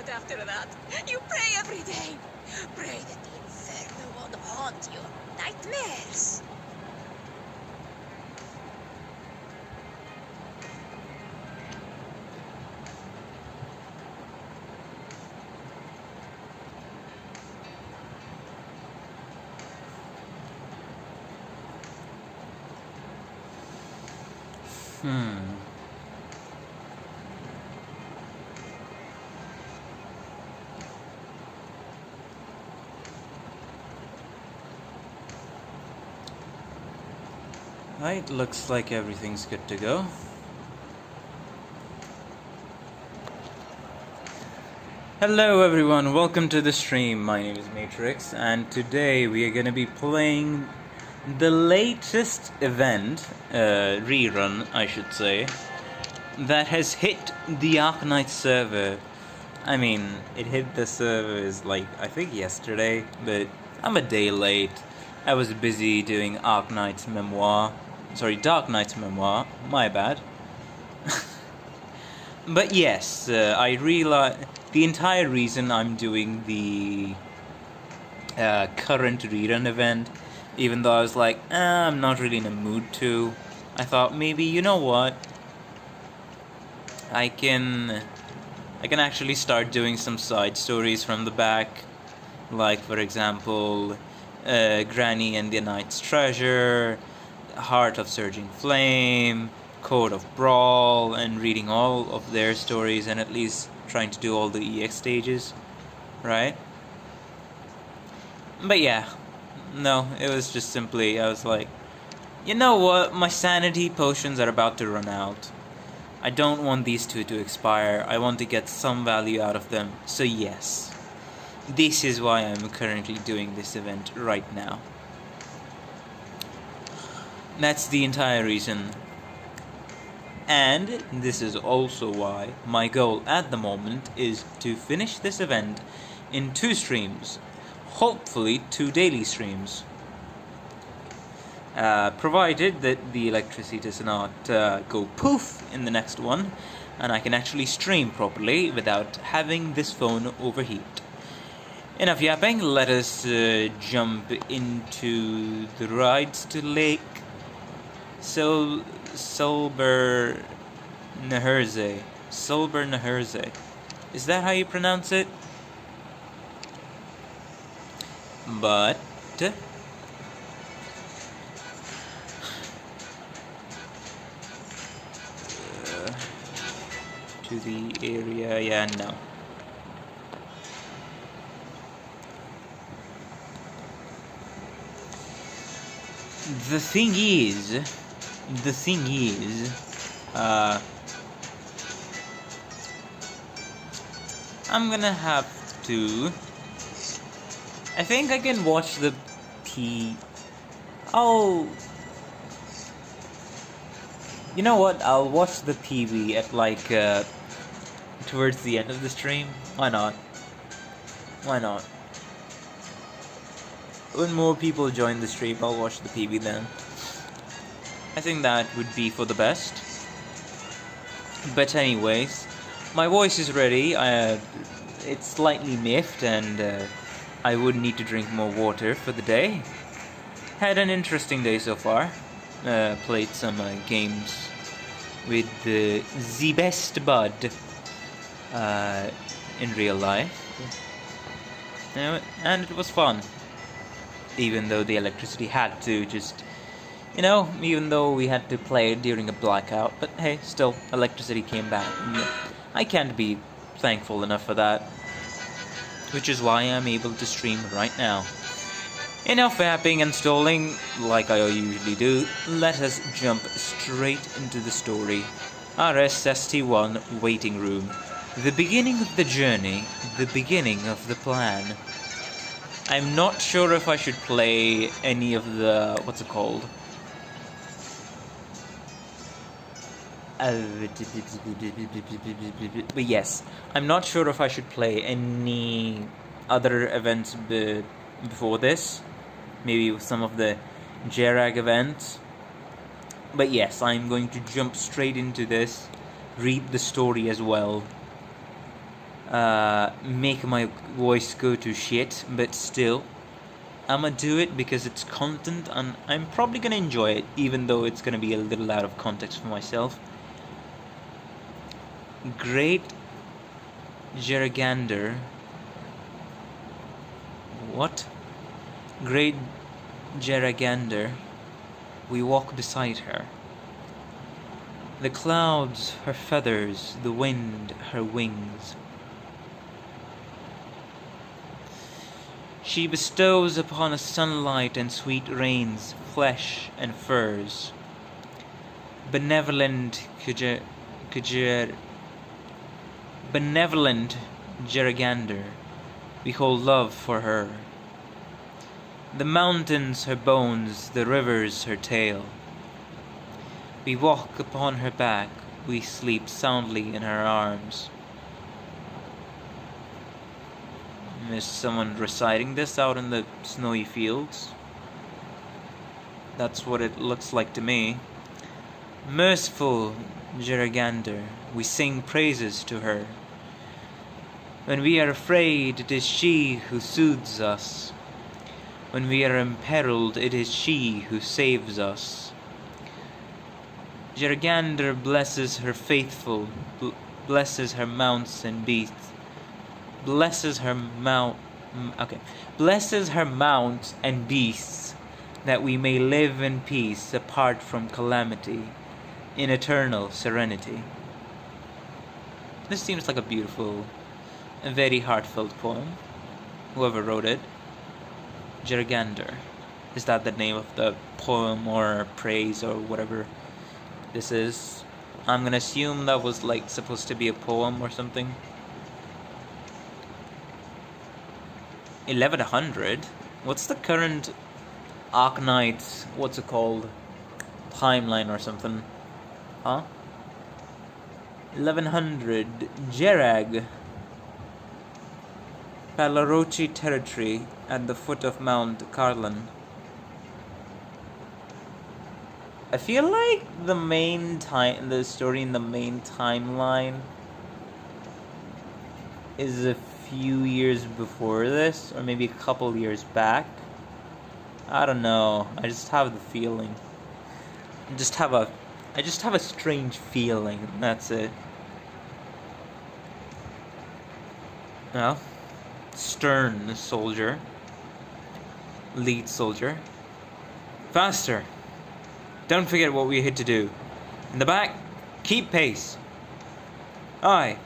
after that. You pray every day. Pray that the inferno won't haunt your nightmares. Right, looks like everything's good to go. Hello everyone, welcome to the stream. My name is Matrix, and today we are going to be playing the latest event, rerun I should say, that has hit the Arknights server. I mean, it hit the servers like, I think yesterday, but I'm a day late. I was busy doing Arknights Memoir. Sorry, Dark Knight's Memoir, my bad. But yes, I realized the entire reason I'm doing the current rerun event, even though I was like, I'm not really in a mood to, I thought maybe, you know what, I can actually start doing some side stories from the back, like for example, Granny and the Knight's Treasure, Heart of Surging Flame, Code of Brawl, and reading all of their stories and at least trying to do all the EX stages, right? But yeah, no, it was just simply, I was like, you know what, my sanity potions are about to run out. I don't want these two to expire, I want to get some value out of them, so yes. This is why I'm currently doing this event right now. That's the entire reason. And this is also why my goal at the moment is to finish this event in 2 streams. Hopefully 2 daily streams. Provided that the electricity does not go poof in the next one, and I can actually stream properly without having this phone overheat. Enough yapping, let us jump into the rides to Lake Silber Neherze. Is that how you pronounce it? But to the area, yeah, no. The thing is, I'm gonna have to, I think I can watch the oh, you know what, I'll watch the PV at like, towards the end of the stream. Why not? When more people join the stream, I'll watch the PV then. I think that would be for the best. But anyways, my voice is ready. It's slightly miffed, and I would need to drink more water for the day. Had an interesting day so far. Played some games with the best bud in real life. And it was fun. Even though the electricity had to just, even though we had to play during a blackout, but hey, still, electricity came back. And I can't be thankful enough for that. Which is why I'm able to stream right now. Enough yapping and stalling, like I usually do, let us jump straight into the story. RS-ST1 waiting room. The beginning of the journey, the beginning of the plan. I'm not sure if I should play any of the, what's it called? But yes, I'm not sure if I should play any other events before this. Maybe some of the Jerag events. But yes, I'm going to jump straight into this, read the story as well. make my voice go to shit, but still, I'ma do it because it's content and I'm probably gonna enjoy it, even though it's gonna be a little out of context for myself. Great Geragander. What? Great Geragander. We walk beside her. The clouds, her feathers, the wind, her wings. She bestows upon us sunlight and sweet rains, flesh and furs. Benevolent Geragander, we hold love for her. The mountains her bones, the rivers her tail. We walk upon her back, we sleep soundly in her arms. Is someone reciting this out in the snowy fields? That's what it looks like to me. Merciful Geragander, we sing praises to her. When we are afraid, it is she who soothes us. When we are imperiled, it is she who saves us. Geragander blesses her faithful, blesses her mounts and beasts. Blesses her mounts and beasts, that we may live in peace apart from calamity, in eternal serenity. This seems like a beautiful, a very heartfelt poem. Whoever wrote it. Geragander. Is that the name of the poem or praise or whatever this is? I'm gonna assume that was like supposed to be a poem or something. 1100? What's the current Arknights, what's it called? Timeline or something. Huh? 1100. Jerag. Palarochi territory at the foot of Mount Carlin. I feel like the story in the main timeline is a few years before this, or maybe a couple years back. I don't know. I just have the feeling. I just have a strange feeling. That's it. Well, stern soldier. Lead soldier. Faster! Don't forget what we had to do. In the back, keep pace. Aye.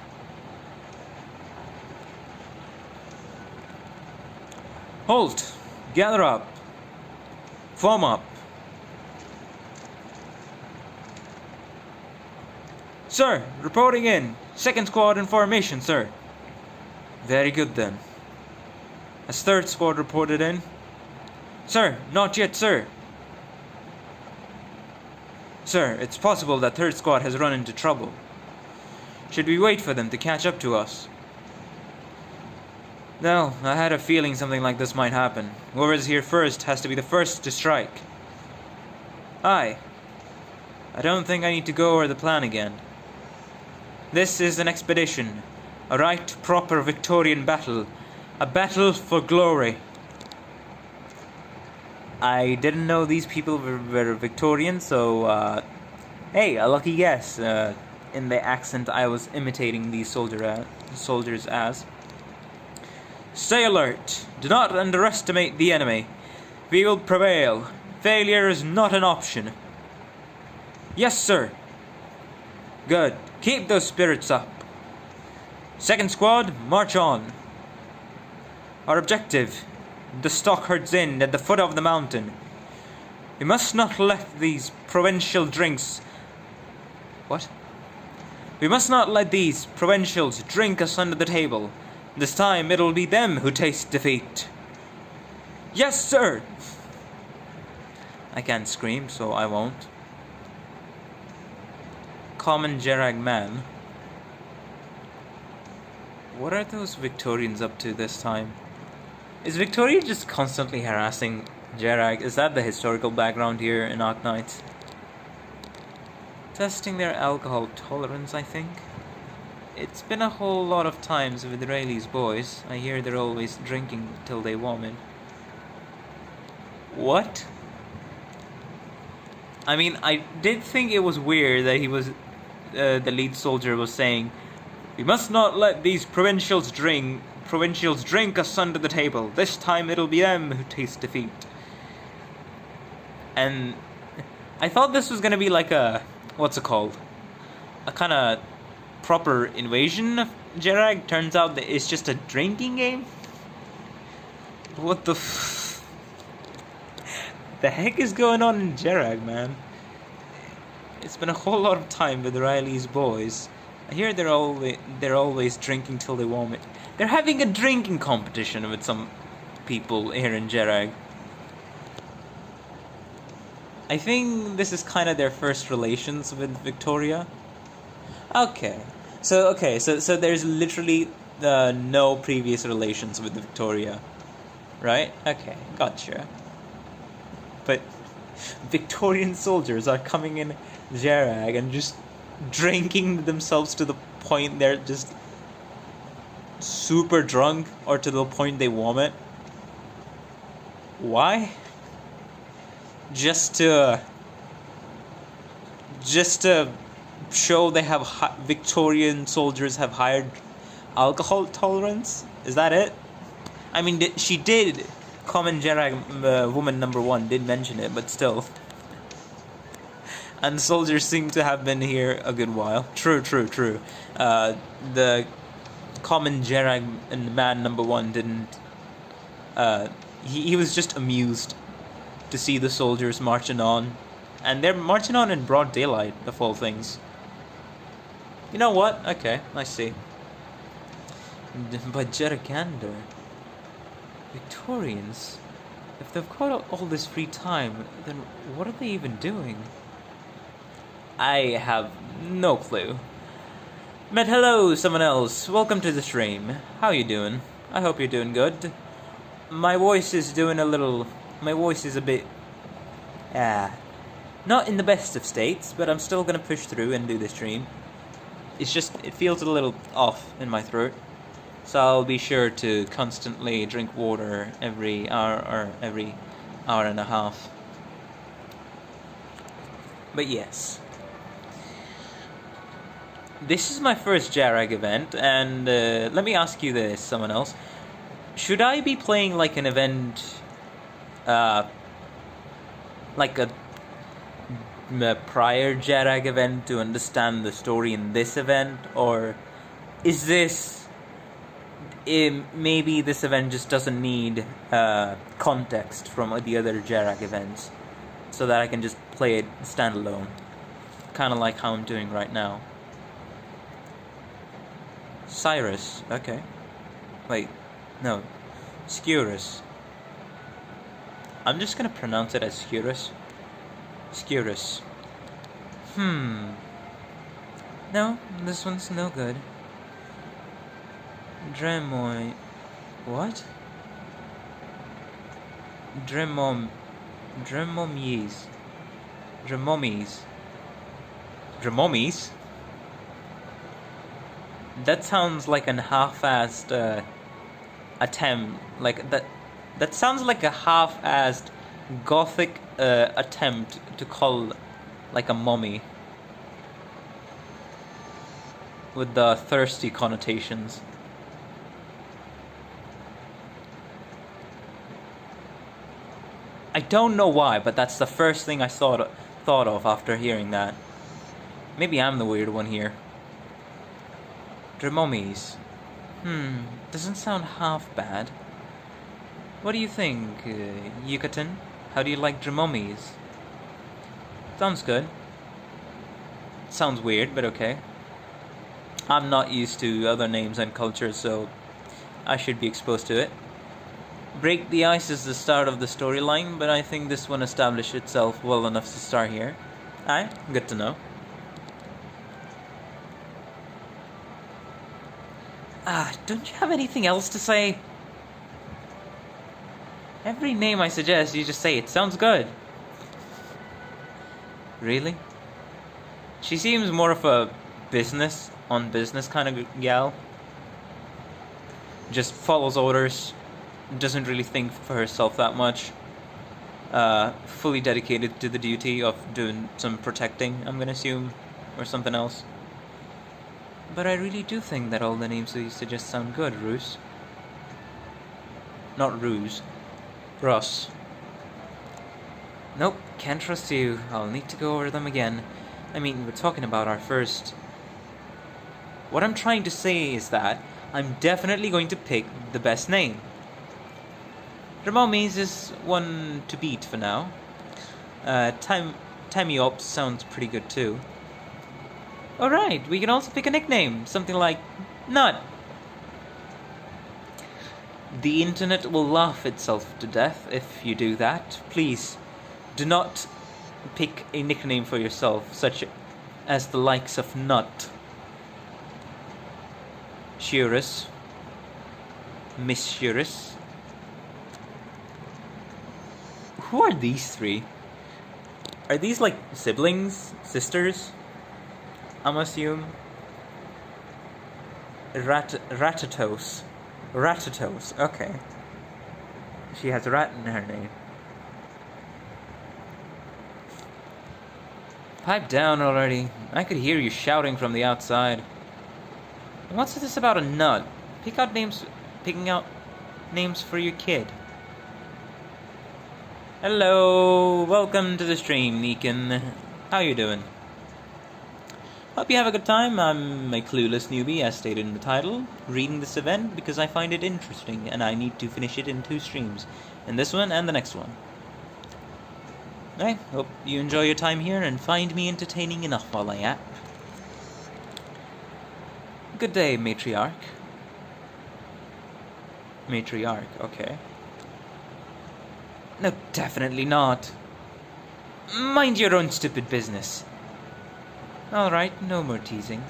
Halt! Gather up! Form up! Sir, reporting in. Second squad in formation, sir. Very good then. Has third squad reported in? Sir, not yet, sir. Sir, it's possible that third squad has run into trouble. Should we wait for them to catch up to us? No, I had a feeling something like this might happen. Whoever's here first has to be the first to strike. Aye. I don't think I need to go over the plan again. This is an expedition. A right proper Victorian battle. A battle for glory. I didn't know these people were Victorian, so, hey, a lucky guess, in the accent I was imitating these soldiers as. Stay alert. Do not underestimate the enemy. We will prevail. Failure is not an option. Yes, sir. Good. Keep those spirits up. Second squad, march on. Our objective, the Stockherds Inn at the foot of the mountain. We must not let these provincial drinks... What? We must not let these provincials drink us under the table. This time it'll be them who taste defeat. Yes, sir! I can't scream, so I won't. Common Jerag man. What are those Victorians up to this time? Is Victoria just constantly harassing Jerag? Is that the historical background here in Arknights? Testing their alcohol tolerance, I think. It's been a whole lot of times with Riley's boys. I hear they're always drinking till they vomit. What? I mean, I did think it was weird that he was, the lead soldier was saying, "We must not let these provincials drink us under the table. This time it'll be them who taste defeat." And I thought this was gonna be like a, what's it called? A kind of proper invasion of Jerag. Turns out that it's just a drinking game. What the the heck is going on in Jerag, man? It's been a whole lot of time with Riley's boys. I hear they're always drinking till they vomit. They're having a drinking competition with some people here in Jerag. I think this is kind of their first relations with Victoria. Okay, so there's literally no previous relations with Victoria, right? Okay, gotcha. But Victorian soldiers are coming in Jerag and just drinking themselves to the point they're just super drunk, or to the point they vomit. Why? Just to show they have Victorian soldiers have higher alcohol tolerance? Is that it? I mean, she did. Common Jerag woman number 1 did mention it, but still. And soldiers seem to have been here a good while. True. The common Jerag man number 1 didn't. He was just amused to see the soldiers marching on. And they're marching on in broad daylight, of all things. You know what? Okay, I see. But Jeragander, Victorians, if they've got all this free time, then what are they even doing? I have no clue. But hello, someone else. Welcome to the stream. How you doing? I hope you're doing good. My voice is a bit, not in the best of states, but I'm still gonna push through and do the stream. It's just, it feels a little off in my throat. So I'll be sure to constantly drink water every hour or every hour and a half. But yes. This is my first Jerag event, and let me ask you this, someone else. Should I be playing like an event, like a prior Jerag event to understand the story in this event? Or is this... maybe this event just doesn't need context from the other Jerag events, so that I can just play it standalone, kind of like how I'm doing right now. Cyrus, okay. Wait, no, Scurus. I'm just gonna pronounce it as Scurus. Scurus. No, this one's no good. Dremoy. What? Dremomies. That sounds like an half-assed attempt. Like that sounds like a half-assed gothic attempt to call like a mummy, with the thirsty connotations. I don't know why, but that's the first thing I thought of after hearing that. Maybe I'm the weird one here. Dremomies. Doesn't sound half bad. What do you think, Yucatan? How do you like Dremomies? Sounds good. Sounds weird, but okay. I'm not used to other names and cultures, so I should be exposed to it. Break the ice is the start of the storyline, but I think this one established itself well enough to start here. Aye, good to know. Don't you have anything else to say? Every name I suggest, you just say it sounds good. Really? She seems more of a business on business kind of gal. Just follows orders, doesn't really think for herself that much. Fully dedicated to the duty of doing some protecting, I'm gonna assume, or something else. But I really do think that all the names that you suggest sound good, Roos. Not Ruse. Russ. Nope, can't trust you. I'll need to go over them again. I mean, we're talking about our first... What I'm trying to say is that I'm definitely going to pick the best name. Ramones is one to beat for now. Tamiops sounds pretty good too. Alright, we can also pick a nickname. Something like Nut. The internet will laugh itself to death if you do that. Please, do not pick a nickname for yourself, such as the likes of Nut, Shurus, Miss Shurus. Who are these three? Are these like siblings? Sisters? I'm assume. Ratatos. Ratatos, okay. She has a rat in her name. Pipe down already. I could hear you shouting from the outside. What's this about a nut? Picking out names for your kid. Hello, welcome to the stream, Neekin. How you doing? Hope you have a good time. I'm a clueless newbie, as stated in the title, reading this event because I find it interesting and I need to finish it in 2 streams, in this one and the next one. I hope you enjoy your time here and find me entertaining enough while I yap. Good day, matriarch. Matriarch, okay. No, definitely not. Mind your own stupid business. Alright, no more teasing.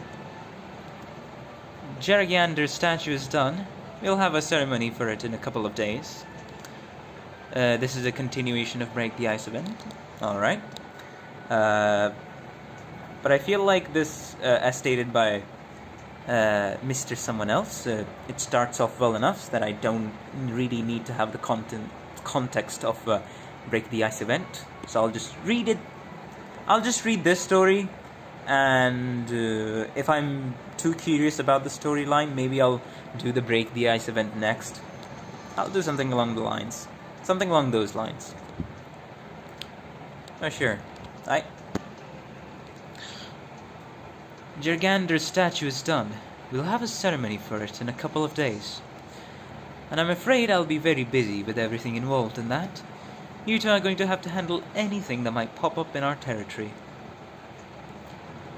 Jerigander's statue is done. We'll have a ceremony for it in a couple of days. This is a continuation of Break the Ice event. Alright. But I feel like this, as stated by Mr. Someone Else, it starts off well enough that I don't really need to have the context of Break the Ice event. So I'll just read it. I'll just read this story. And if I'm too curious about the storyline, maybe I'll do the Break the Ice event next. I'll do something along the lines. Something along those lines. Oh, sure. Jerigander's statue is done. We'll have a ceremony for it in a couple of days. And I'm afraid I'll be very busy with everything involved in that. You two are going to have to handle anything that might pop up in our territory.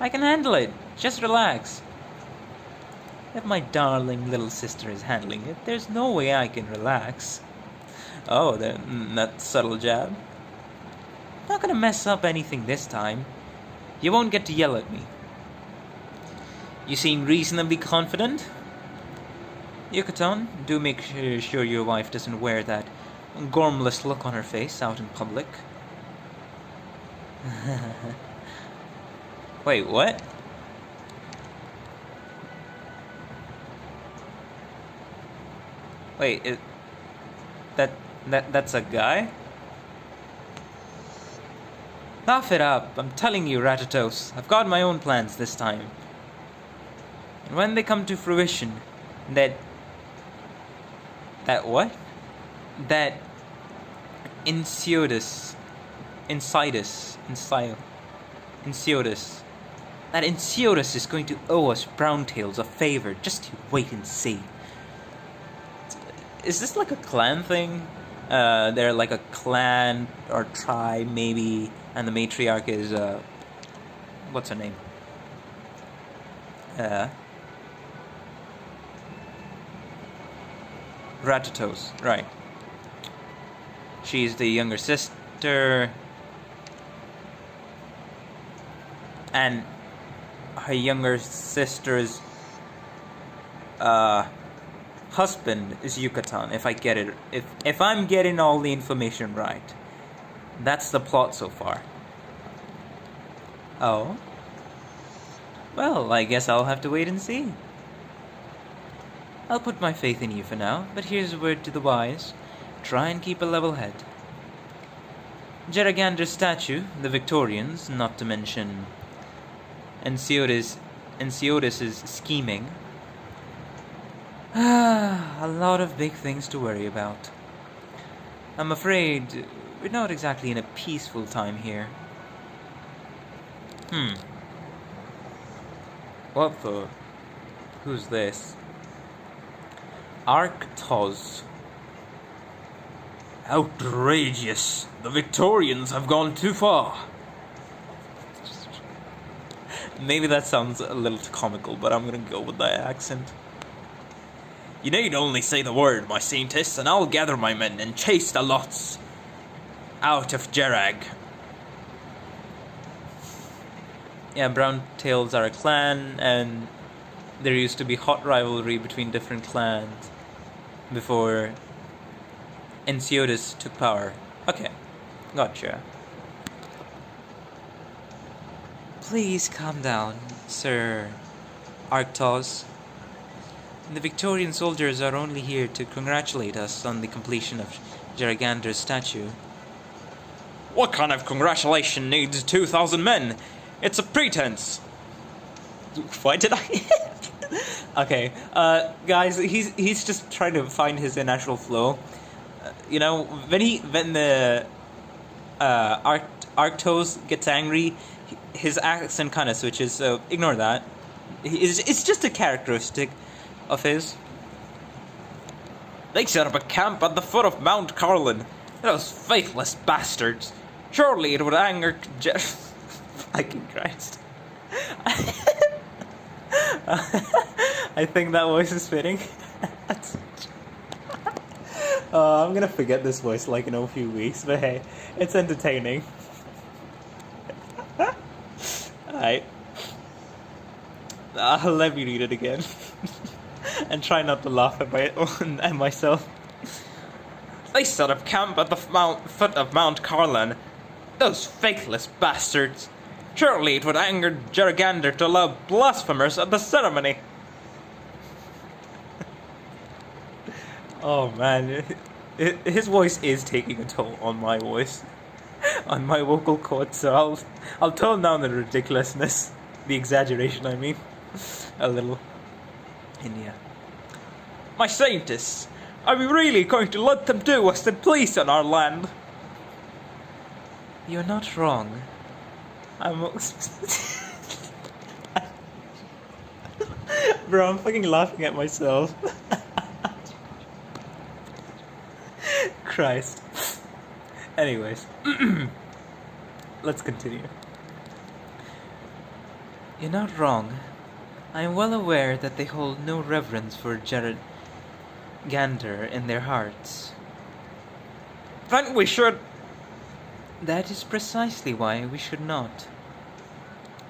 I can handle it. Just relax. If my darling little sister is handling it, there's no way I can relax. Oh, that subtle jab. Not gonna mess up anything this time. You won't get to yell at me. You seem reasonably confident. Yucatan, do make sure your wife doesn't wear that gormless look on her face out in public. Wait, what? Wait, that's a guy? Laugh it up. I'm telling you, Ratatos, I've got my own plans this time. And when they come to fruition, that what? That Insiodus. That Insiodus is going to owe us Browntails a favor. Just you wait and see. Is this like a clan thing? They're like a clan or tribe, maybe, and the matriarch is, what's her name? Ratatos, right. She's the younger sister, and her younger sister's husband is Yucatan, if I get it, if I'm getting all the information right. That's the plot so far. Oh? Well, I guess I'll have to wait and see. I'll put my faith in you for now, but here's a word to the wise. Try and keep a level head. Jeragander's statue, the Victorians, not to mention Enceodus's scheming. A lot of big things to worry about. I'm afraid we're not exactly in a peaceful time here. What the? Who's this? Arknights. Outrageous! The Victorians have gone too far. Maybe that sounds a little too comical, but I'm gonna go with that accent. You need only say the word, my scientists, and I'll gather my men and chase the lots out of Jerag. Yeah, Brown Tails are a clan, and there used to be hot rivalry between different clans before Enceodus took power. Okay, gotcha. Please calm down, Sir Arknights. The Victorian soldiers are only here to congratulate us on the completion of Jeragander's statue. What kind of congratulation needs 2,000 men? It's a pretense. Why did I? Okay, guys, he's just trying to find his natural flow. You know, when the Arknights gets angry, his accent kind of switches. So ignore that. It's just a characteristic of his. They set up a camp at the foot of Mount Carlin. Those faithless bastards. Surely it would anger fucking Christ. I think that voice is fitting. I'm gonna forget this voice like in a few weeks, but hey, it's entertaining. Alright. Let me read it again. And try not to laugh at myself. They set up camp at the foot of Mount Carlin. Those faithless bastards. Surely it would anger Jeragander to allow blasphemers at the ceremony. Oh man, his voice is taking a toll on my voice, on my vocal cords. So I'll tone down the ridiculousness, the exaggeration. I mean, a little. India. My scientists, are we really going to let them do as they please on our land? You're not wrong. Bro, I'm fucking laughing at myself. Christ. Anyways. Let's continue. You're not wrong. I am well aware that they hold no reverence for Jeragander in their hearts. Then we should... That is precisely why we should not.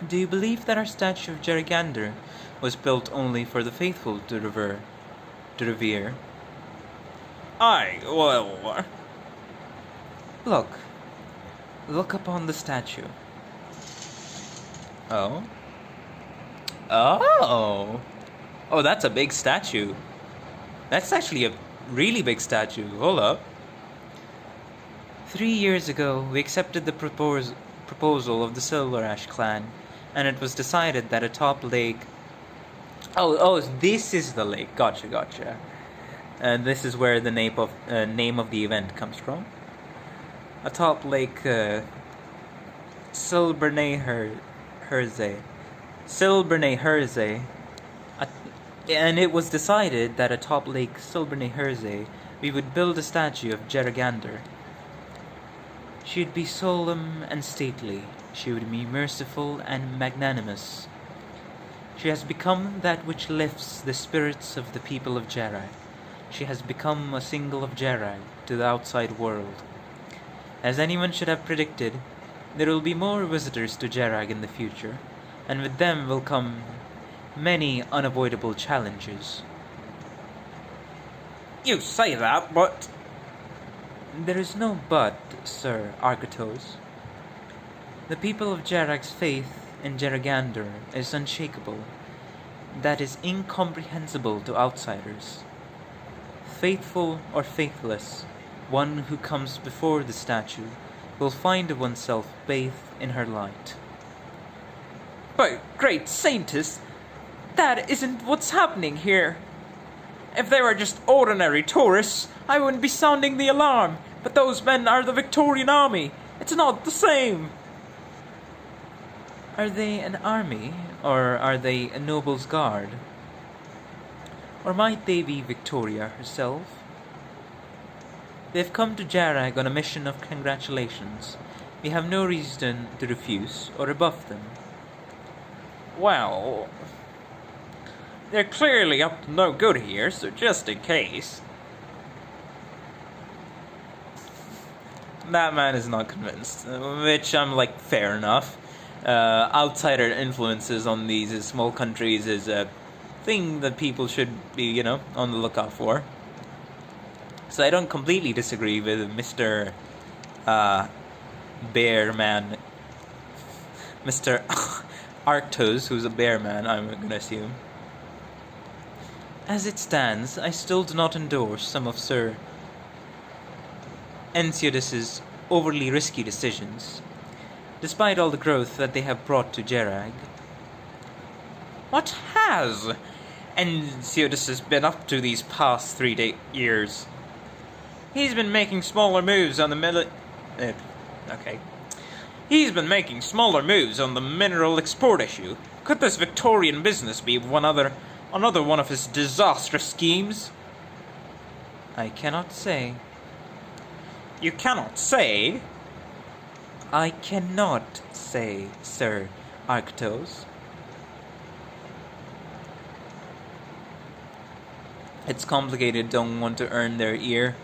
Do you believe that our statue of Jeragander was built only for the faithful to revere? Aye, well... Look upon the statue. Oh? Oh! Oh, that's a big statue. That's actually a really big statue. Hold up. 3 years ago, we accepted the proposal of the Silver Ash clan, and it was decided that atop lake... Oh, this is the lake. Gotcha. And this is where the name of the event comes from. Atop Lake Silberne Herze. And it was decided that atop Lake Silberne Herze we would build a statue of Jeragander. She would be solemn and stately. She would be merciful and magnanimous. She has become that which lifts the spirits of the people of Jerag. She has become a symbol of Jerag to the outside world. As anyone should have predicted, there will be more visitors to Jerag in the future, and with them will come many unavoidable challenges. You say that, but... There is no but, Sir Arknights. The people of Jerag's faith in Jeregander is unshakable, that is incomprehensible to outsiders. Faithful or faithless, one who comes before the statue will find oneself bathed in her light. But, great saintess, that isn't what's happening here. If they were just ordinary tourists, I wouldn't be sounding the alarm. But those men are the Victorian army. It's not the same. Are they an army, or are they a noble's guard? Or might they be Victoria herself? They've come to Jarag on a mission of congratulations. We have no reason to refuse or rebuff them. Well, they're clearly up to no good here, so just in case. That man is not convinced, which I'm like, fair enough. Outsider influences on these small countries is a thing that people should be, on the lookout for. So I don't completely disagree with Mr. Bear Man. Mr. Arktos, who's a bear man, I'm gonna assume. As it stands, I still do not endorse some of Sir Ensiodus's overly risky decisions, despite all the growth that they have brought to Jarag. What has Ensiodus been up to these past 3 years? He's been making smaller moves on the He's been making smaller moves on the mineral export issue. Could this Victorian business be another one of his disastrous schemes? I cannot say. You cannot say? I cannot say, Sir Arktos. It's complicated, don't want to earn their ear,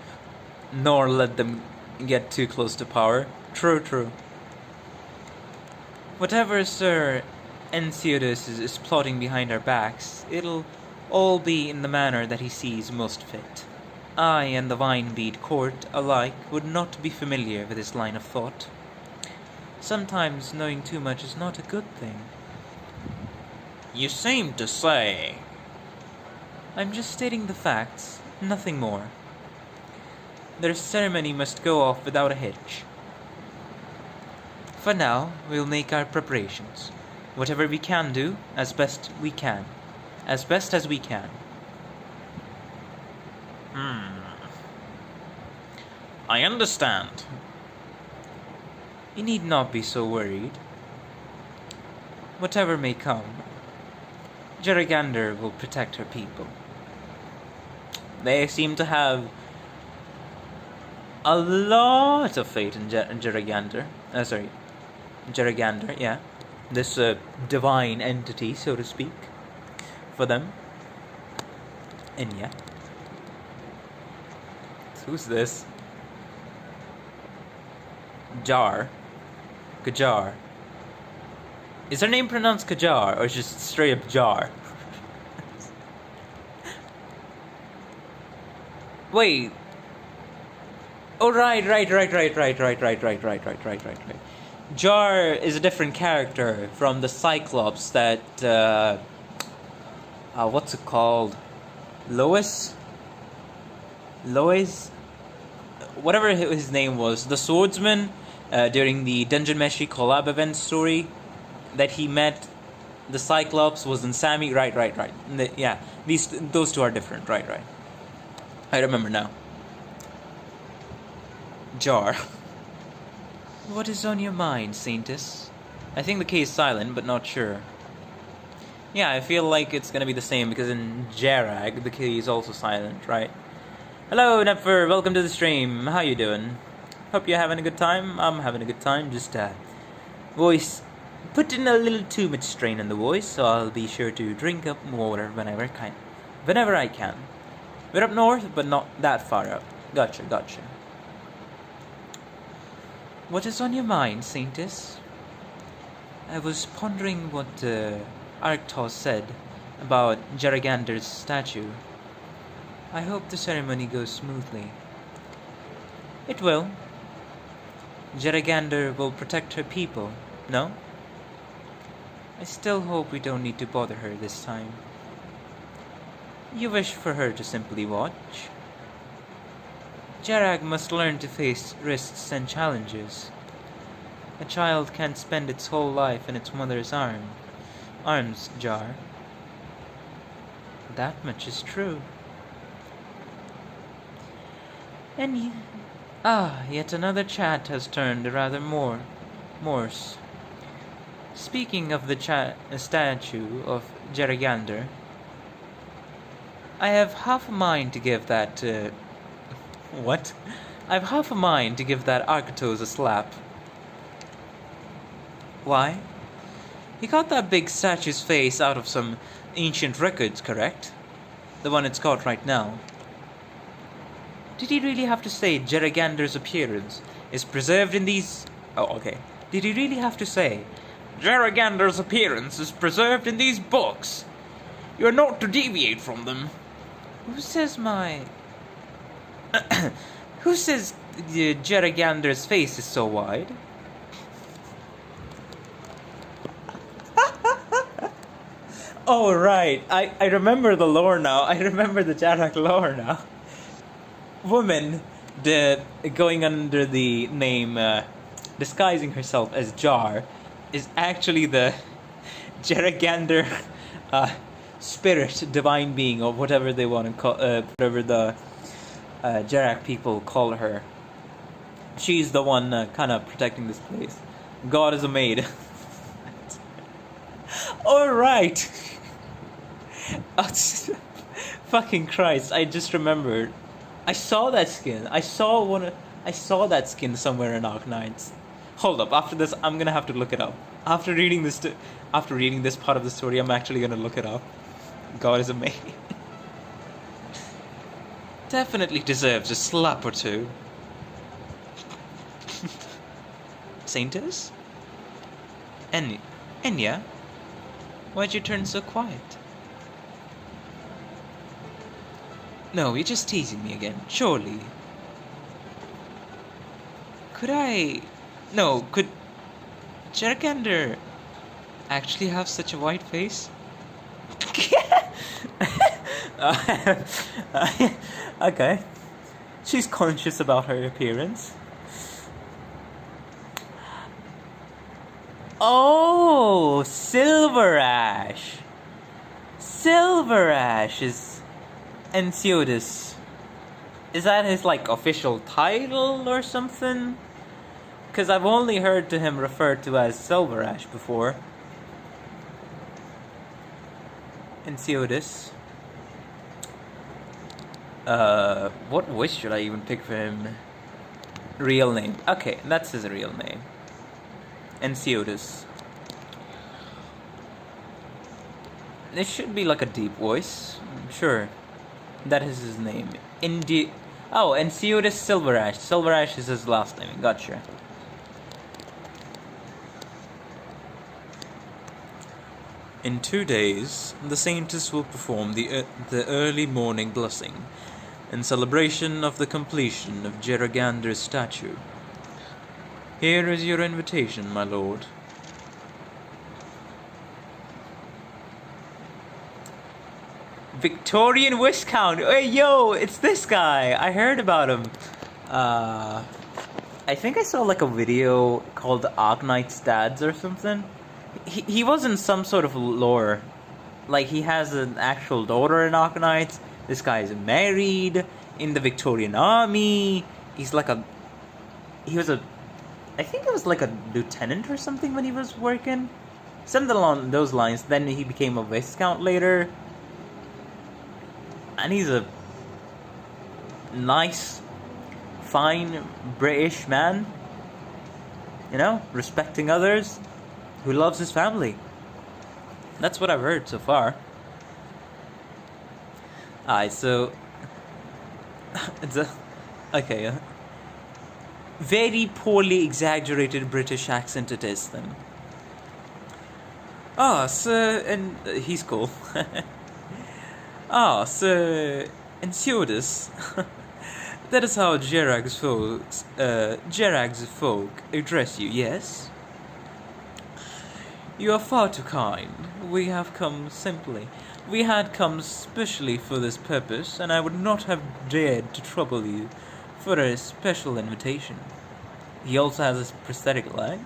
nor let them get too close to power. True. Whatever Sir Ensiodus is plotting behind our backs, it'll all be in the manner that he sees most fit. I and the Vinebead court alike would not be familiar with this line of thought. Sometimes knowing too much is not a good thing. You seem to say... I'm just stating the facts, nothing more. Their ceremony must go off without a hitch. For now, we'll make our preparations. Whatever we can do, as best we can. As best as we can. I understand. You need not be so worried. Whatever may come, Jeregander will protect her people. They seem to have a lot of faith in Jeregander. Jeregander, yeah. This divine entity, so to speak, for them. And yeah. Who's this? Kajar. Is her name pronounced Kajar, or just straight up Jar? Wait. Oh, right. Jar is a different character from the Cyclops that, what's it called? Lois? Whatever his name was, the swordsman, during the degenbrecher collab event story that he met, the Cyclops was in Sammy, right. Those two are different, right. I remember now. Jar. What is on your mind, Saintess? I think the key is silent, but not sure. Yeah, I feel like it's gonna be the same, because in Jarag, the key is also silent, right? Hello, Nepfer, welcome to the stream. How you doing? Hope you're having a good time. I'm having a good time, just, voice... put in a little too much strain on the voice, so I'll be sure to drink up more water whenever I can. We're up north, but not that far up. Gotcha. What is on your mind, Saintess? I was pondering what Arktos said about Jeregander's statue. I hope the ceremony goes smoothly. It will. Jeregander will protect her people, no? I still hope we don't need to bother her this time. You wish for her to simply watch? Jarag must learn to face risks and challenges. A child can't spend its whole life in its mother's arms, Jar. That much is true. And yet another chat has turned rather morose. Speaking of the statue of Jeragander, I have half a mind to give that, what? I have half a mind to give that Arkatos a slap. Why? He got that big statue's face out of some ancient records, correct? The one it's got right now. Did he really have to say Jeragander's appearance is preserved in these... Oh, okay. Did he really have to say Jeragander's appearance is preserved in these books? You are not to deviate from them. Who says Who says Jeragander's face is so wide? Oh, right. I remember the lore now. I remember the Jarag lore now. Woman, going under the name, disguising herself as Jar, is actually the Jeragander spirit, divine being, or whatever they want to call, whatever the Jarag people call her. She's the one kind of protecting this place. God is a maid. Alright! Fucking Christ, I just remembered. I saw that skin. I saw that skin somewhere in Arknights. Hold up, after this I'm gonna have to look it up. After reading this part of the story, I'm actually gonna look it up. God is a maid. Definitely deserves a slap or two. Saintess? Enya? Why'd you turn so quiet? No, you're just teasing me again, surely. Could Jeragander actually have such a white face? Okay. She's conscious about her appearance. Oh, Silver Ash. Silver Ash is Enceodus. Is that his, like, official title or something? Because I've only heard to him referred to as Silver Ash before. Enceodus. What voice should I even pick for him? Real name. Okay, that's his real name. Enceodus. It should be like a deep voice. Sure. That is his name. Enceodus Silverash. Silverash is his last name. Gotcha. In 2 days, the Saintess will perform the early morning blessing in celebration of the completion of Jeragander's statue. Here is your invitation, my lord. Victorian Viscount! Hey, yo! It's this guy! I heard about him. I think I saw like a video called Arknights Dads or something. He was in some sort of lore. Like, he has an actual daughter in Arknights. This guy is married in the Victorian army. He's like I think it was like a lieutenant or something when he was working. Something along those lines. Then he became a Viscount later. And he's a nice, fine British man. You know, respecting others, who loves his family. That's what I've heard so far. Alright, so... Okay, very poorly exaggerated British accent it is, then. Sir... and he's cool. Sir... Enceodus. That is how Jerag's folk address you, yes? You are far too kind. We had come specially for this purpose, and I would not have dared to trouble you for a special invitation. He also has a prosthetic leg.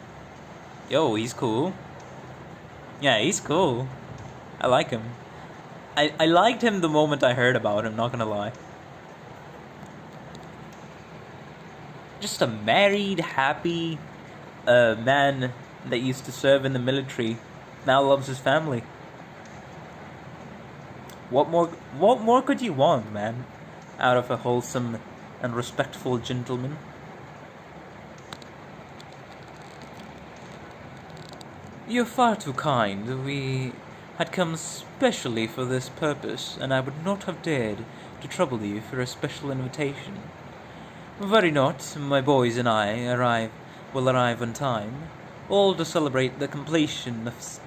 Yo, he's cool. Yeah, he's cool. I like him. I liked him the moment I heard about him, not gonna lie. Just a married, happy man that used to serve in the military, now loves his family. What more could you want, man, out of a wholesome and respectful gentleman? You're far too kind. We had come specially for this purpose, and I would not have dared to trouble you for a special invitation. Worry not, my boys and I will arrive on time, all to celebrate the completion of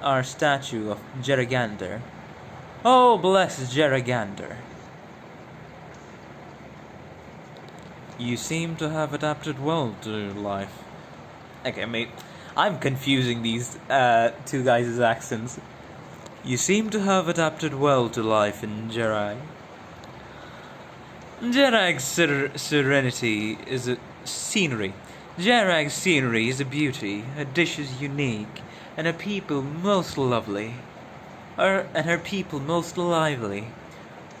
our statue of Jeragander. Oh, bless Jeragander. You seem to have adapted well to life. Okay, mate, I'm confusing these two guys' accents. You seem to have adapted well to life in Jerag. Jerag's serenity is a scenery. Jerag's scenery is a beauty, her dishes unique, and her people most lovely. Her people most lively.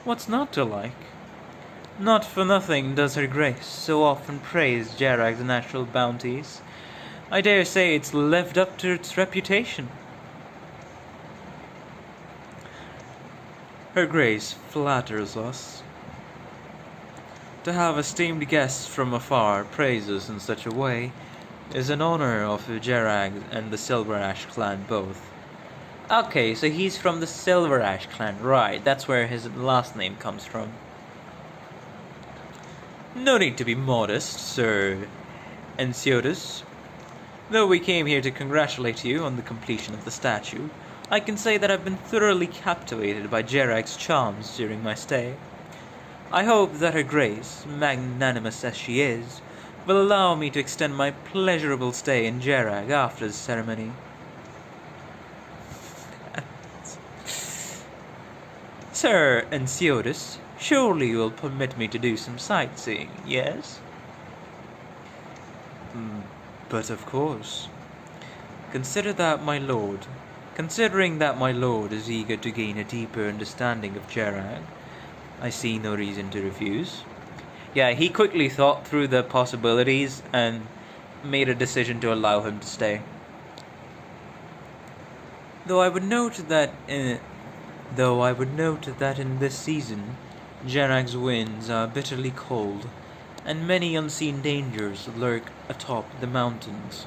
What's not to like? Not for nothing does her grace so often praise Jerag's natural bounties. I dare say it's lived up to its reputation. Her grace flatters us. To have esteemed guests from afar praise us in such a way is an honor of Jerag and the Silver Ash clan both. Okay, so he's from the Silver Ash clan, right, that's where his last name comes from. No need to be modest, Sir Enceotus. Though we came here to congratulate you on the completion of the statue, I can say that I've been thoroughly captivated by Jerag's charms during my stay. I hope that her grace, magnanimous as she is, will allow me to extend my pleasurable stay in Jerag after the ceremony. Sir Enceotus, surely you will permit me to do some sightseeing, yes? But of course. Considering that my lord is eager to gain a deeper understanding of Jerag, I see no reason to refuse. Yeah, he quickly thought through the possibilities and made a decision to allow him to stay. Though I would note that in this season, Jerag's winds are bitterly cold, and many unseen dangers lurk atop the mountains.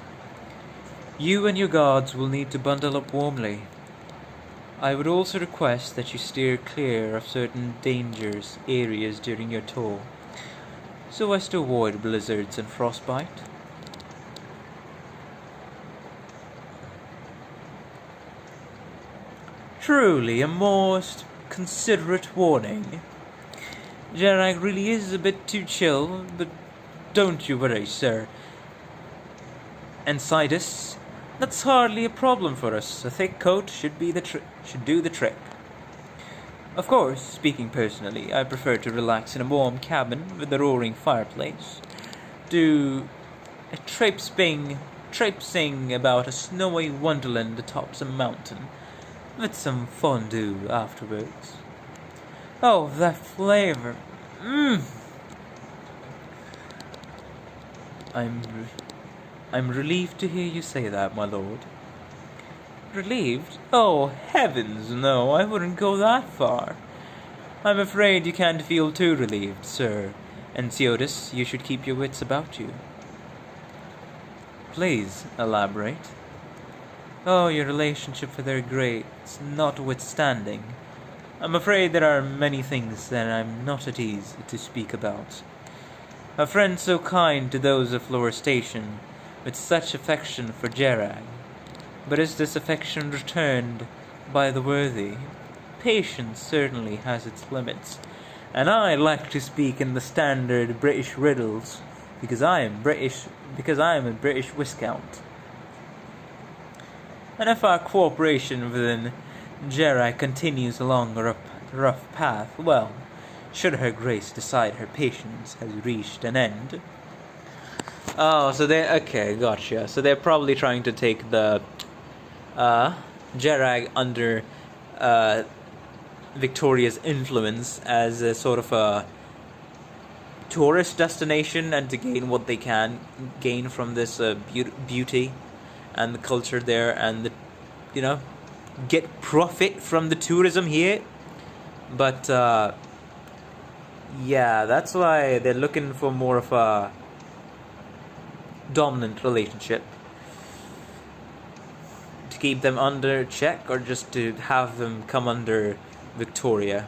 You and your guards will need to bundle up warmly. I would also request that you steer clear of certain dangerous areas during your tour, so as to avoid blizzards and frostbite. Truly a most considerate warning. Jerag really is a bit too chill, but don't you worry, Sir Enceotus. That's hardly a problem for us. A thick coat should do the trick. Of course, speaking personally, I prefer to relax in a warm cabin with a roaring fireplace, do a traipsing about a snowy wonderland atop some mountain, with some fondue afterwards. Oh, that flavor! I'm relieved to hear you say that, my lord. Relieved? Oh, heavens, no, I wouldn't go that far. I'm afraid you can't feel too relieved, Sir Enceotus. You should keep your wits about you. Please, elaborate. Oh, your relationship with her greats notwithstanding, I'm afraid there are many things that I'm not at ease to speak about. A friend so kind to those of lower station, with such affection for Jerag. But is this affection returned by the worthy? Patience certainly has its limits, and I like to speak in the standard British riddles, because I am a British Viscount. And if our cooperation within Jedi continues along a rough path, well, should Her Grace decide her patience has reached an end. Oh, so okay, gotcha. So they're probably trying to take the Jedi under Victoria's influence as a sort of a tourist destination, and to gain what they can gain from this beauty and the culture there, and get profit from the tourism here. But yeah, that's why they're looking for more of a dominant relationship, to keep them under check, or just to have them come under Victoria.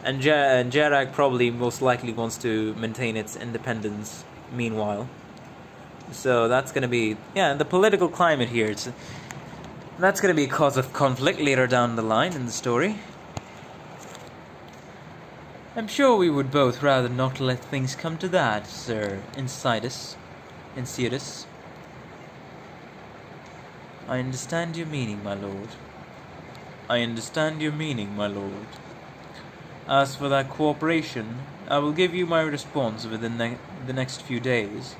And Jarak probably most likely wants to maintain its independence meanwhile. So that's going to be, the political climate here. That's going to be a cause of conflict later down the line in the story. I'm sure we would both rather not let things come to that, Sir Insidus. I understand your meaning, my lord. As for that cooperation, I will give you my response within the next few days.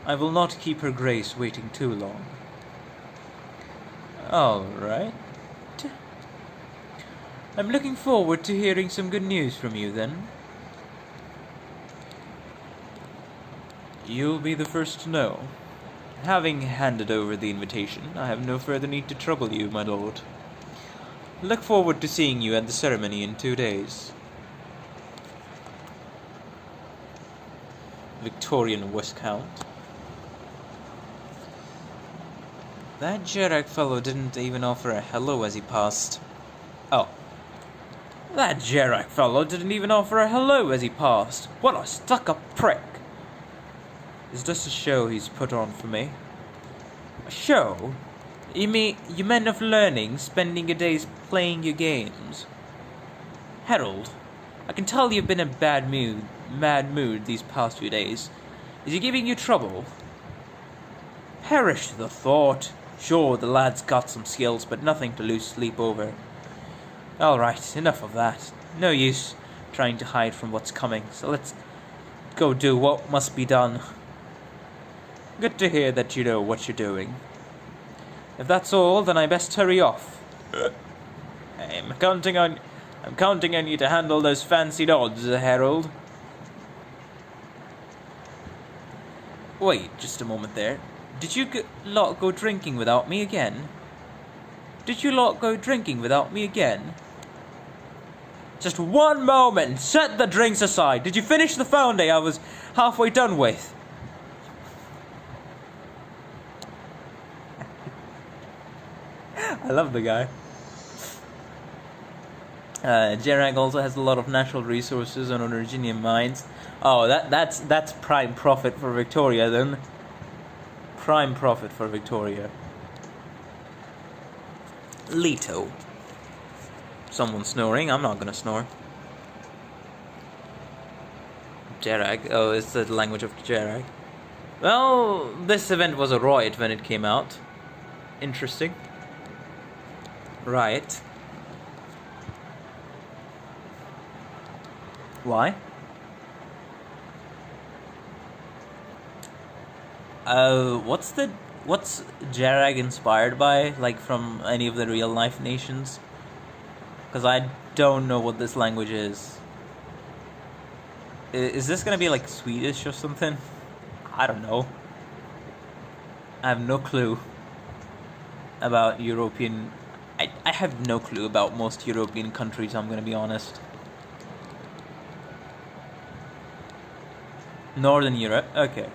I will not keep Her Grace waiting too long. All right. I'm looking forward to hearing some good news from you, then. You'll be the first to know. Having handed over the invitation, I have no further need to trouble you, my lord. Look forward to seeing you at the ceremony in 2 days. Victorian Viscount. That Jedi fellow didn't even offer a hello as he passed. Oh. That Jedi fellow didn't even offer a hello as he passed. What a stuck-up prick. Is this a show he's put on for me? A show? You men of learning spending your days playing your games? Harold, I can tell you've been in a mad mood these past few days. Is he giving you trouble? Perish the thought. Sure, the lad's got some skills, but nothing to lose sleep over. Alright, enough of that. No use trying to hide from what's coming, so let's go do what must be done. Good to hear that you know what you're doing. If that's all, then I best hurry off. I'm counting on you to handle those fancy odds, Harold. Wait, just a moment there. Did you lot go drinking without me again? Just one moment! Set the drinks aside! Did you finish the fountain I was halfway done with? I love the guy. Jerag also has a lot of natural resources and Originium mines. Oh, that's prime profit for Victoria then. Prime profit for Victoria. Leto. Someone snoring. I'm not gonna snore. Jerag. Oh, it's the language of Jerag. Well, this event was a riot when it came out. Interesting. Riot. Why? What's Jarag inspired by? Like from any of the real life nations? Because I don't know what this language is. Is this gonna be like Swedish or something? I don't know. I have no clue about European. I have no clue about most European countries, I'm gonna be honest. Northern Europe, okay.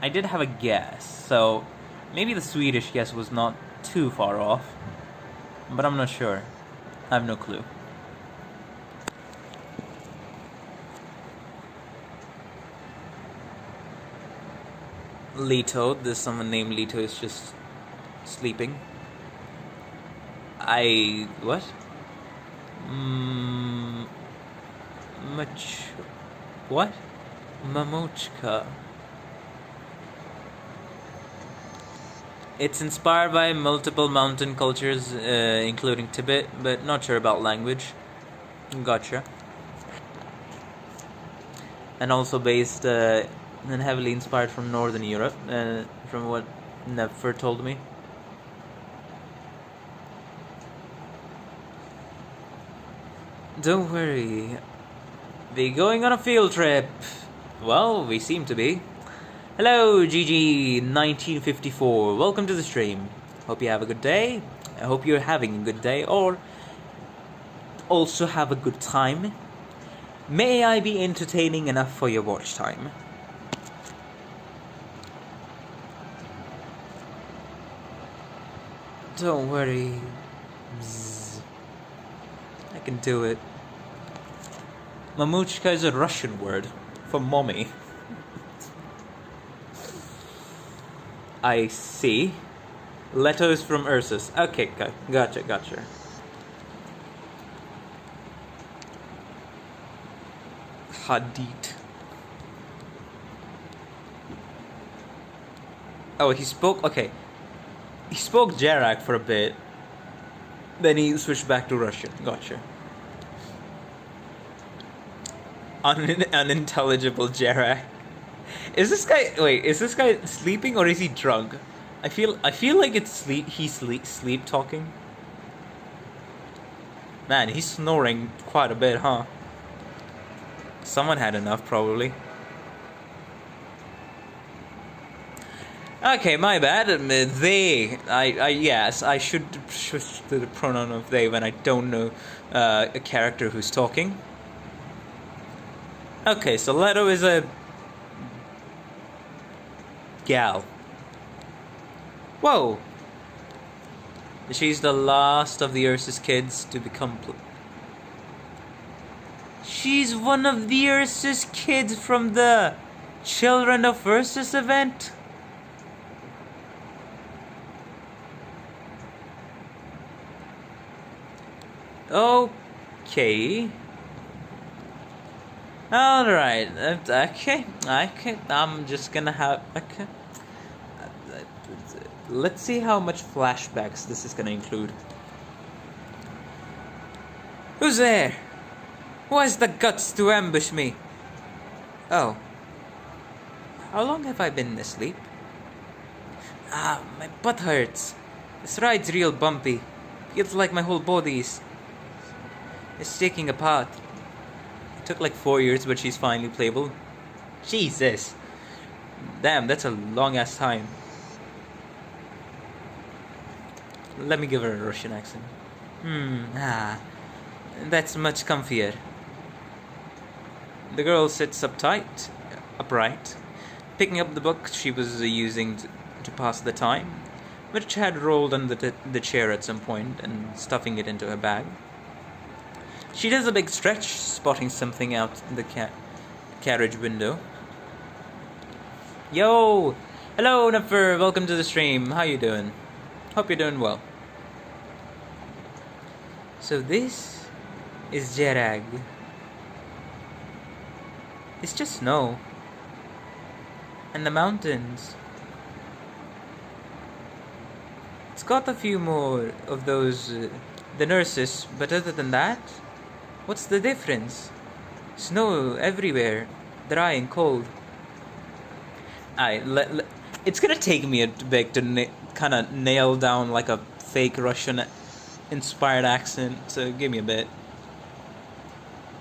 I did have a guess, so maybe the Swedish guess was not too far off, but I'm not sure. I have no clue. Leto, there's someone named Leto is just sleeping. What? What? Mamochka. It's inspired by multiple mountain cultures, including Tibet, but not sure about language. Gotcha. And also based and heavily inspired from Northern Europe, from what Nefer told me. Don't worry. We're going on a field trip. Well, we seem to be. Hello, GG1954. Welcome to the stream. Hope you have a good day. I hope you're having a good day, or also have a good time. May I be entertaining enough for your watch time? Don't worry. Bzz. I can do it. Mamuchka is a Russian word for mommy. I see. Letters from Ursus. Okay, gotcha. Hadith. Oh, he spoke... Okay. He spoke Jarak for a bit. Then he switched back to Russian. Gotcha. Unintelligible Jarak. Is this guy sleeping or is he drunk? I feel like it's sleep talking. Man, he's snoring quite a bit, huh? Someone had enough, probably. Okay, my bad. They. Yes, I should switch to the pronoun of they when I don't know a character who's talking. Okay, so Leto is a gal. Whoa! She's the last of the Ursus kids to become... She's one of the Ursus kids from the Children of Ursus event? Okay. Alright, okay, I'm just gonna have... Okay. Let's see how much flashbacks this is gonna include. Who's there? Who has the guts to ambush me? Oh. How long have I been asleep? My butt hurts. This ride's real bumpy. Feels like my whole body is taking apart. It took like 4 years, but she's finally playable. Jesus. Damn, that's a long ass time. Let me give her a Russian accent. That's much comfier. The girl sits upright, picking up the book she was using to pass the time, which had rolled under the chair at some point, and stuffing it into her bag. She does a big stretch, spotting something out in the carriage window. Yo! Hello, Nefer! Welcome to the stream. How you doing? Hope you're doing well. So this is Jerag. It's just snow. And the mountains. It's got a few more of those, the nurses, but other than that, what's the difference? Snow everywhere, dry and cold. It's gonna take me a bit to kind of nail down like a fake Russian inspired accent, so give me a bit.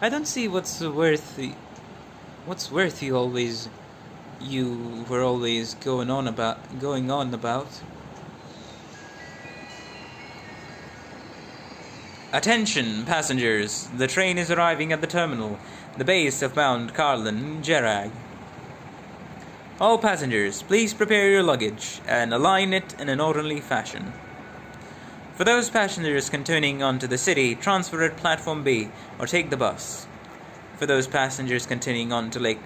I don't see what's worth you were always going on about. Attention, passengers! The train is arriving at the terminal, the base of Mount Carlin, Jerag. All passengers, please prepare your luggage and align it in an orderly fashion. For those passengers continuing on to the city, transfer at Platform B or take the bus. For those passengers continuing on to Lake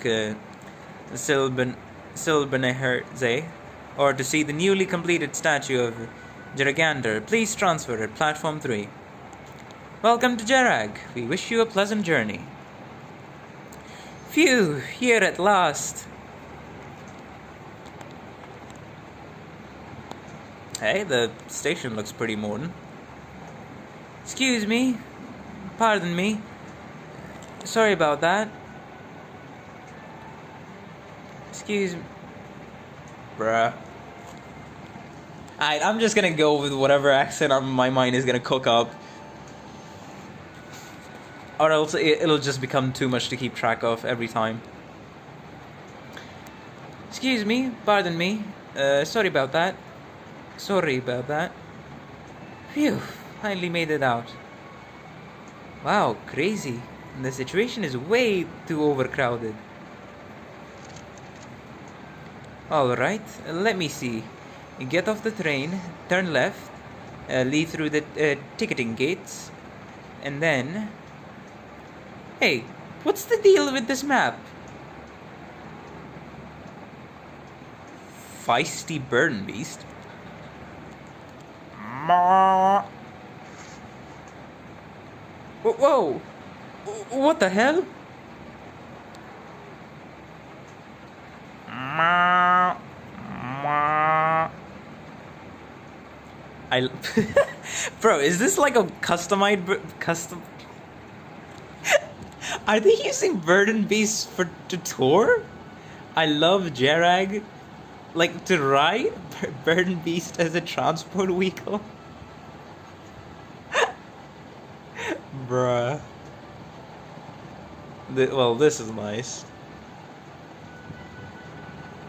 Silberneherze or to see the newly completed statue of Jeragander, please transfer at Platform 3. Welcome to Jerag. We wish you a pleasant journey. Phew, here at last. Hey, the station looks pretty modern. Excuse me. Pardon me. Sorry about that. Excuse me. Bruh. I'm just gonna go with whatever accent my mind is gonna cook up. Or else it'll just become too much to keep track of every time. Excuse me, pardon me. Sorry about that. Sorry about that. Phew, finally made it out. Wow, crazy. The situation is way too overcrowded. Alright, let me see. Get off the train, turn left, leave through the ticketing gates, and then... Hey, what's the deal with this map? Feisty burden beast? Whoa! What the hell? Bro, is this like a custom? Are they using burden beasts for to tour? I love Jerag. Like to ride burden beast as a transport vehicle. Bruh. Well, this is nice.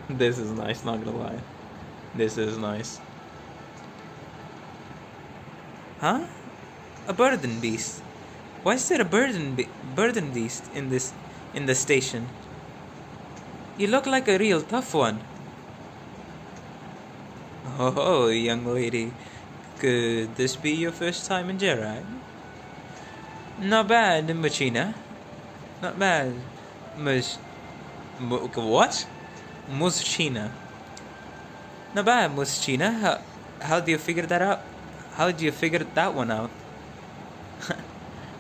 This is nice, not gonna lie. This is nice. Huh? A burden beast? Why is there a burden beast in the station? You look like a real tough one. Oh, young lady. Could this be your first time in Jerag? Not bad, Machina. Not bad. What? Muschina. Not bad, Muschina. How do you figure that out? How do you figure that one out?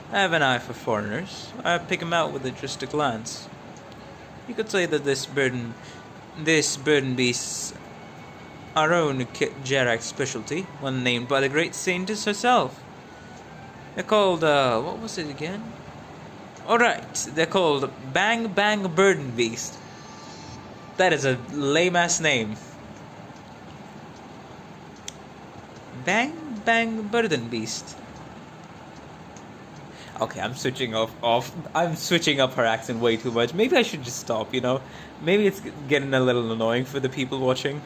I have an eye for foreigners. I pick them out with just a glance. You could say that this burden beast's our own Jerag specialty, one named by the great saintess herself. They're called, what was it again? Alright, they're called Bang Bang Burden Beast. That is a lame-ass name. Bang Bang Burden Beast. Okay, I'm switching I'm switching up her accent way too much. Maybe I should just stop, you know? Maybe it's getting a little annoying for the people watching.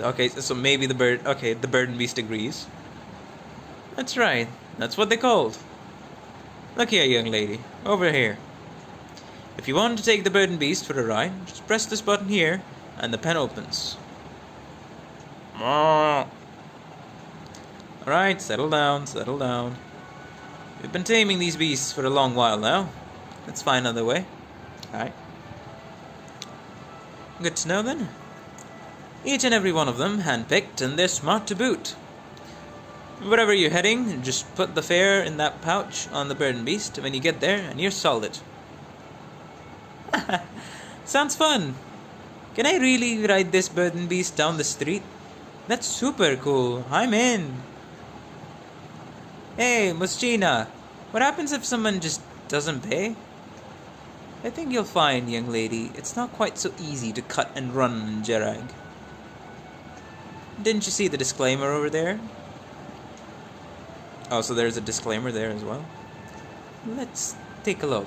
Okay, so maybe the Burden Beast agrees. That's right. That's what they're called. Look here, young lady. Over here. If you want to take the Burden Beast for a ride, just press this button here, and the pen opens. Alright, settle down, settle down. We've been taming these beasts for a long while now. Let's find another way. Alright. Good to know then. Each and every one of them handpicked, and they're smart to boot. Wherever you're heading, just put the fare in that pouch on the burden beast when you get there, and you're solid. Sounds fun. Can I really ride this burden beast down the street? That's super cool. I'm in. Hey, Muschina. What happens if someone just doesn't pay? I think you'll find, young lady, it's not quite so easy to cut and run in Jerag. Didn't you see the disclaimer over there? Oh, so there's a disclaimer there as well. Let's take a look.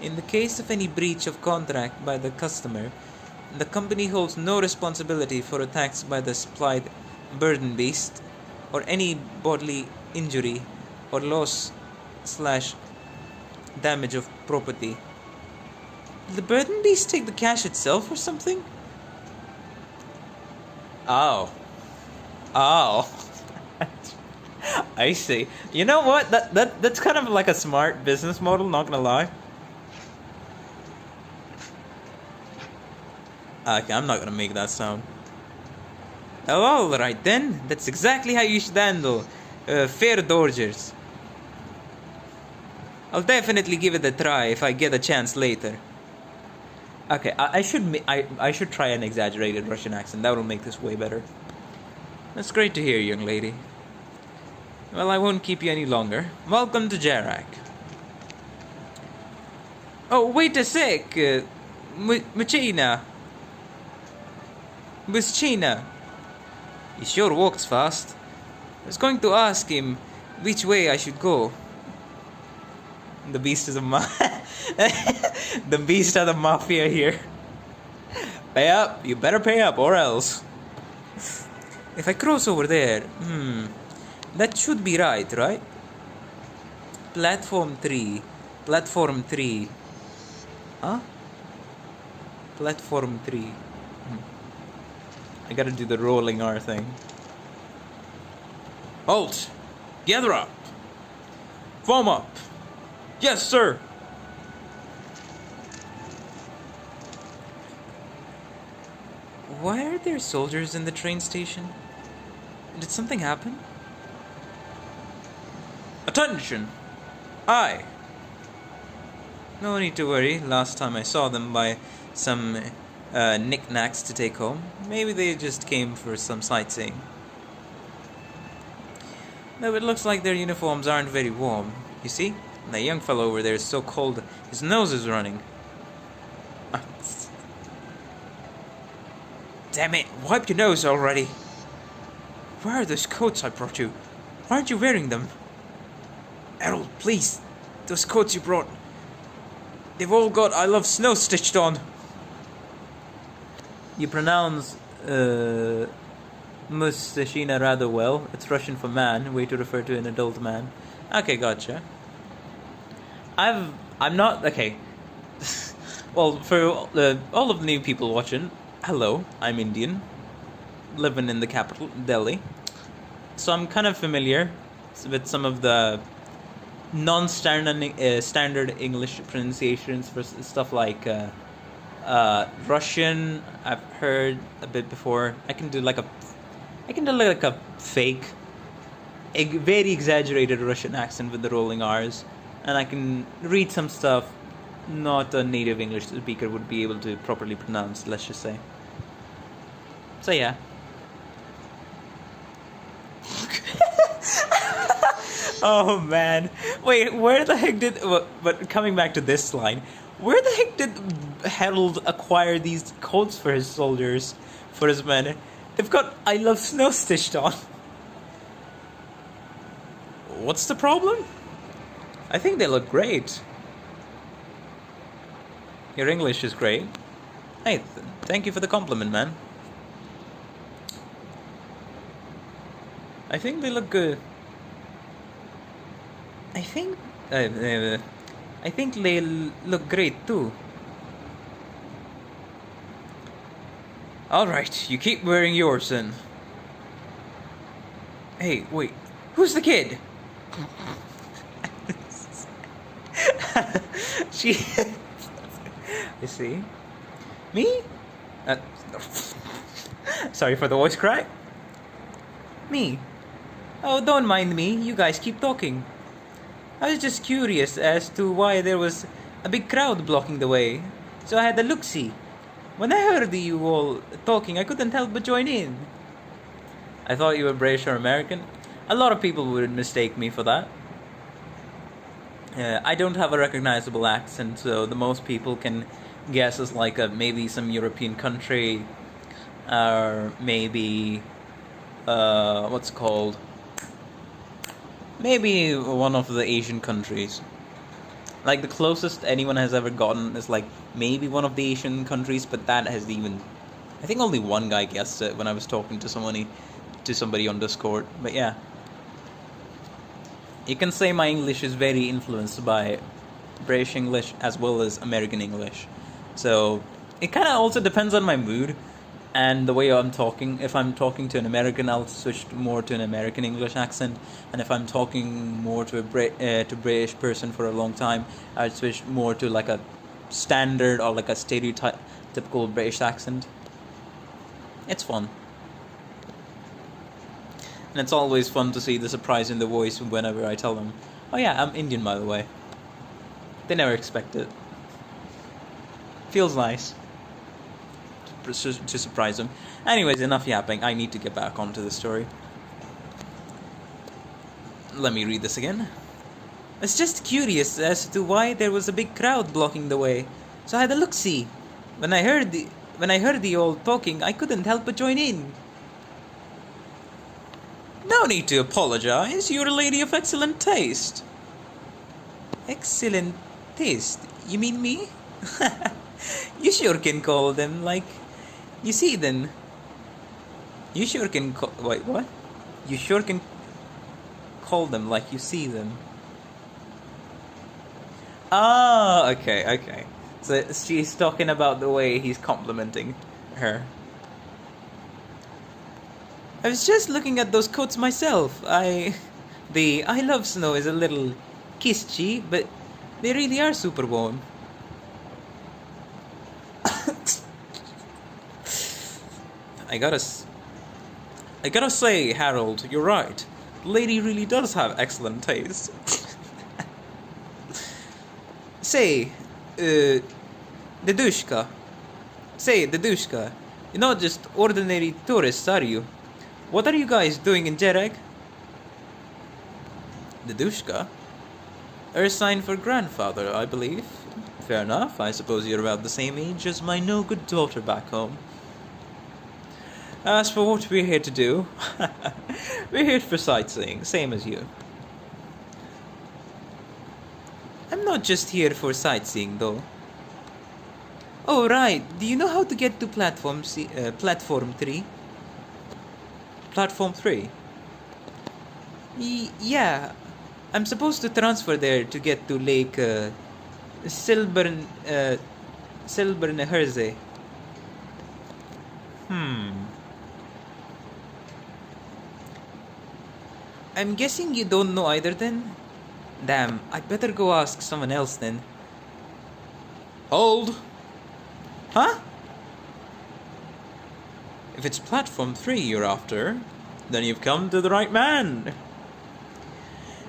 In the case of any breach of contract by the customer, the company holds no responsibility for attacks by the supplied burden beast or any bodily injury or loss/damage of property. Did the burden beast take the cash itself or something? Oh. I see. You know what? That's kind of like a smart business model, not gonna lie. Okay, I'm not gonna make that sound. Oh, alright then. That's exactly how you should handle fare dodgers. I'll definitely give it a try if I get a chance later. Okay, I should try an exaggerated Russian accent. That will make this way better. That's great to hear, young lady. Well, I won't keep you any longer. Welcome to Jarak. Oh, wait a sec. Machina. Muschina. He sure walks fast. I was going to ask him which way I should go. The beast is the beast of the mafia here. Pay up. You better pay up or else. If I cross over there, that should be right? Platform 3. Platform 3. Huh? Platform 3. I gotta do the rolling R thing. Halt! Gather up! Form up! Yes, sir! Why are there soldiers in the train station? Did something happen? Attention! Aye! No need to worry. Last time I saw them buy some knickknacks to take home. Maybe they just came for some sightseeing. Though it looks like their uniforms aren't very warm. You see? That young fellow over there is so cold, his nose is running. Damn it, wipe your nose already. Where are those coats I brought you? Why aren't you wearing them? Errol, please. Those coats you brought. They've all got I love snow stitched on. You pronounce Mustashina rather well. It's Russian for man, way to refer to an adult man. Okay, gotcha. I'm not okay. Well, for all of the new people watching, hello, I'm Indian, living in the capital, Delhi. So I'm kind of familiar with some of the standard English pronunciations for stuff like Russian. I've heard a bit before. I can do like a fake, very exaggerated Russian accent with the rolling R's, and I can read some stuff not a native English speaker would be able to properly pronounce, let's just say. So yeah. Oh man. Wait, where the heck did... But coming back to this line, where the heck did Harold acquire these coats for his soldiers, for his men? They've got I love snow stitched on. What's the problem? I think they look great. Your English is great. Hey, thank you for the compliment, man. I think they look good. I think they look great too. Alright, you keep wearing yours then. Hey, wait, who's the kid? She... You see? Me? Sorry for the voice crack. Me? Oh, don't mind me, you guys keep talking. I was just curious as to why there was a big crowd blocking the way, so I had a look-see. When I heard you all talking, I couldn't help but join in. I thought you were British or American. A lot of people would mistake me for that. I don't have a recognizable accent, so the most people can guess is like maybe some European country, or maybe what's it called? Maybe one of the Asian countries. Like the closest anyone has ever gotten is like maybe one of the Asian countries, but that has even... I think only one guy guessed it when I was talking to somebody on Discord. But yeah. You can say my English is very influenced by British English as well as American English. So it kind of also depends on my mood and the way I'm talking. If I'm talking to an American, I'll switch more to an American English accent, and if I'm talking more to a British person for a long time, I'd switch more to like a standard or like a typical British accent. It's fun. And it's always fun to see the surprise in the voice whenever I tell them, oh yeah, I'm Indian by the way. They never expect it. Feels nice to surprise him. Anyways, enough yapping. I need to get back onto the story. Let me read this again. I was just curious as to why there was a big crowd blocking the way, so I had a look-see. When I heard the old talking, I couldn't help but join in. No need to apologize. You're a lady of excellent taste. Excellent taste? You mean me? You sure can call them like you see them. You sure can wait, what? You sure can call them like you see them. Ah, okay. So she's talking about the way he's complimenting her. I was just looking at those coats myself. The I love snow is a little kitschy, but they really are super warm. I gotta say, Harold, you're right. The lady really does have excellent taste. Say, Dedushka. Say, Dedushka, you're not just ordinary tourists, are you? What are you guys doing in Jereg? Dedushka? A sign for grandfather, I believe. Fair enough, I suppose you're about the same age as my no-good daughter back home. As for what we're here to do, we're here for sightseeing, same as you. I'm not just here for sightseeing, though. Oh, right. Do you know how to get to platform 3? Platform 3? Yeah. I'm supposed to transfer there to get to Lake Silbern Herze. I'm guessing you don't know either then? Damn, I'd better go ask someone else then. Hold! Huh? If it's platform 3 you're after, then you've come to the right man.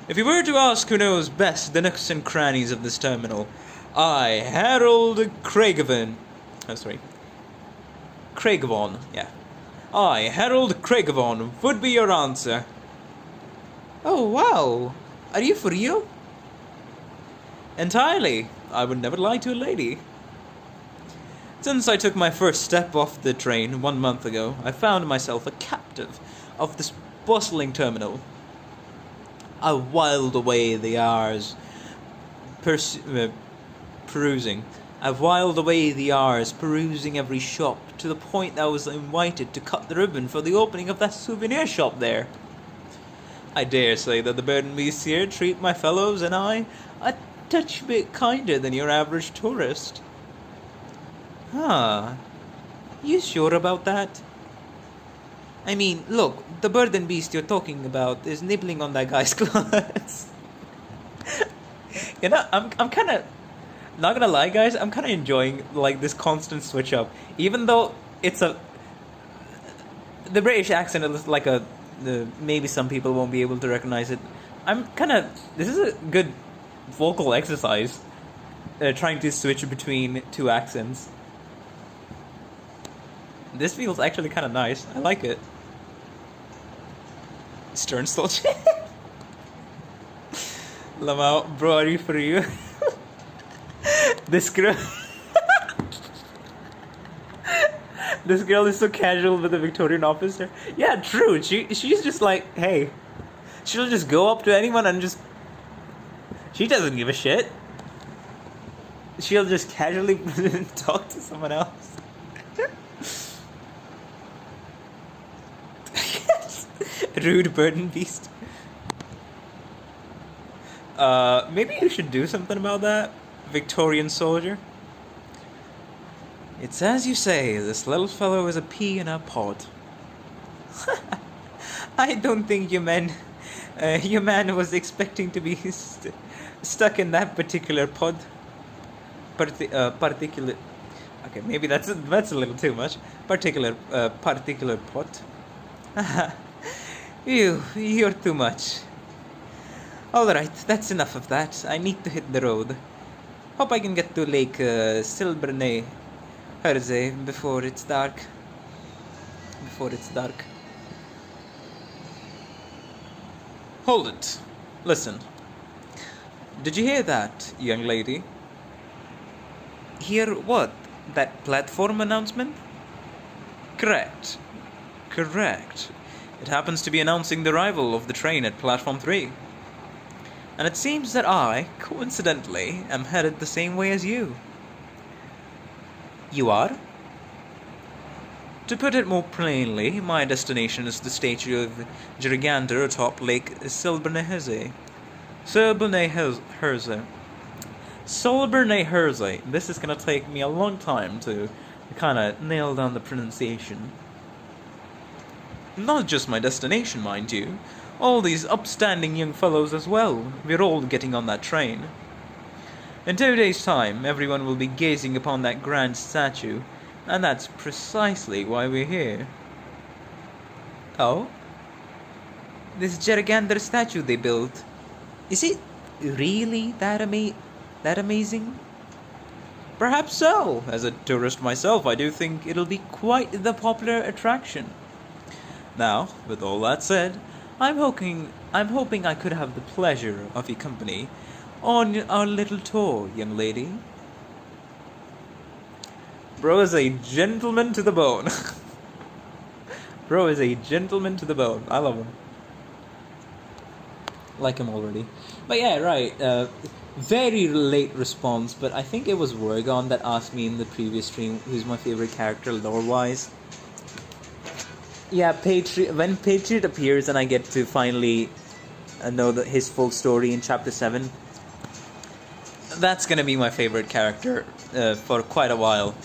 If you were to ask who knows best the nooks and crannies of this terminal, I, Harold Craigavon. Craigavon, yeah. I, Harold Craigavon, would be your answer. Oh, wow. Are you for real? Entirely. I would never lie to a lady. Since I took my first step off the train 1 month ago, I found myself a captive of this bustling terminal. I whiled away the hours perusing. I've whiled away the hours perusing every shop to the point that I was invited to cut the ribbon for the opening of that souvenir shop there. I dare say that the bird and beasts here treat my fellows and I a touch bit kinder than your average tourist. Huh. You sure about that? I mean, look, the bird and beast you're talking about is nibbling on that guy's clothes. You know, I'm kind of, not gonna lie, guys, I'm kind of enjoying, like, this constant switch up. Even though it's the British accent is like maybe some people won't be able to recognize it. This is a good vocal exercise, trying to switch between two accents. This feels actually kind of nice. I like it. Stern soldier. Lamau, bro, are you for you? This girl. This girl is so casual with a Victorian officer. Yeah, true. She's just like, hey. She'll just go up to anyone and just. She doesn't give a shit. She'll just casually talk to someone else. Rude bird and beast. Maybe you should do something about that, Victorian soldier. It's as you say, this little fellow is a pea in a pod. I don't think your man was expecting to be stuck in that particular pod. Particular. Okay, maybe that's a little too much. Particular pot. You're too much. Alright, that's enough of that. I need to hit the road. Hope I can get to Lake Silberne Herze before it's dark. Hold it. Listen. Did you hear that, young lady? Hear what? That platform announcement? Correct. It happens to be announcing the arrival of the train at platform 3. And it seems that I, coincidentally, am headed the same way as you. You are? To put it more plainly, my destination is the statue of Gerigander atop Lake Silberne Herze. This is gonna take me a long time to kinda nail down the pronunciation. Not just my destination, mind you. All these upstanding young fellows as well. We're all getting on that train. In 2 days' time, everyone will be gazing upon that grand statue, and that's precisely why we're here. Oh? This Gerigander statue they built, is it really that amazing? Perhaps so. As a tourist myself, I do think it'll be quite the popular attraction. Now, with all that said, I'm hoping I could have the pleasure of your company on our little tour, young lady. Bro is a gentleman to the bone. Bro is a gentleman to the bone. I love him. Like him already. But yeah, right. Very late response, but I think it was Worgon that asked me in the previous stream who's my favorite character lore-wise. Yeah, when Patriot appears and I get to finally know his full story in Chapter 7, that's gonna be my favorite character for quite a while.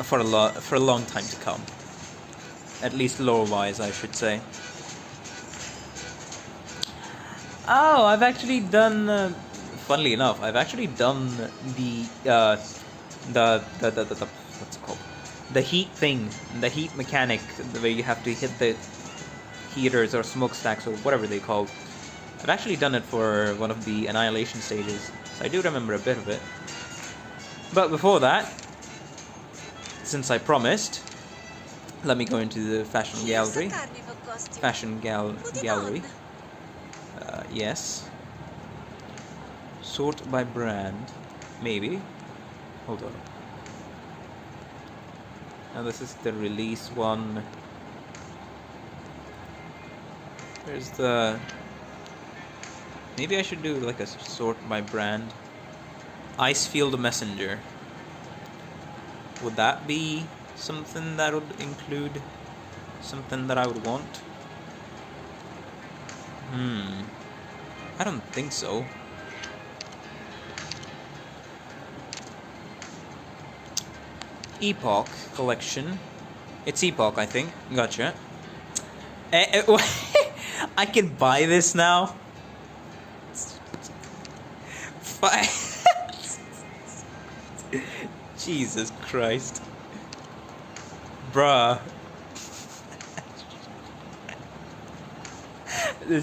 For a long time to come. At least lore-wise, I should say. Oh, I've actually done... funnily enough, I've actually done the what's it called? The heat thing, the heat mechanic, the way you have to hit the heaters or smokestacks or whatever they call. I've actually done it for one of the Annihilation stages, so I do remember a bit of it. But before that, since I promised, let me go into the fashion gallery. Gallery. Yes. Sort by brand. Maybe. Hold on. Now this is the release one. There's the... Maybe I should do like a sort by brand. Icefield Messenger. Would that be something that would include something that I would want? I don't think so. Epoch collection. It's Epoch, I think. Gotcha. I can buy this now? Jesus Christ. Bruh.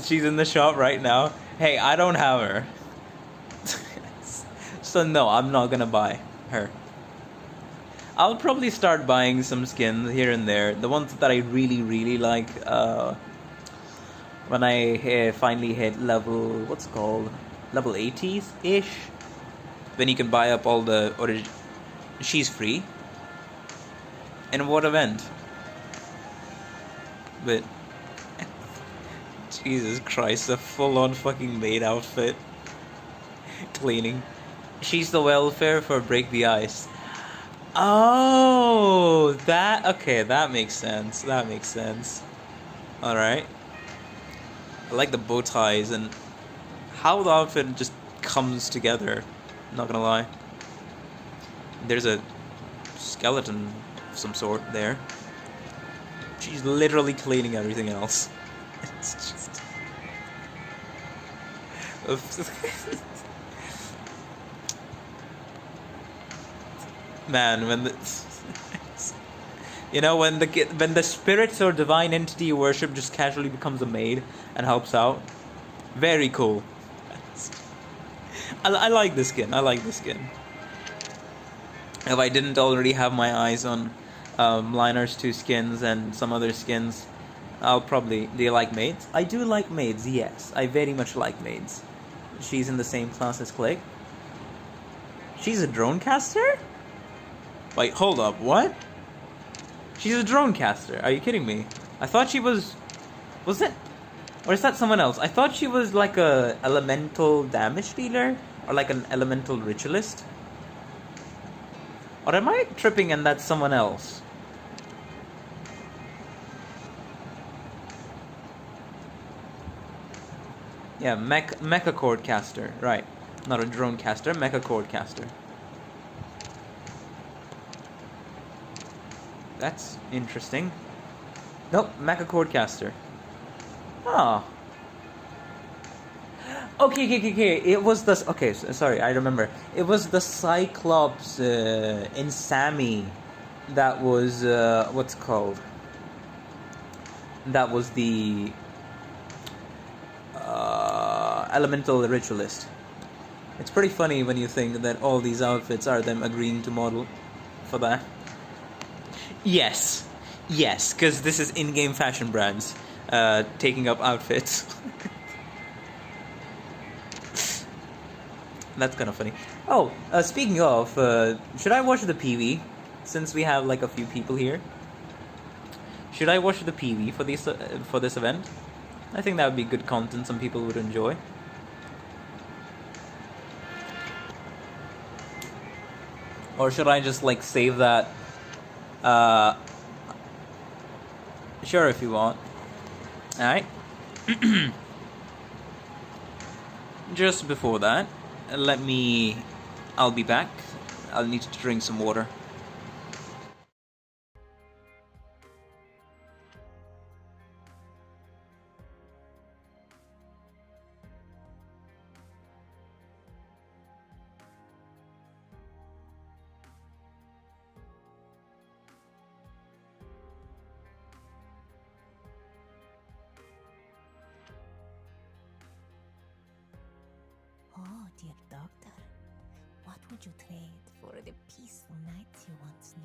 She's in the shop right now. Hey, I don't have her. So no, I'm not gonna buy her. I'll probably start buying some skins here and there. The ones that I really like. When I finally hit level... What's it called? Level 80-ish? When you can buy up all the... She's free. In what event? But... Jesus Christ, a full-on fucking maid outfit. Cleaning. She's the welfare for Break the Ice. Oh, that... Okay, that makes sense. That makes sense. Alright. I like the bow ties and how the outfit just comes together. Not gonna lie. There's a skeleton of some sort there. She's literally cleaning everything else. It's just... Man, when the... You know, when the spirits or divine entity you worship just casually becomes a maid and helps out. Very cool. I like the skin. I like the skin. If I didn't already have my eyes on Liner's 2 skins and some other skins, I'll probably... Do you like maids? I do like maids, yes. I very much like maids. She's in the same class as Click. She's a drone caster? Wait, hold up, what? She's a drone caster. Are you kidding me? I thought she was... Was it... Or is that someone else? I thought she was like a elemental damage dealer? Or like an elemental ritualist? Or am I tripping and that's someone else? Yeah, mecha cord caster. Right. Not a drone caster, mecha cord caster. That's interesting. Nope, mecha cord caster. Oh. Okay. It was the... Okay, sorry, I remember. It was the Cyclops in Sammy that was... what's it called? That was the... elemental ritualist. It's pretty funny when you think that all these outfits are them agreeing to model for that. Yes, because this is in-game fashion brands taking up outfits. That's kind of funny. Oh, speaking of, should I watch the PV? Since we have like a few people here. Should I watch the PV for this event? I think that would be good content some people would enjoy. Or should I just like save that? Sure, if you want. Alright. Just before that, I'll be back. I'll need to drink some water. Oh, dear doctor, what would you trade for the peaceful nights you once knew?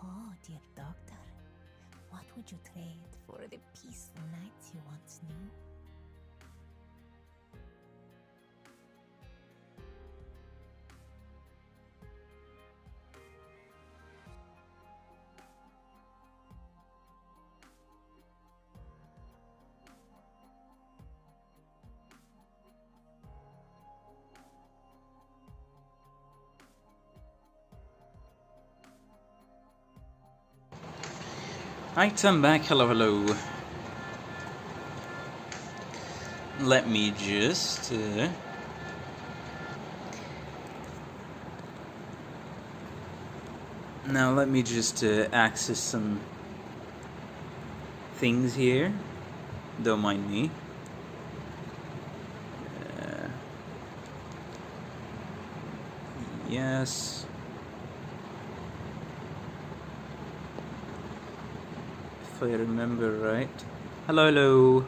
Oh, dear doctor, what would you trade for the peaceful nights you once knew? Right, I'm back. Hello, hello. Let me just... Now let me just access some things here. Don't mind me. Yes. If I remember right. Hello, hello.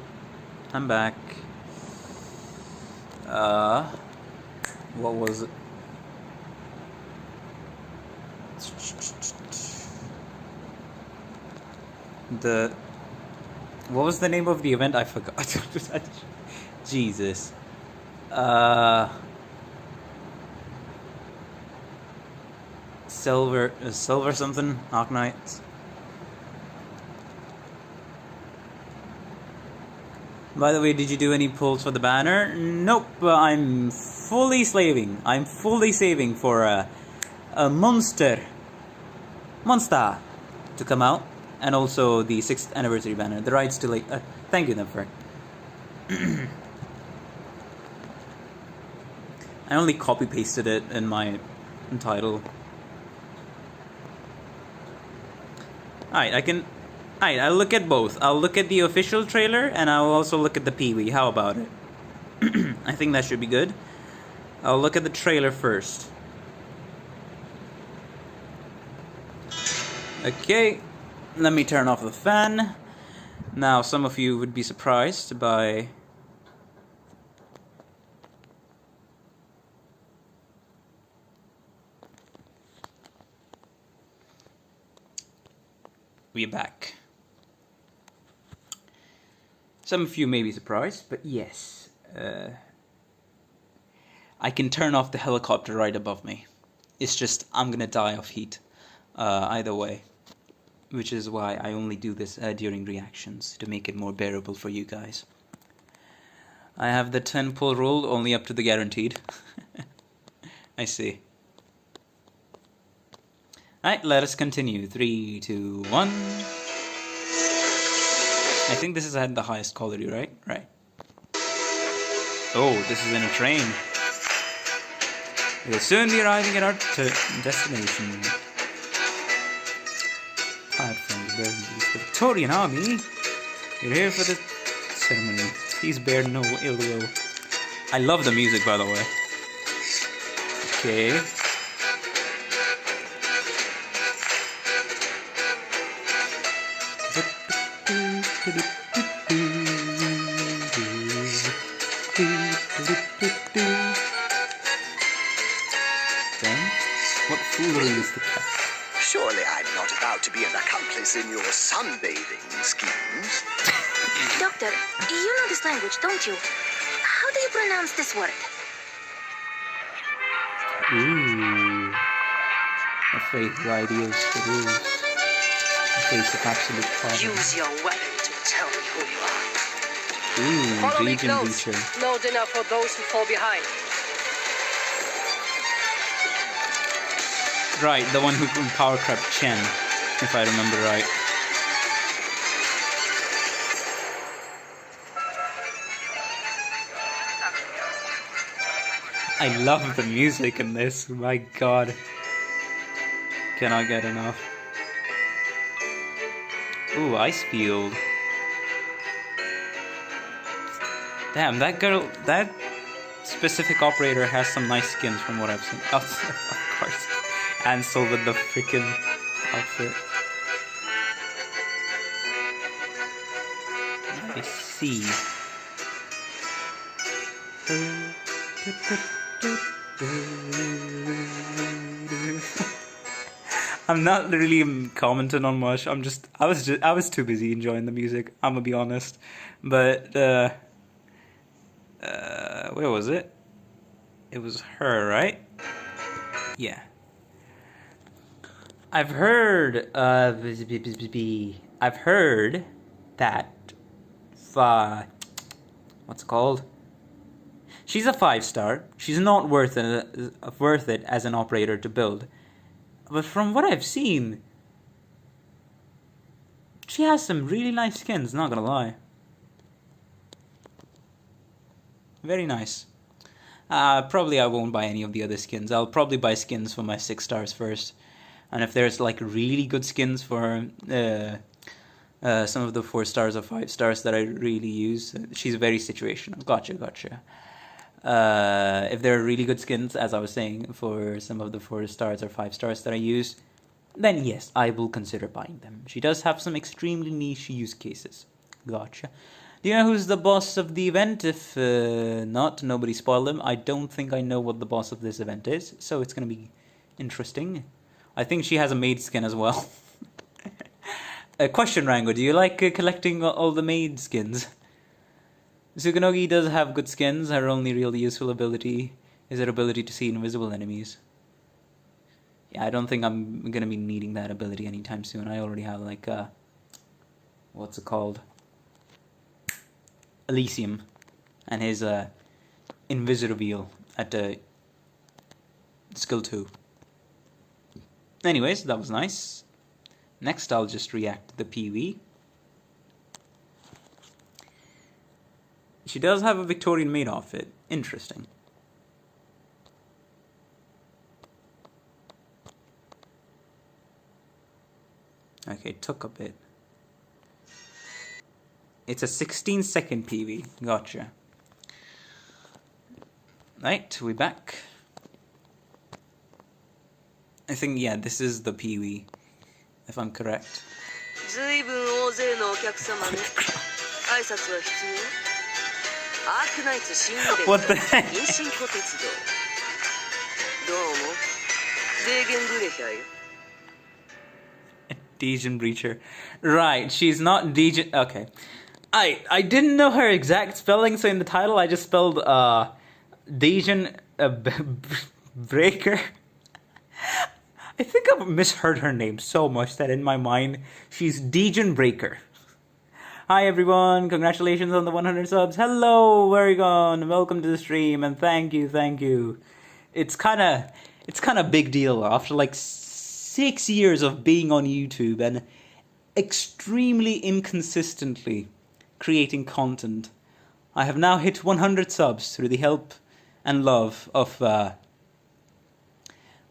I'm back. What was it? What was the name of the event? I forgot. Jesus. Silver something? Arknights. By the way, did you do any pulls for the banner? Nope, I'm fully slaving. I'm fully saving for a monster to come out, and also the 6th anniversary banner. The ride's too late. Thank you, Never. I only copy pasted it in my title. Alright, I'll look at both. I'll look at the official trailer, and I'll also look at the Pee-wee. How about it? I think that should be good. I'll look at the trailer first. Okay, let me turn off the fan. Now, some of you would be surprised by... We're back. Some of you may be surprised, but yes. I can turn off the helicopter right above me. It's just, I'm gonna die of heat. Either way. Which is why I only do this during reactions, to make it more bearable for you guys. I have the 10 pull rule, only up to the guaranteed. I see. Alright, let us continue. 3, 2, 1. I think this is at the highest quality, right? Right. Oh, this is in a train. We'll soon be arriving at our destination. Apart from the Victorian Army, you're here for the ceremony. Please bear no ill will. I love the music, by the way. Okay. What foolery is the cat? Surely I'm not about to be an accomplice in your sunbathing schemes. Doctor, you know this language, don't you? How do you pronounce this word? Ooh. A faith of ideas for rules. A face of absolute power. Use your weapon to tell me who you are. Ooh, Follow me close. degenbrecher. No dinner for those who fall behind. Right, the one who power crept Chen, if I remember right. I love the music in this, my god. Cannot get enough. Ooh, ice field. Damn, that girl, that specific operator has some nice skins from what I've seen. Oh, of course. Ansel with the freaking outfit. I see. I'm not really commenting on much. I was too busy enjoying the music. I'm gonna be honest. But where was it? It was her, right? Yeah. I've heard that what's it called? She's a 5-star. She's not worth it as an operator to build. But from what I've seen, She has some really nice skins, not gonna lie. Very nice. Probably I won't buy any of the other skins. I'll probably buy skins for my 6 stars first. And if there's like really good skins for some of the 4 stars or 5 stars that I really use, she's very situational. Gotcha. If there are really good skins, as I was saying, for some of the 4 stars or 5 stars that I use, then yes, I will consider buying them. She does have some extremely niche use cases. Gotcha. Do you know who's the boss of the event? If not, nobody spoil them. I don't think I know what the boss of this event is, so it's going to be interesting. I think she has a maid skin as well. Question, Rango, do you like collecting all the maid skins? Tsukunogi does have good skins. Her only really useful ability is her ability to see invisible enemies. Yeah, I don't think I'm going to be needing that ability anytime soon. I already have, like, what's it called? Elysium. And his, Invisireveal at, skill 2. Anyways, that was nice. Next, I'll just react to the PV. She does have a Victorian maid outfit. Interesting. Okay, took a bit. It's a 16-second PV. Gotcha. Right, we back. I think, yeah, this is the PV, if I'm correct. What the heck? Degenbrecher. Right, she's not degen... Okay. I didn't know her exact spelling, so in the title I just spelled, breaker. I think I've misheard her name so much that in my mind, she's degenbrecher. Hi everyone, congratulations on the 100 subs. Hello, Oregon, welcome to the stream, and thank you. It's kind of big deal after like 6 years of being on YouTube and extremely inconsistently creating content. I have now hit 100 subs through the help and love of,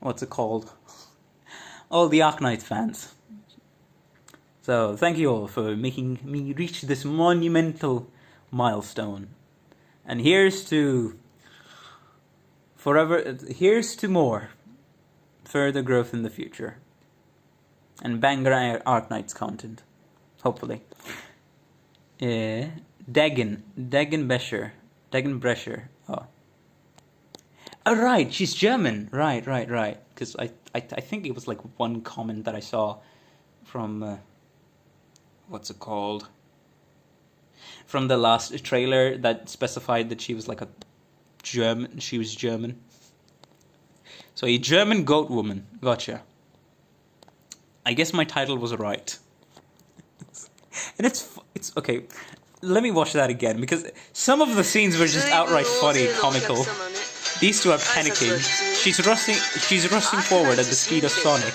what's it called? All the Arknights fans. So, thank you all for making me reach this monumental milestone. And here's to more further growth in the future. And banger Arknights content. Hopefully. Degenbrecher. Oh. Oh, right, she's German. Right. Because I think it was like one comment that I saw from, what's it called? From the last trailer that specified that she was like she was German. So a German goat woman. Gotcha. I guess my title was right. And it's okay. Let me watch that again, because some of the scenes were just outright funny, comical. These two are panicking. She's rushing forward at the speed of Sonic.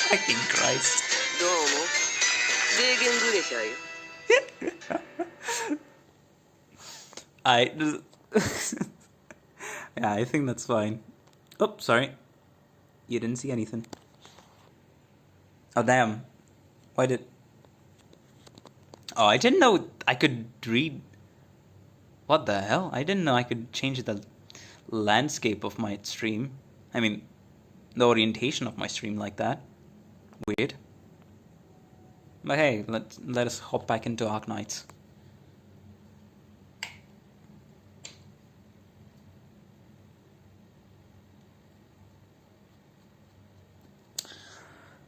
Fucking Christ. Yeah, I think that's fine. Oh, sorry. You didn't see anything. Oh, damn. Why did... Oh, I didn't know I could read... What the hell? I didn't know I could change the landscape of my stream. I mean, the orientation of my stream like that. Weird. But hey, let us hop back into Arknights.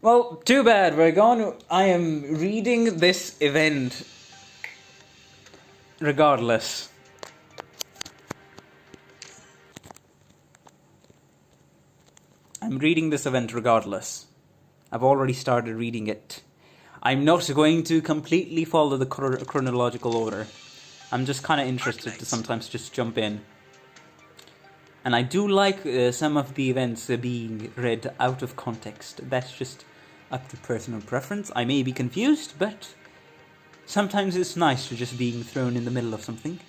Well, too bad, we're gone. I am reading this event regardless. I'm reading this event regardless. I've already started reading it. I'm not going to completely follow the chronological order. I'm just kind of interested to sometimes just jump in. And I do like some of the events being read out of context. That's just up to personal preference. I may be confused, but sometimes it's nice to just being thrown in the middle of something.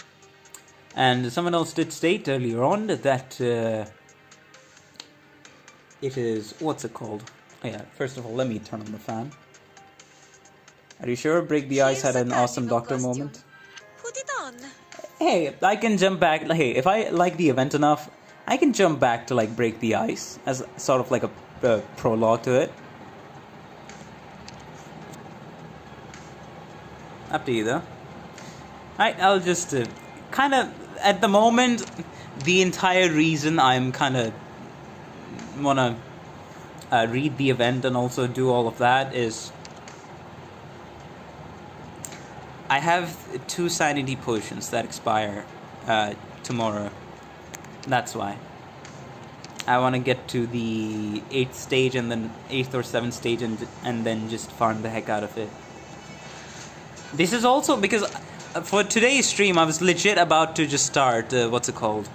And someone else did state earlier on that it is... what's it called? Oh yeah, first of all, let me turn on the fan. Are you sure Break the Ice had an awesome doctor moment? Put it on. Hey, I can jump back. Hey, if I like the event enough, I can jump back to like Break the Ice as sort of like a prologue to it. Up to you though. Alright, I'll just kind of, at the moment, the entire reason I'm kind of wanna read the event and also do all of that is I have 2 sanity potions that expire tomorrow. That's why. I want to get to the 8th stage and then 8th or 7th stage and then just farm the heck out of it. This is also because for today's stream I was legit about to just start, what's it called?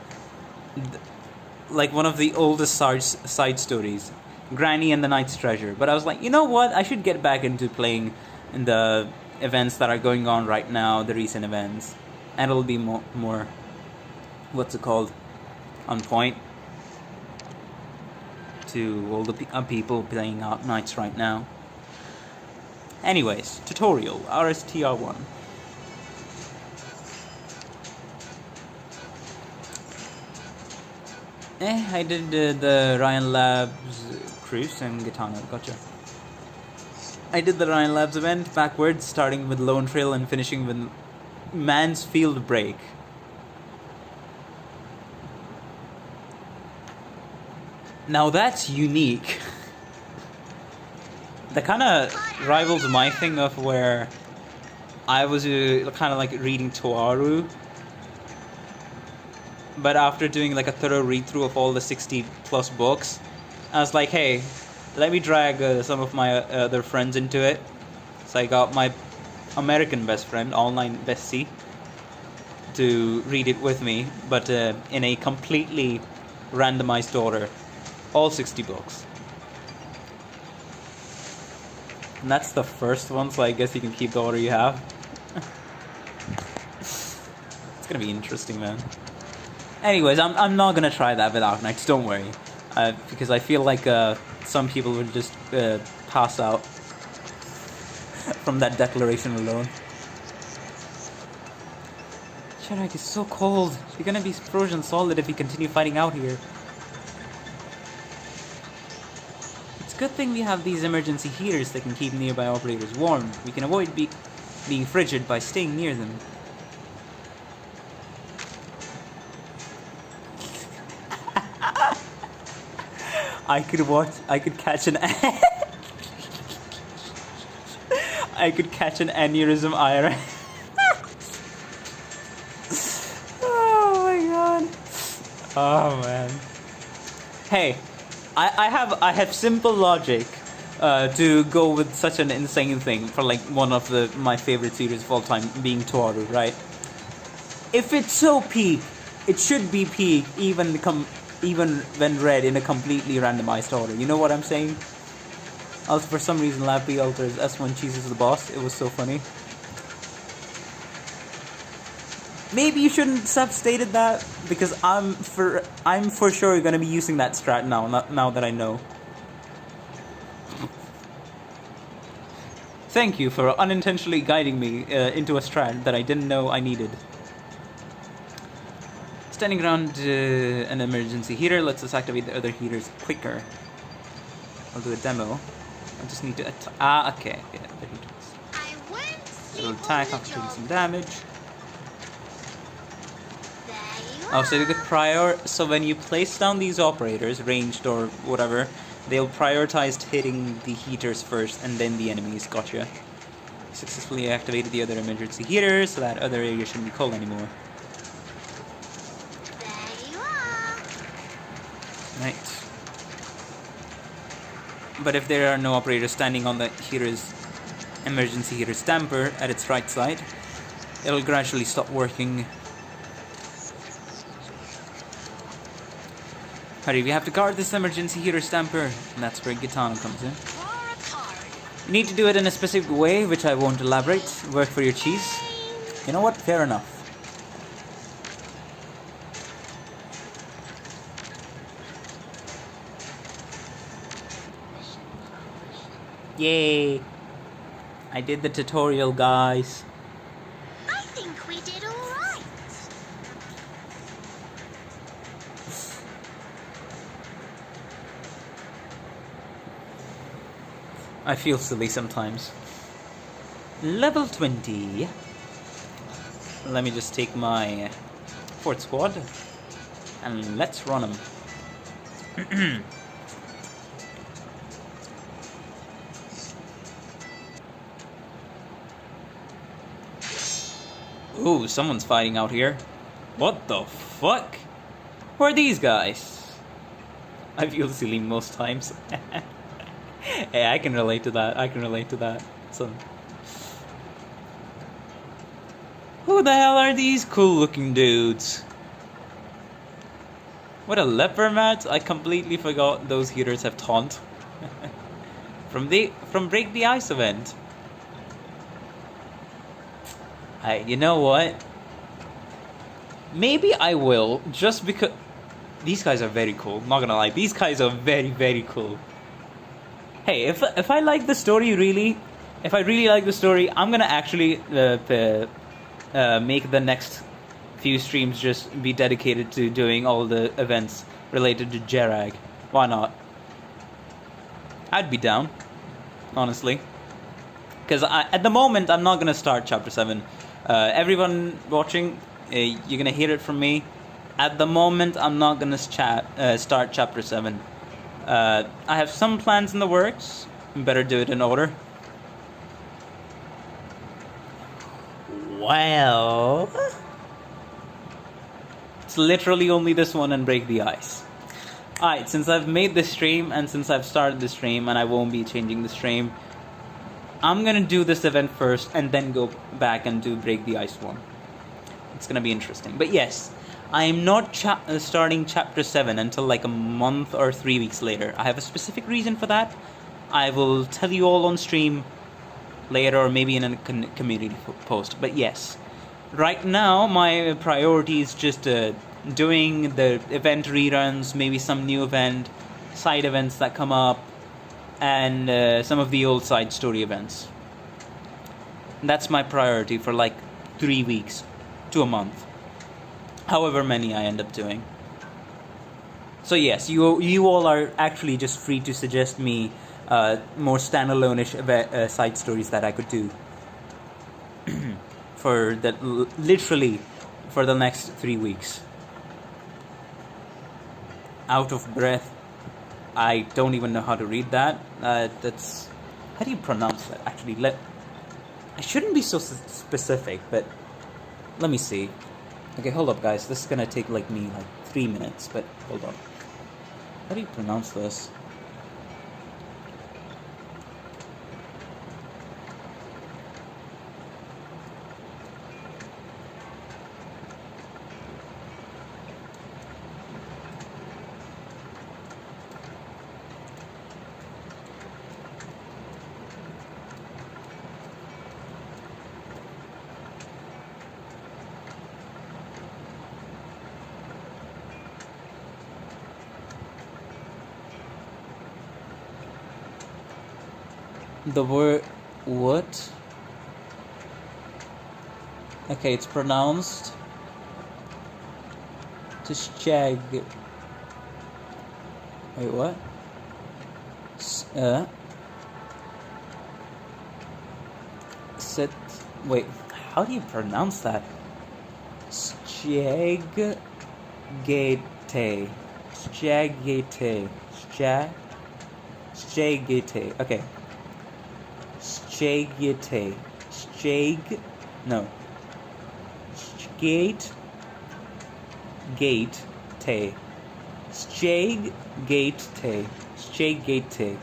Like one of the oldest side stories. Granny and the Knight's Treasure. But I was like, you know what? I should get back into playing in the events that are going on right now, the recent events, and it'll be more what's it called, on point to all the people playing Arknights right now. Anyways, tutorial RSTR1. I did the Ryan Labs cruise and Gitana, gotcha. I did the Ryan Labs event backwards, starting with Lone Trail and finishing with Mansfield Break. Now that's unique. That kind of rivals my thing of where I was kind of like reading Toaru, but after doing like a thorough read-through of all the 60 plus books, I was like, hey, let me drag some of my other friends into it. So I got my American best friend, online bestie, to read it with me, but in a completely randomized order. All 60 books. And that's the first one, so I guess you can keep the order you have. It's gonna be interesting, man. Anyways, I'm not gonna try that with Arknights, don't worry. Because I feel like some people would just pass out from that declaration alone. Shadrach is so cold. You're gonna be frozen solid if you continue fighting out here. It's a good thing we have these emergency heaters that can keep nearby operators warm. We can avoid being frigid by staying near them. I could catch an I could catch an aneurysm IRA. Oh my god. Oh man. Hey, I have simple logic to go with such an insane thing for like one of my favorite series of all time, being Toaru, right? If it's so peak, it should be peak even when read in a completely randomized order. You know what I'm saying? Also, for some reason, Lappy alters S1 cheeses the boss. It was so funny. Maybe you shouldn't have stated that, because I'm for sure gonna be using that strat now that I know. Thank you for unintentionally guiding me into a strat that I didn't know I needed. Standing around an emergency heater lets us activate the other heaters quicker. I'll do a demo. I just need to okay, yeah, the heaters. It'll attack after doing some damage. Oh, so you get so when you place down these operators, ranged or whatever, they'll prioritize hitting the heaters first and then the enemies. Gotcha. Successfully activated the other emergency heater, so that other area shouldn't be cold anymore. Right. But if there are no operators standing on the emergency heater's damper at its right side, it'll gradually stop working. Hurry, we have to guard this emergency heater's damper, and that's where Gitana comes in. For a car You need to do it in a specific way, which I won't elaborate. Work for your cheese. You know what? Fair enough. Yay! I did the tutorial, guys. I think we did all right. I feel silly sometimes. Level 20. Let me just take my fourth squad and let's run them. Ooh, someone's fighting out here. What the fuck? Who are these guys? I feel silly most times. Hey, I can relate to that. I can relate to that. So, who the hell are these cool looking dudes? What a leper mat! I completely forgot those heaters have taunt. from Break the Ice event. You know what? Maybe I will, just because these guys are very cool. Not gonna lie, these guys are very, very cool. Hey, if I like the story really, if I really like the story, I'm gonna actually make the next few streams just be dedicated to doing all the events related to Jerag. Why not? I'd be down, honestly. Because at the moment, I'm not gonna start Chapter 7. Everyone watching, you're gonna hear it from me. At the moment, I'm not gonna start Chapter 7. I have some plans in the works. Better do it in order. Well, it's literally only this one and Break the Ice. Alright, since I've made this stream and since I've started the stream and I won't be changing the stream, I'm gonna do this event first and then go back and do Break the Ice one. It's gonna be interesting. But yes, I am not starting Chapter 7 until like a month or 3 weeks later. I have a specific reason for that. I will tell you all on stream later or maybe in a community post. But yes, right now my priority is just doing the event reruns, maybe some new event, side events that come up, and some of the old side story events. That's my priority for like 3 weeks to a month. However many I end up doing. So yes, you all are actually just free to suggest me more standalone-ish side stories that I could do for literally for the next 3 weeks. Out of breath. I don't even know how to read that. That's how do you pronounce that? Actually, I shouldn't be so specific, but let me see. Okay, hold up, guys. This is gonna take me 3 minutes, but hold on. How do you pronounce this? The word what? Okay, it's pronounced Tishag. Wait, what? Sit. Wait, how do you pronounce that? Stjagate. Stjagate. Stjagate. Okay. Stjagate. No. Stjagate. Gate. Te. Stjagate. Te. Stjagate.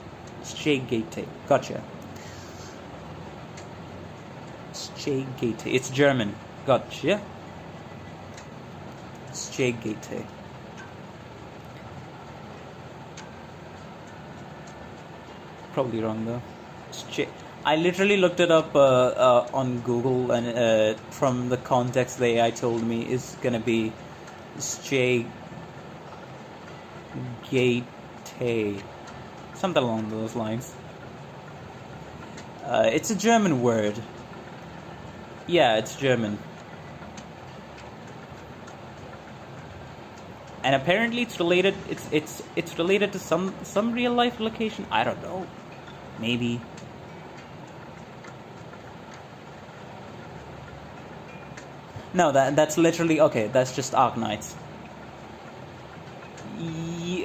Stjagate. Gotcha. Stjagate. It's German. Gotcha. Stjagate. Probably wrong though. I literally looked it up on Google, and from the context the AI told me is gonna be Stay Gate, something along those lines. It's a German word. Yeah, it's German. And apparently it's related. It's related to some real life location. I don't know. Maybe. No, that's literally okay. That's just Arknights.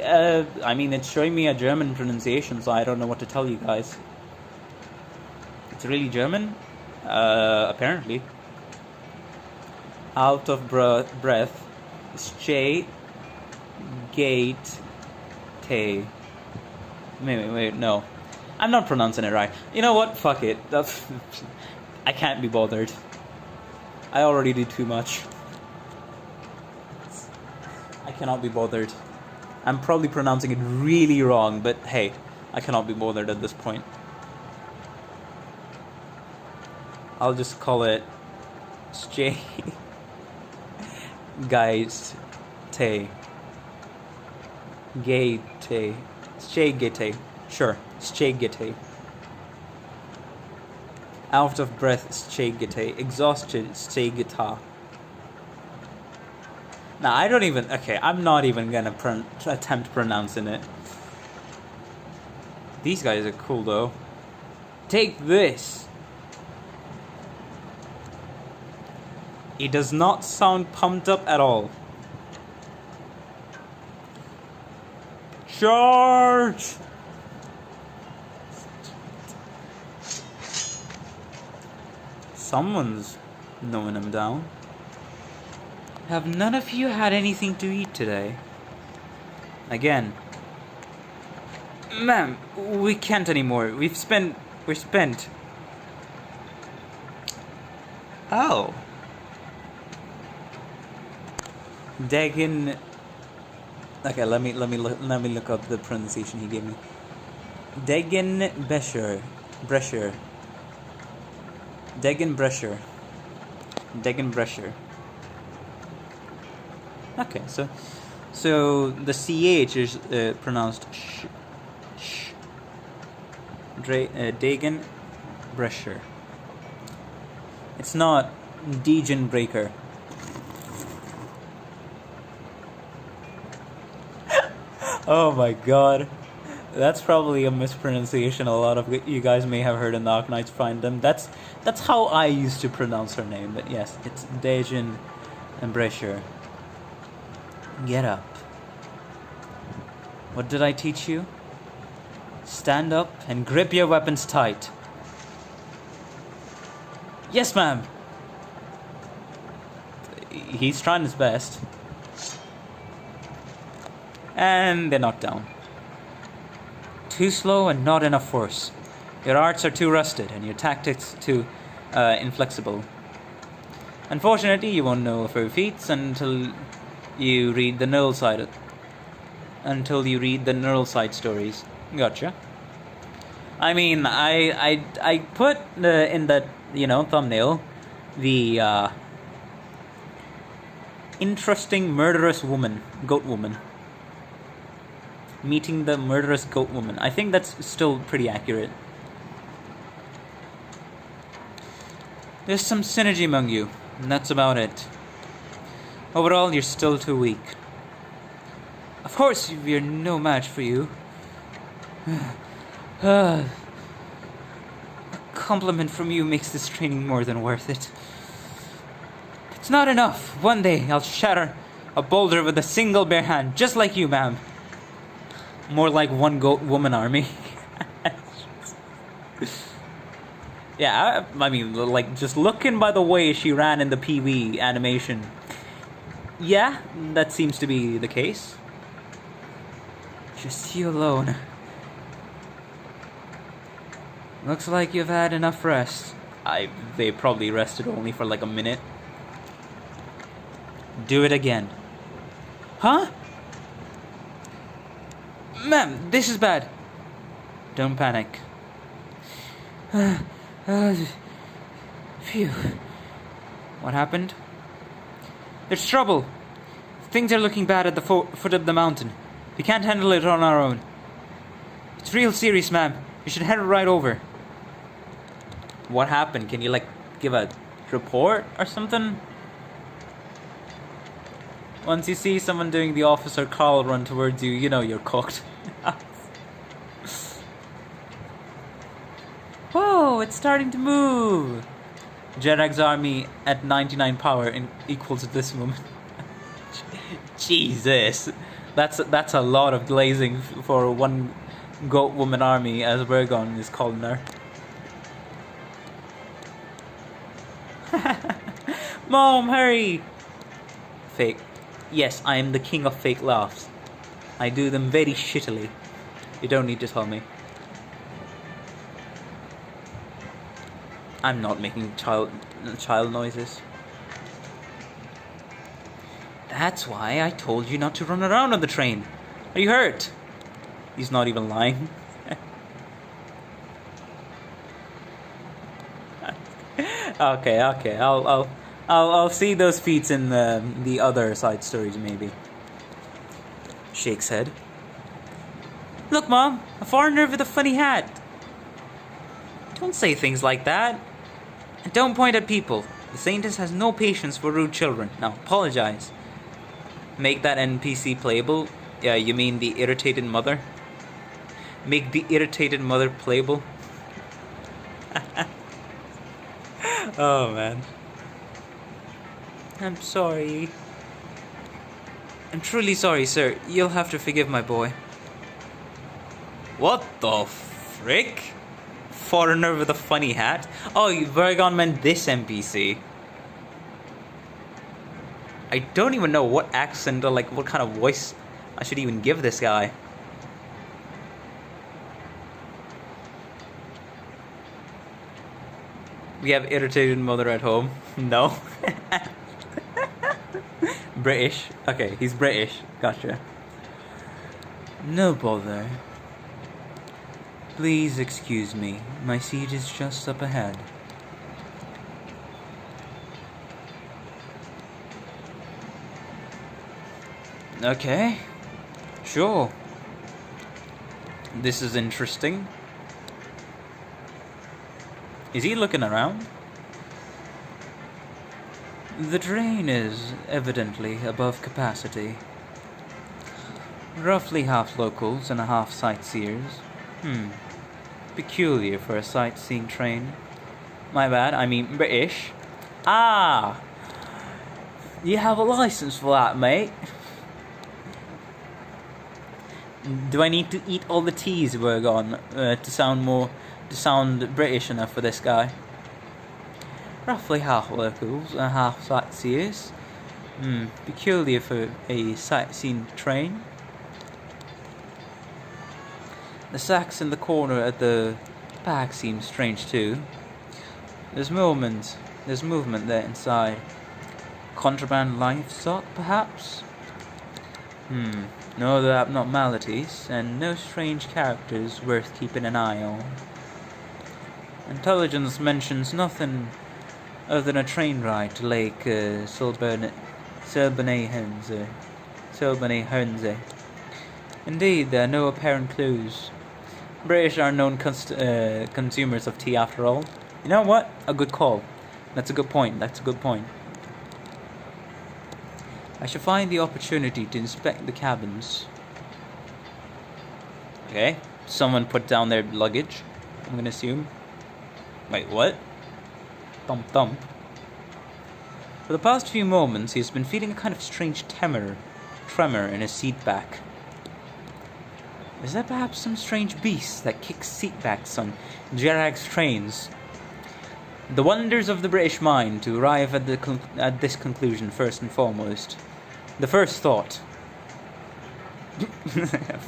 I mean, it's showing me a German pronunciation, so I don't know what to tell you guys. It's really German, apparently. Out of breath, Stay Gate Tay. Wait, no. I'm not pronouncing it right. You know what? Fuck it. I can't be bothered. I already did too much. I cannot be bothered. I'm probably pronouncing it really wrong, but hey, I cannot be bothered at this point. I'll just call it Stay Guys Tay. Gate. Stay Gate. Sure, Stay Gate. Out of breath, Stay Gate. Exhausted, Stay Guitar. Now, I don't even... Okay, I'm not even gonna attempt pronouncing it. These guys are cool, though. Take this! It does not sound pumped up at all. Charge! Someone's knowing him down. Have none of you had anything to eat today? Again. Ma'am, we can't anymore. We're spent. Oh. Degen. Okay, let me look up the pronunciation he gave me. Degenbrecher. Degenbrecher. Okay, so the CH is pronounced sh. Degenbrecher. It's not degenbrecher. Oh my god. That's probably a mispronunciation a lot of you guys may have heard in the Arknights find them. That's how I used to pronounce her name, but yes, it's degenbrecher. Get up. What did I teach you? Stand up and grip your weapons tight. Yes, ma'am. He's trying his best. And they're knocked down. Too slow and not enough force. Your arts are too rusted and your tactics too inflexible. Unfortunately, you won't know of her feats until you read the neural side. Stories. Gotcha. I mean, I put in the thumbnail the interesting murderous goat woman. Meeting the murderous goat woman. I think that's still pretty accurate. There's some synergy among you, and that's about it. Overall, you're still too weak. Of course, we're no match for you. A compliment from you makes this training more than worth it. It's not enough. One day, I'll shatter a boulder with a single bare hand, just like you, ma'am. More like one goat woman army. Yeah, I mean, like, just looking by the way she ran in the PV animation. Yeah, that seems to be the case. Just you alone. Looks like you've had enough rest. They probably rested only for like a minute. Do it again. Huh? Ma'am, this is bad. Don't panic. Phew. What happened? There's trouble. Things are looking bad at the foot of the mountain. We can't handle it on our own. It's real serious, ma'am. You should head right over. What happened? Can you, like, give a report or something? Once you see someone doing the Officer Carl run towards you, you know you're cooked. Whoa, it's starting to move. Jerag's army at 99 power equals this moment. Jesus, that's a lot of glazing for one goat woman army, as Vergon is calling her. Mom, hurry! Fake. Yes, I am the king of fake laughs. I do them very shittily. You don't need to tell me. I'm not making child noises. That's why I told you not to run around on the train. Are you hurt? He's not even lying. Okay. I'll see those feats in the other side stories maybe. Shakes head. Look, Mom, a foreigner with a funny hat. Don't say things like that. And don't point at people. The Saintess has no patience for rude children. Now, apologize. Make that NPC playable? Yeah, you mean the irritated mother? Make the irritated mother playable? Oh, man. I'm sorry. I'm truly sorry, sir. You'll have to forgive my boy. What the frick? Foreigner with a funny hat? Oh, Vergon meant this NPC. I don't even know what accent or like what kind of voice I should even give this guy. We have irritated mother at home. No. British. Okay, he's British. Gotcha. No bother. Please excuse me. My seat is just up ahead. Okay. Sure. This is interesting. Is he looking around? The train is evidently above capacity. Roughly half locals and a half sightseers. Peculiar for a sightseeing train. My bad, I mean British. Ah! You have a license for that, mate? Do I need to eat all the T's we're on to sound British enough for this guy? Roughly half locals and half sightseers. Peculiar for a sightseeing train. The sacks in the corner at the back seem strange too. There's movement there inside. Contraband livestock, perhaps? No other abnormalities, and no strange characters worth keeping an eye on. Intelligence mentions nothing other than a train ride to Lake Selbene Hernze. Indeed, there are no apparent clues. British are known consumers of tea after all. You know what? A good call. That's a good point. I shall find the opportunity to inspect the cabins. Okay. Someone put down their luggage, I'm gonna assume. Wait, what? Thump thump. For the past few moments, he has been feeling a kind of strange tremor in his seat back. Is there perhaps some strange beast that kicks seatbacks on Jerag's trains? The wonders of the British mind to arrive at this conclusion first and foremost. The first thought.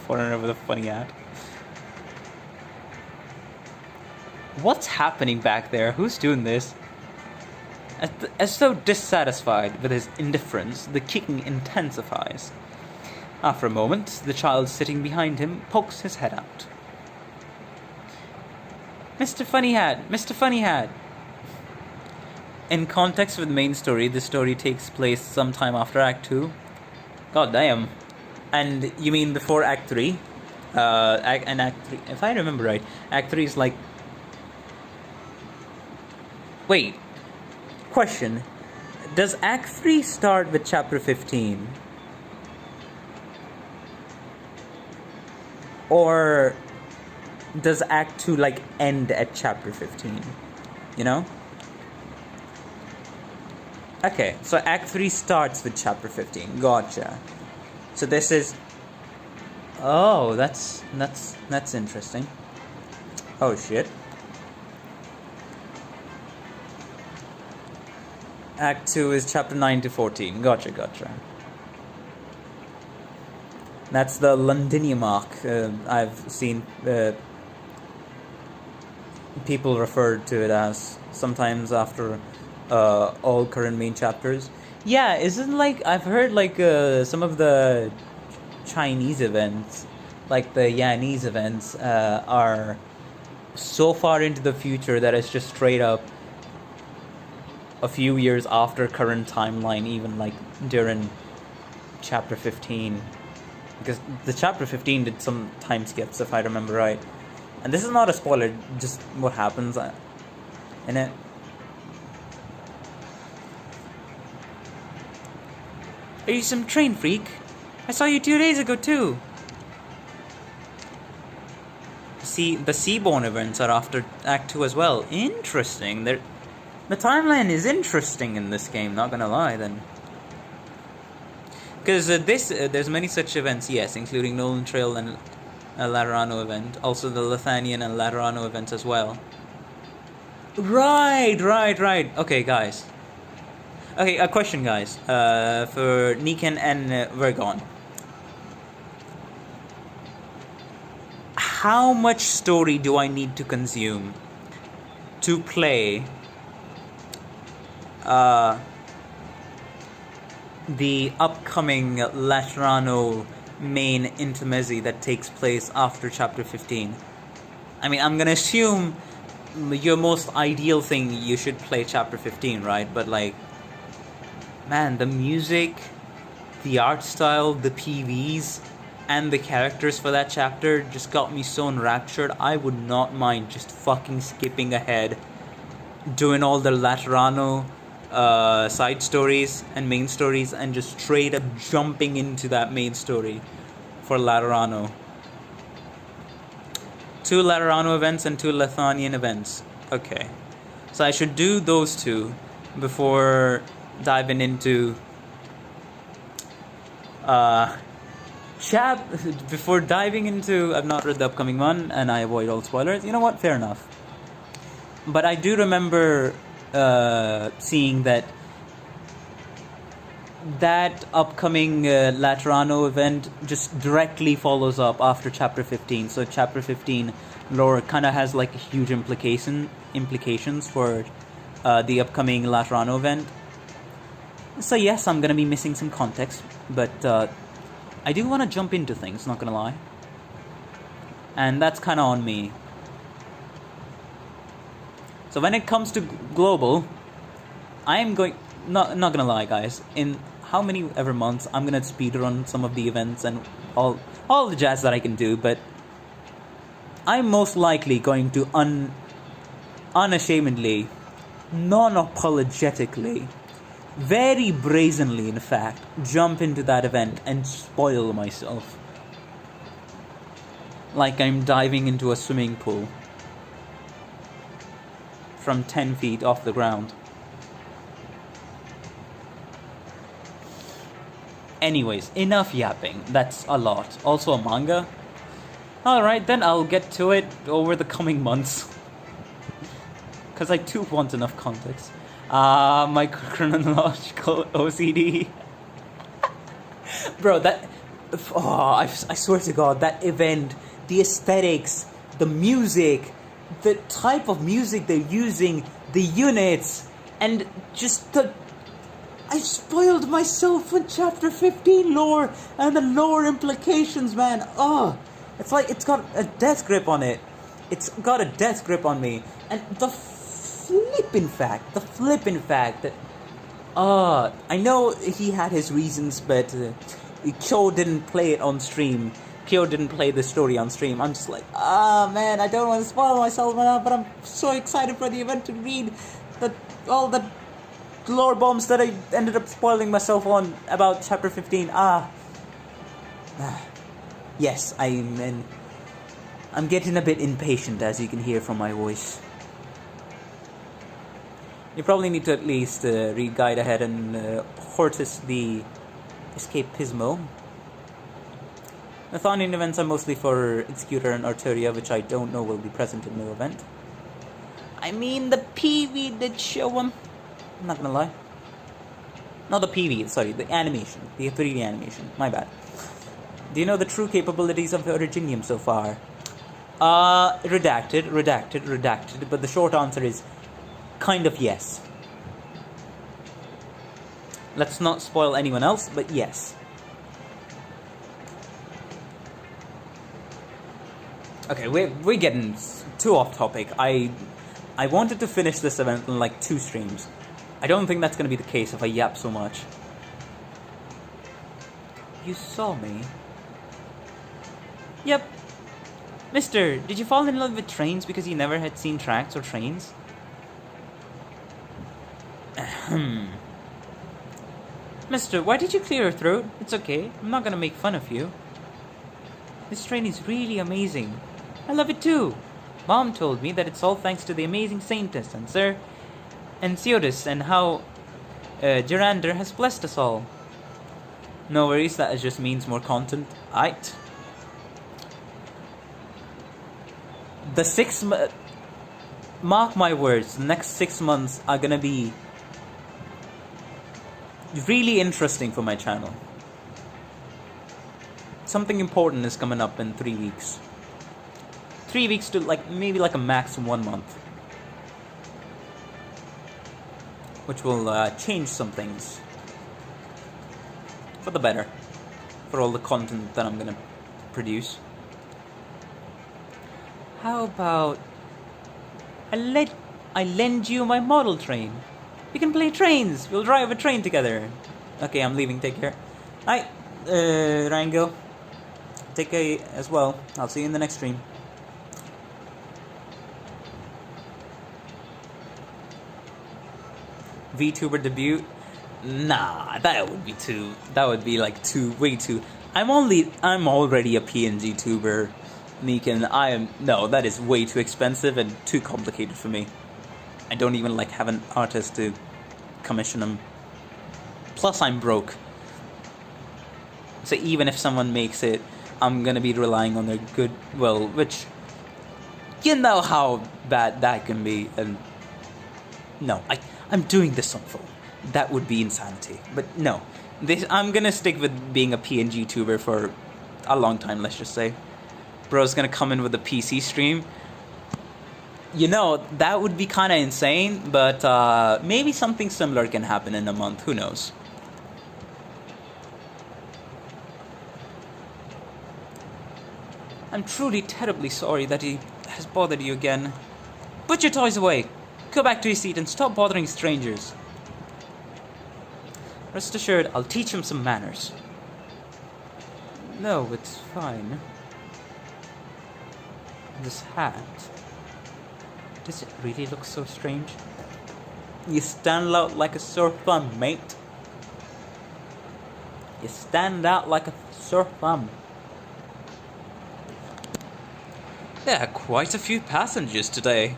Foreigner with a funny hat. What's happening back there? Who's doing this? As though dissatisfied with his indifference, the kicking intensifies. After a moment, the child sitting behind him pokes his head out. Mr. Funny Hat! Mr. Funny Hat! In context with the main story, the story takes place sometime after Act 2. God damn. And you mean before Act 3? And Act 3, if I remember right, Act 3 is like... Wait. Question. Does Act 3 start with Chapter 15? Or does Act 2 like end at Chapter 15? You know? Okay, so Act 3 starts with Chapter 15. Gotcha. So this is... Oh, that's interesting. Oh shit. Act 2 is Chapter 9 to 14. Gotcha. That's the Londinium arc. I've seen people refer to it as sometimes after all current main chapters. Yeah, isn't like I've heard like some of the Chinese events, like the Yanese events, are so far into the future that it's just straight up a few years after current timeline, even like during Chapter 15. Because the Chapter 15 did some time skips, if I remember right. And this is not a spoiler, just what happens in it. Are you some train freak? I saw you 2 days ago too. See, the Seaborn events are after Act 2 as well. Interesting. The timeline is interesting in this game, not gonna lie then. Because there's many such events, yes, including Nolan Trail and Laterano event. Also the Lithanian and Laterano events as well. Right. Okay, guys. Okay, a question, guys. For Nikan and Vergon. How much story do I need to consume to play the upcoming Laterano main intermezzi that takes place after Chapter 15? I mean, I'm gonna assume your most ideal thing, you should play Chapter 15, right? But like, man, the music, the art style, the PVs, and the characters for that chapter just got me so enraptured. I would not mind just fucking skipping ahead, doing all the Laterano side stories and main stories, and just straight up jumping into that main story for Laterano. 2 Laterano events and 2 Lithanian events. Okay. So I should do those 2 before diving into I've not read the upcoming one, and I avoid all spoilers. You know what? Fair enough. But I do remember seeing that upcoming Laterano event just directly follows up after Chapter 15. So Chapter 15 lore kind of has like huge implications for the upcoming Laterano event. So yes, I'm going to be missing some context, but I do want to jump into things, not going to lie. And that's kind of on me. So when it comes to global, I am going... Not going to lie, guys. In how many ever months, I'm going to speedrun some of the events and all the jazz that I can do, but I'm most likely going to unashamedly, non-apologetically, very brazenly, in fact, jump into that event and spoil myself. Like I'm diving into a swimming pool from 10 feet off the ground. Anyways, enough yapping. That's a lot. Also a manga. Alright, then I'll get to it over the coming months. Because I do want enough context. My chronological OCD. Bro, that... Oh, I swear to God, that event, the aesthetics, the music, the type of music they're using, the units, and just the... I spoiled myself with Chapter 15 lore and the lore implications, man. Oh, it's like it's got a death grip on it. It's got a death grip on me. And the flippin' fact that... I know he had his reasons, but Kyo didn't play it on stream. Kyo didn't play the story on stream. I'm just like, man, I don't want to spoil myself now, but I'm so excited for the event to read all the lore bombs that I ended up spoiling myself on about chapter 15. Yes, I'm getting a bit impatient, as you can hear from my voice. You probably need to at least read Guide Ahead and Hortus the Escapismo. The Thonian events are mostly for Executor and Arturia, which I don't know will be present in the event. I mean, the PV did show them. I'm not gonna lie. Not the PV, sorry, the animation. The 3D animation. My bad. Do you know the true capabilities of the Originium so far? Redacted, but the short answer is kind of yes. Let's not spoil anyone else, but yes. Okay, we're getting too off topic. I wanted to finish this event in like 2 streams. I don't think that's gonna be the case if I yap so much. You saw me? Yep. Mister, did you fall in love with trains because you never had seen tracks or trains? Ahem. Mister, why did you clear your throat? It's okay, I'm not gonna make fun of you. This train is really amazing. I love it too. Mom told me that it's all thanks to the amazing Saintess and Sir Enceodus and how Gerander has blessed us all. No worries, that just means more content. Aight. Mark my words, the next 6 months are gonna be really interesting for my channel. Something important is coming up in 3 weeks. 3 weeks to maybe a max 1 month. Which will change some things. For the better. For all the content that I'm gonna produce. How about I lend you my model train? We can play trains. We'll drive a train together. Okay, I'm leaving. Take care. Hi, Rango. Take care as well. I'll see you in the next stream. VTuber debut? Nah, that would be way too. I'm already a PNG tuber, Negan. No, that is way too expensive and too complicated for me. I don't even have an artist to commission them. Plus, I'm broke. So even if someone makes it, I'm gonna be relying on their goodwill, which you know how bad that can be. And no, I'm doing this on phone. That would be insanity. But no, I'm gonna stick with being a PNG tuber for a long time. Let's just say, bro's gonna come in with a PC stream. You know, that would be kind of insane, but maybe something similar can happen in a month. Who knows? I'm truly terribly sorry that he has bothered you again. Put your toys away. Go back to your seat and stop bothering strangers. Rest assured, I'll teach him some manners. No, it's fine. This hat... Does it really look so strange? You stand out like a sore thumb, mate. You stand out like a sore thumb. There are quite a few passengers today.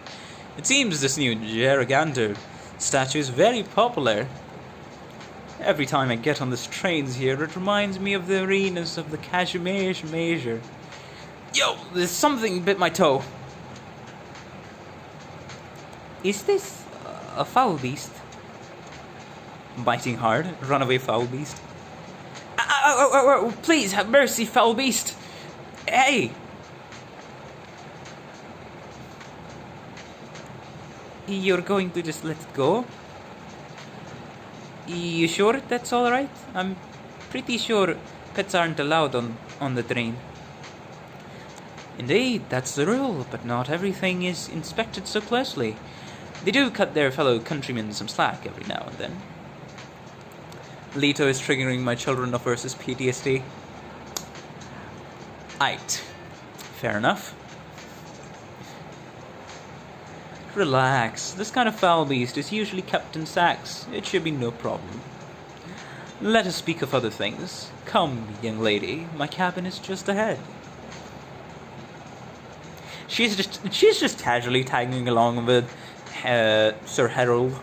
It seems this new Gerigander statue is very popular. Every time I get on these trains here, it reminds me of the arenas of the Kashmir Major. Yo, there's something bit my toe. Is this a foul beast? Biting hard, runaway foul beast. Please have mercy, foul beast. Hey! You're going to just let it go? You sure that's alright? I'm pretty sure pets aren't allowed on the train. Indeed, that's the rule, but not everything is inspected so closely. They do cut their fellow countrymen some slack every now and then. Leto is triggering my children of versus PTSD. Aight. Fair enough. Relax. This kind of foul beast is usually kept in sacks. It should be no problem. Let us speak of other things. Come, young lady. My cabin is just ahead. She's just casually tagging along with Sir Harold.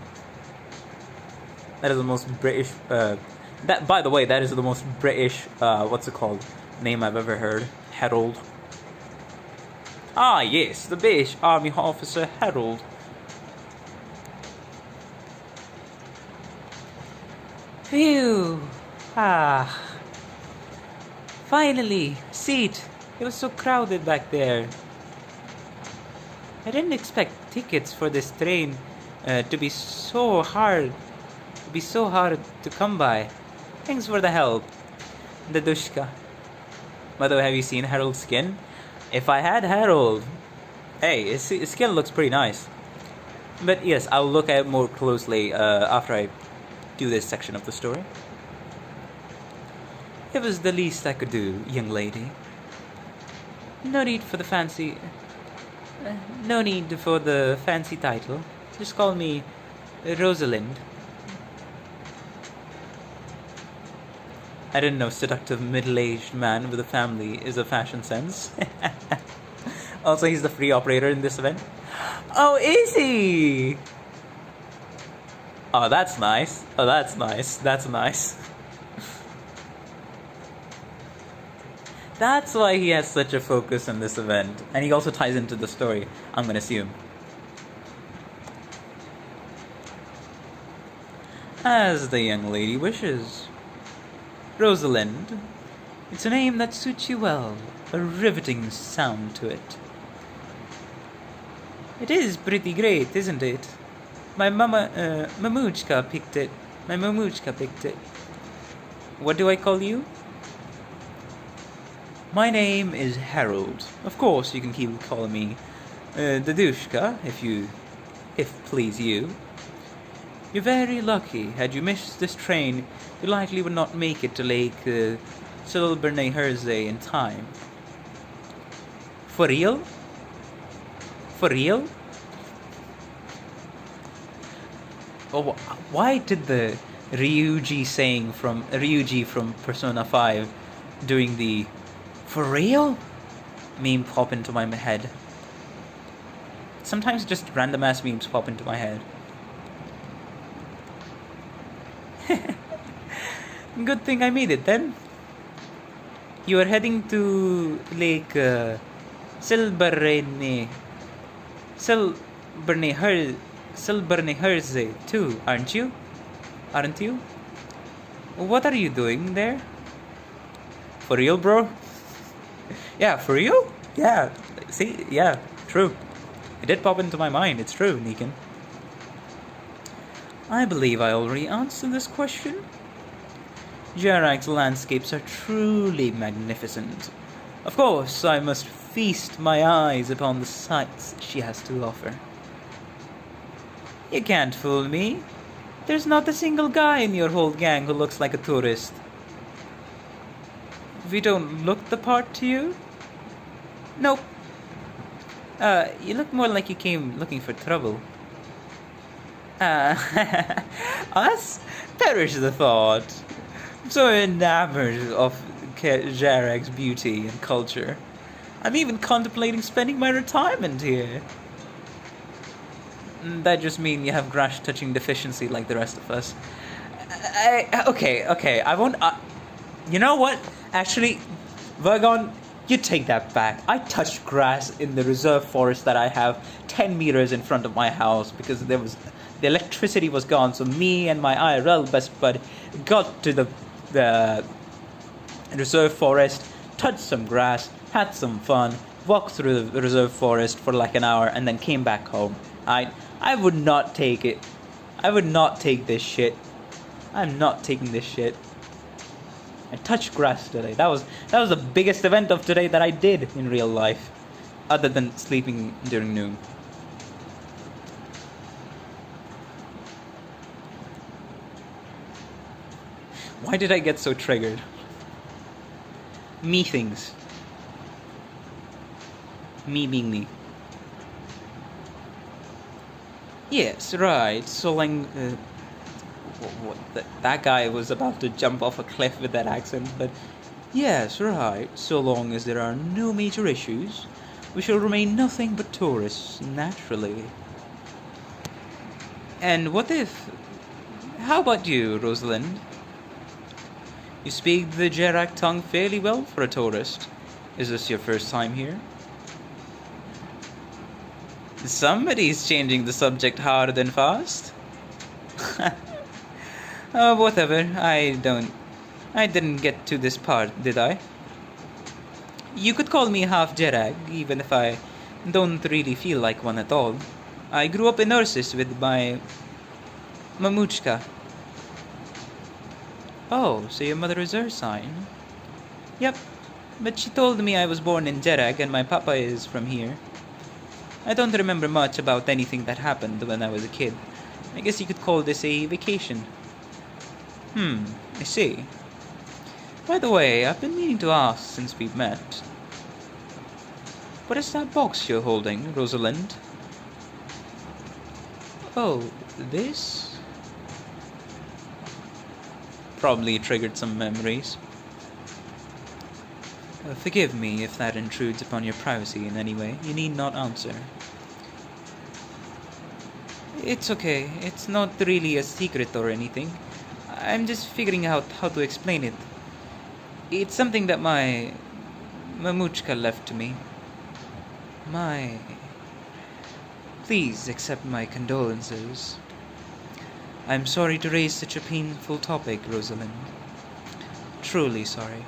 That is the most British. That, by the way, that is the most British. What's it called? Name I've ever heard. Harold. Ah, yes, the British Army officer Harold. Phew. Ah. Finally, seat. It was so crowded back there. I didn't expect tickets for this train to be so hard. To come by. Thanks for the help. Dadushka. By the way, have you seen Harold's skin? If I had Harold... Hey, his skin looks pretty nice. But yes, I'll look at it more closely after I do this section of the story. It was the least I could do, young lady. No need for the fancy title. Just call me Rosalind. I didn't know seductive middle-aged man with a family is a fashion sense. Also, he's the free operator in this event. Oh, is he? Oh, that's nice. Oh, that's nice. That's nice. That's why he has such a focus in this event. And he also ties into the story, I'm gonna assume. As the young lady wishes. Rosalind. It's a name that suits you well. A riveting sound to it. It is pretty great, isn't it? My Mamuchka picked it. My Mamuchka picked it. What do I call you? My name is Harold. Of course, you can keep calling me Dadushka, if please you. You're very lucky. Had you missed this train, you likely would not make it to Lake Silberne-Herzey in time. For real? For real? Oh, why did the Ryuji saying from Ryuji from Persona 5 doing the "for real" meme pop into my head? Sometimes just random ass memes pop into my head. Good thing I made it then. You are heading to Lake Silberne-Herzey too, aren't you? Aren't you? What are you doing there? For real, bro? Yeah, for real? Yeah. See? Yeah, true. It did pop into my mind. It's true, Negan. I believe I already answered this question. Jarak's landscapes are truly magnificent. Of course, I must feast my eyes upon the sights she has to offer. You can't fool me. There's not a single guy in your whole gang who looks like a tourist. We don't look the part to you? Nope. You look more like you came looking for trouble. Us? Perish the thought. I'm so enamored of Jarek's beauty and culture. I'm even contemplating spending my retirement here. That just means you have grass touching deficiency like the rest of us. Okay, I won't... you know what? Actually, Vergon, you take that back. I touched grass in the reserve forest that I have 10 meters in front of my house because the electricity was gone. So me and my IRL best bud got to the reserve forest, touched some grass, had some fun, walked through the reserve forest for like an hour, and then came back home. I would not take it. I would not take this shit. I'm not taking this shit. I touched grass today. That was the biggest event of today that I did in real life. other than sleeping during noon. Why did I get so triggered? Me things. Me being me. Yes, right. So long. That guy was about to jump off a cliff with that accent, but yes, right. So long as there are no major issues, we shall remain nothing but tourists, naturally. And what if... How about you, Rosalind? You speak the Jerak tongue fairly well for a tourist. Is this your first time here? Somebody's changing the subject hard and fast. Oh, whatever. I didn't get to this part, did I? You could call me half Jerag, even if I don't really feel like one at all. I grew up in Ursus with my mamuchka. Oh, so your mother is Ursine? Yep, but she told me I was born in Jerag and my papa is from here. I don't remember much about anything that happened when I was a kid. I guess you could call this a vacation. I see. By the way, I've been meaning to ask since we've met. What is that box you're holding, Rosalind? Oh, this? Probably triggered some memories. Forgive me if that intrudes upon your privacy in any way. You need not answer. It's okay. It's not really a secret or anything. I'm just figuring out how to explain it. It's something that my mamuchka left to me. Please accept my condolences. I'm sorry to raise such a painful topic, Rosalind. Truly sorry.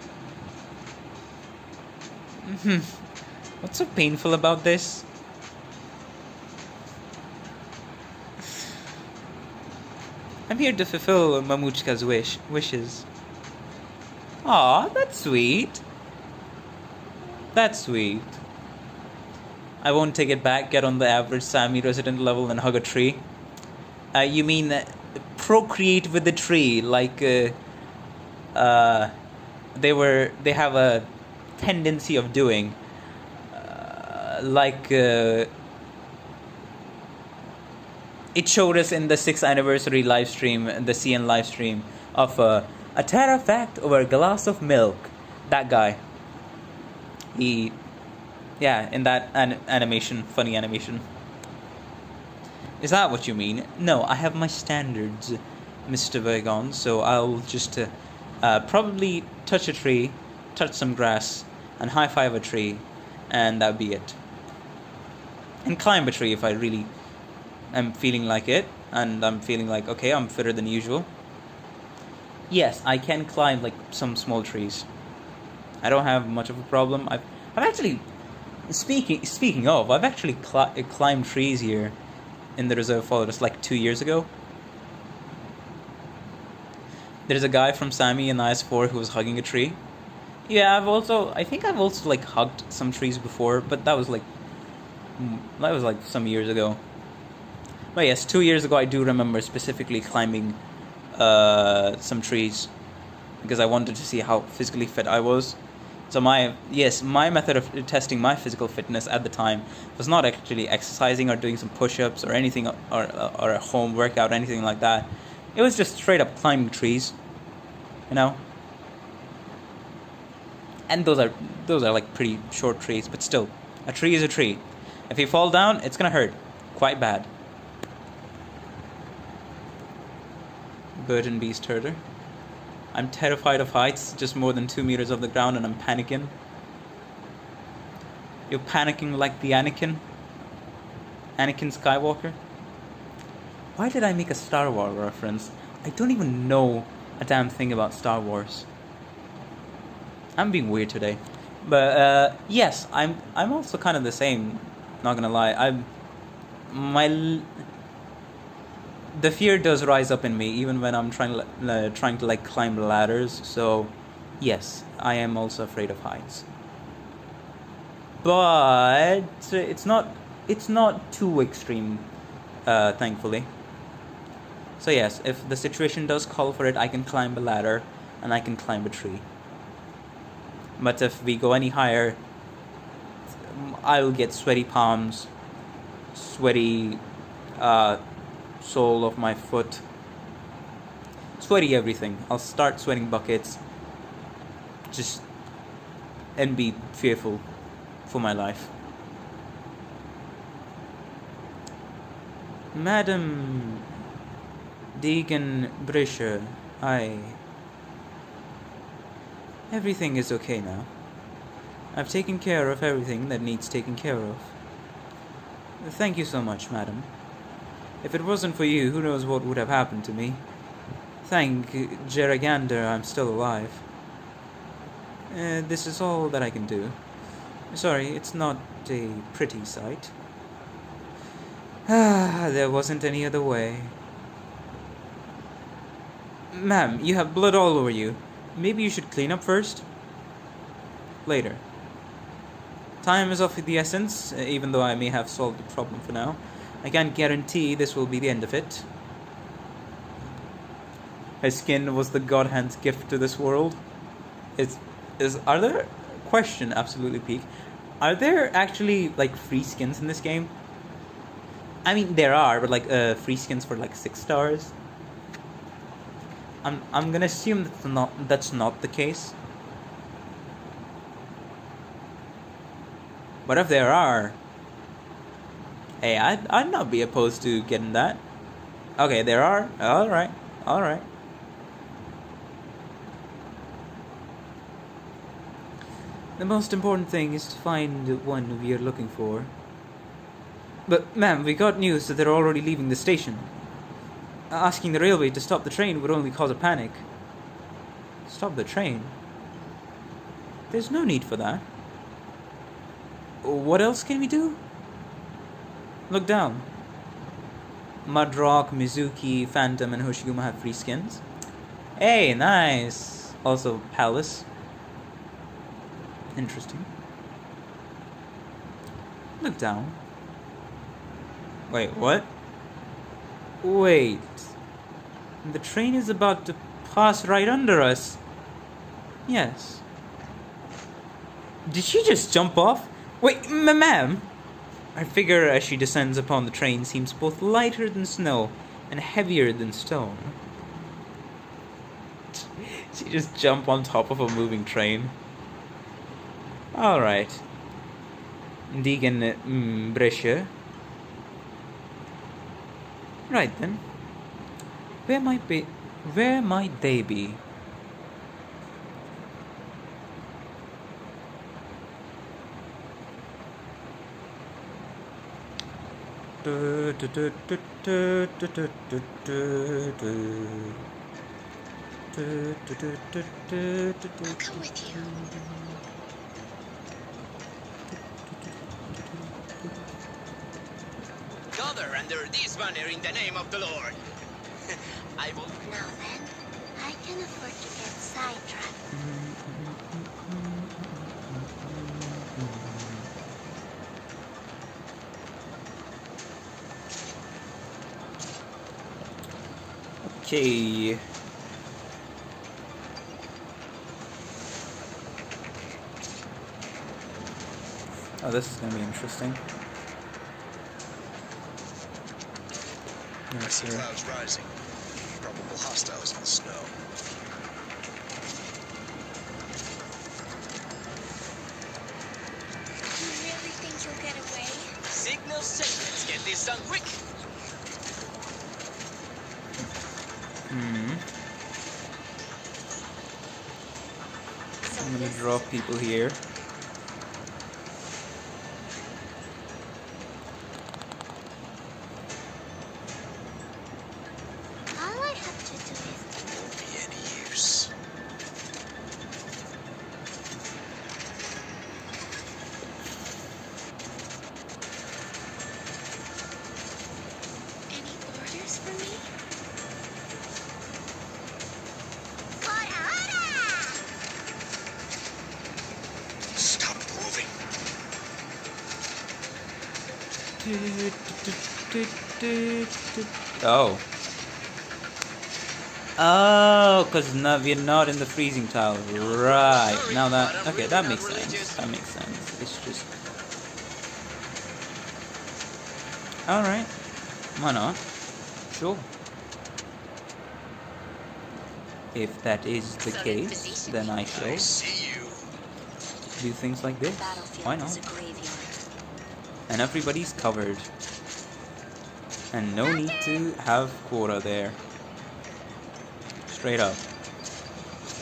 What's so painful about this? I'm here to fulfill Mamuchka's wishes. Aw, that's sweet. That's sweet. I won't take it back, get on the average Sami resident level and hug a tree. You mean procreate with the tree, like they have a tendency of doing, it showed us in the 6th anniversary live stream, the CN live stream, of a Terra fact over a glass of milk. That guy. In that animation, funny animation. Is that what you mean? No, I have my standards, Mr. Vergon, so I'll just probably touch a tree, touch some grass, and high-five a tree, and that'd be it. And climb a tree if I really am feeling like it, and I'm feeling like, okay, I'm fitter than usual. Yes, I can climb like some small trees. I don't have much of a problem. I've actually, speaking of, I've actually climbed trees here in the reserve forest like 2 years ago. There's a guy from Sami in IS4 who was hugging a tree. Yeah, I think I've also like hugged some trees before, but that was like some years ago. But yes, 2 years ago I do remember specifically climbing some trees because I wanted to see how physically fit I was. So my method of testing my physical fitness at the time was not actually exercising or doing some push-ups or anything or a home workout or anything like that. It was just straight up climbing trees, you know. And those are like pretty short trees, but still, a tree is a tree. If you fall down, it's gonna hurt quite bad. Bird and beast herder. I'm terrified of heights, just more than 2 meters off the ground, and I'm panicking. You're panicking like the Anakin Skywalker? Why did I make a Star Wars reference? I don't even know a damn thing about Star Wars. I'm being weird today. But yes, I'm also kind of the same, not gonna lie. The fear does rise up in me even when I'm trying to like climb ladders. So yes, I am also afraid of heights. but it's not too extreme, thankfully. So yes, if the situation does call for it, I can climb a ladder and I can climb a tree. But if we go any higher, I'll get sweaty palms, sweaty sole of my foot, sweaty everything. I'll start sweating buckets, and be fearful for my life. Madam degenbrecher, everything is okay now. I've taken care of everything that needs taken care of. Thank you so much, madam. If it wasn't for you, who knows what would have happened to me. Thank Geragander, I'm still alive. This is all that I can do. Sorry, it's not a pretty sight. There wasn't any other way. Ma'am, you have blood all over you. Maybe you should clean up first? Later. Time is of the essence, even though I may have solved the problem for now. I can't guarantee this will be the end of it. Her skin was the God Hand's gift to this world. Are there... Question, absolutely peak. Are there actually, like, free skins in this game? I mean, there are, but, like, free skins for, like, 6 stars? I'm gonna assume that's not the case. But if there are... Hey, I'd not be opposed to getting that. Okay, there are. Alright, alright. The most important thing is to find the one we are looking for. But, ma'am, we got news that they're already leaving the station. Asking the railway to stop the train would only cause a panic. Stop the train? There's no need for that. What else can we do? Look down. Mudrock, Mizuki, Phantom, and Hoshiguma have free skins. Hey, nice! Also, Palace. Interesting. Look down. Wait, what? Wait. The train is about to pass right under us. Yes. Did she just jump off? Wait, ma'am! Her figure as she descends upon the train seems both lighter than snow and heavier than stone. She just jumped on top of a moving train. Alright. Degenbrecher. Right then. Where might they be? I'll come with you. Gather under this banner in the name of the Lord. I will... Now then, I can afford to get sidetracked. Okay. Oh, this is gonna be interesting. I see clouds rising. Probable hostiles in the snow. You really think you'll get away? Signal set. Let's get this done quick. So I'm gonna this drop people here. all I have to do is... Won't be any use. Any orders for me? Oh. Oh, because we're not in the freezing tile. Right. Now that... Okay, that makes sense. That makes sense. It's just... Alright. Why not? Sure. If that is the case, then I shall do things like this. Why not? And everybody's covered. And no need to have quota there. Straight up.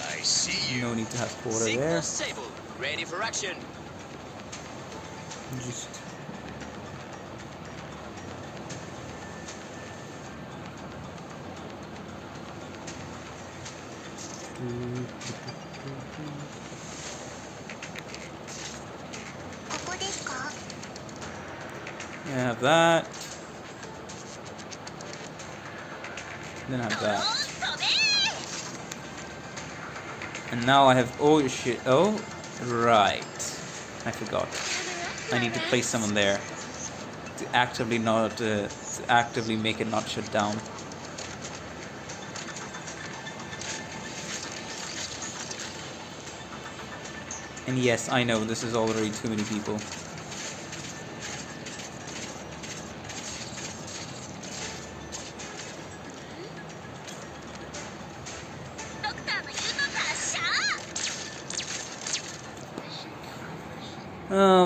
I see you. No need to have quota Signal there. stable. Ready for action. Just... Yeah, have that. Then have that. And now I have... Oh shit. Oh, right. I forgot. I need to place someone there to actively not to actively make it not shut down. And yes, I know this is already too many people.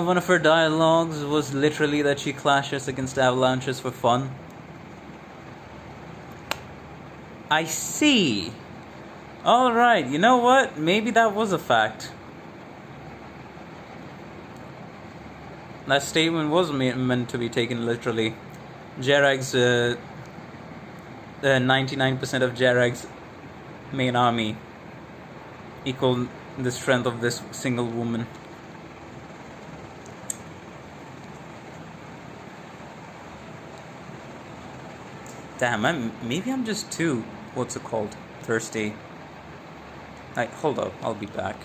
One of her dialogues was literally that she clashes against avalanches for fun. I see. Alright, you know what? Maybe that was a fact. That statement was meant to be taken literally. Jerag's 99% of Jerag's main army equal the strength of this single woman. Damn, maybe I'm just too, what's it called, thirsty. Hold up, I'll be back.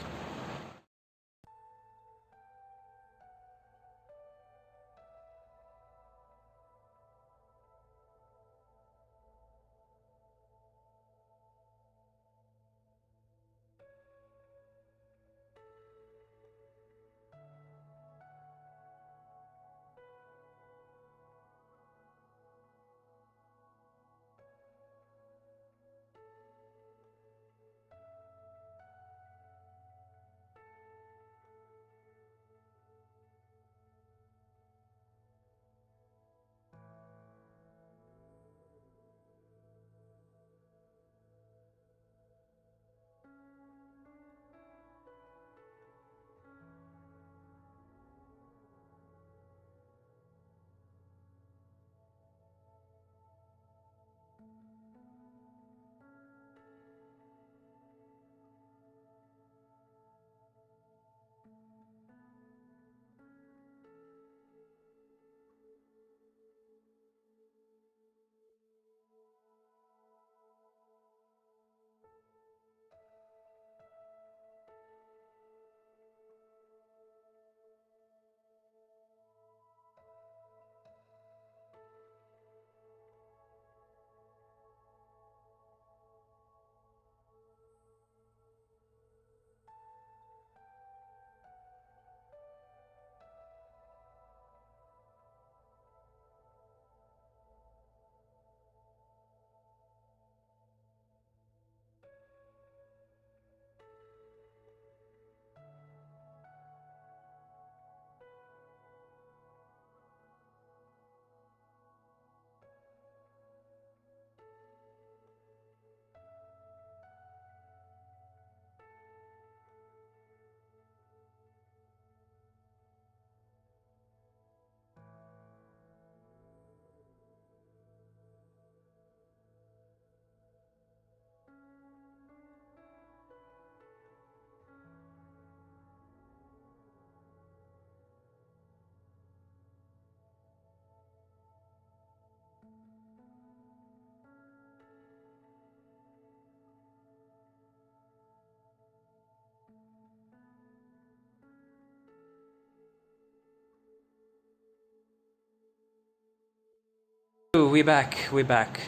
Oh, we're back.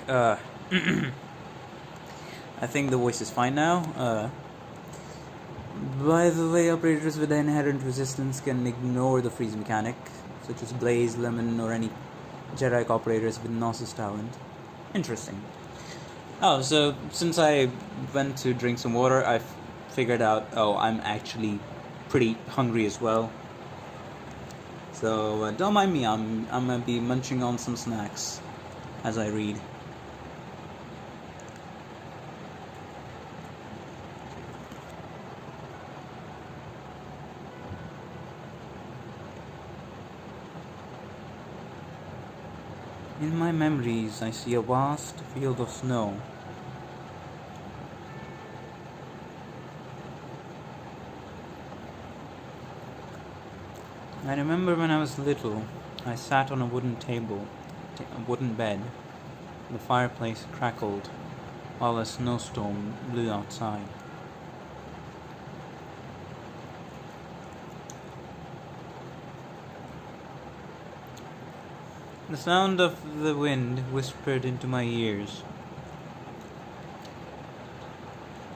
I think the voice is fine now. By the way, operators with inherent resistance can ignore the freeze mechanic, such as Blaze, Lemon, or any Jedi operators with Gnosis talent. Interesting. Oh, so since I went to drink some water, I've figured out, I'm actually pretty hungry as well. So don't mind me, I'm gonna be munching on some snacks as I read. In my memories, I see a vast field of snow. I remember when I was little, I sat on a wooden bed. The fireplace crackled while a snowstorm blew outside. The sound of the wind whispered into my ears.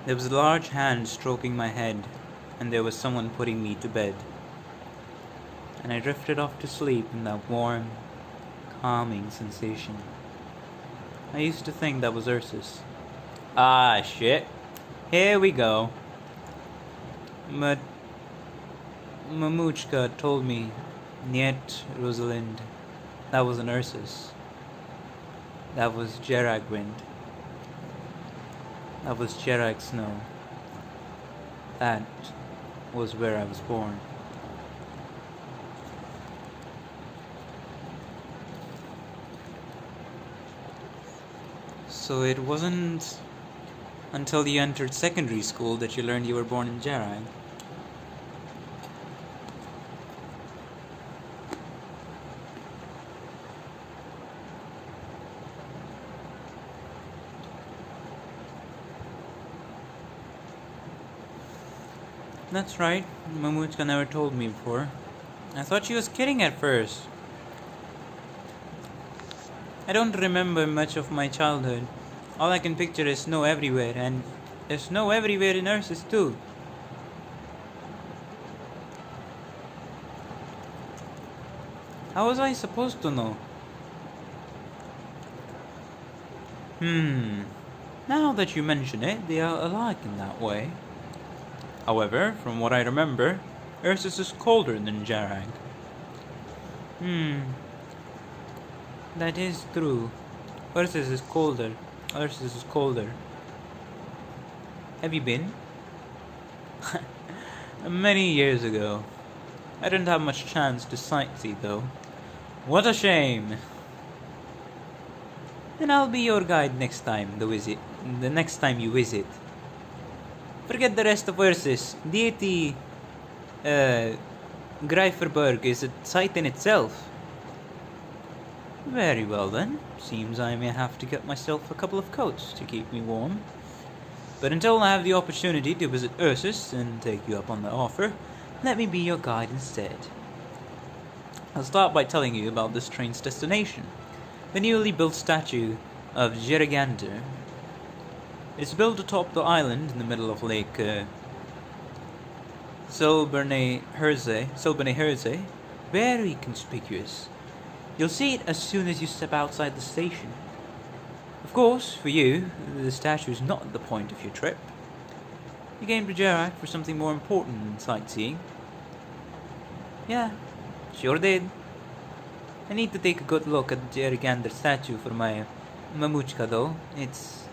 There was a large hand stroking my head, and there was someone putting me to bed. And I drifted off to sleep in that warm, calming sensation. I used to think that was Ursus. Ah, shit. Here we go. But Mamuchka told me, "Niet, Rosalind. That was an Ursus. That was Jerag wind. That was Jerag snow. That was where I was born." So it wasn't until you entered secondary school that you learned you were born in Jerag. That's right, Mamuchka never told me before. I thought she was kidding at first. I don't remember much of my childhood. All I can picture is snow everywhere, and there's snow everywhere in Ursus too. How was I supposed to know? Now that you mention it, they are alike in that way. However, from what I remember, Ursus is colder than Jerag. That is true. Ursus is colder. Have you been? Many years ago. I didn't have much chance to sightsee though. What a shame. Then I'll be your guide next time the next time you visit. Forget the rest of Ursus. Deity Greiferberg is a sight in itself. Very well then. Seems I may have to get myself a couple of coats to keep me warm. But until I have the opportunity to visit Ursus and take you up on the offer, let me be your guide instead. I'll start by telling you about this train's destination, the newly built statue of Jerigander. It's built atop the island in the middle of Lake Selberne Herze, very conspicuous. You'll see it as soon as you step outside the station. Of course, for you, the statue is not the point of your trip. You came to Jerag for something more important than sightseeing. Yeah, sure did. I need to take a good look at the Jerigander statue for my Mamuchka though. It's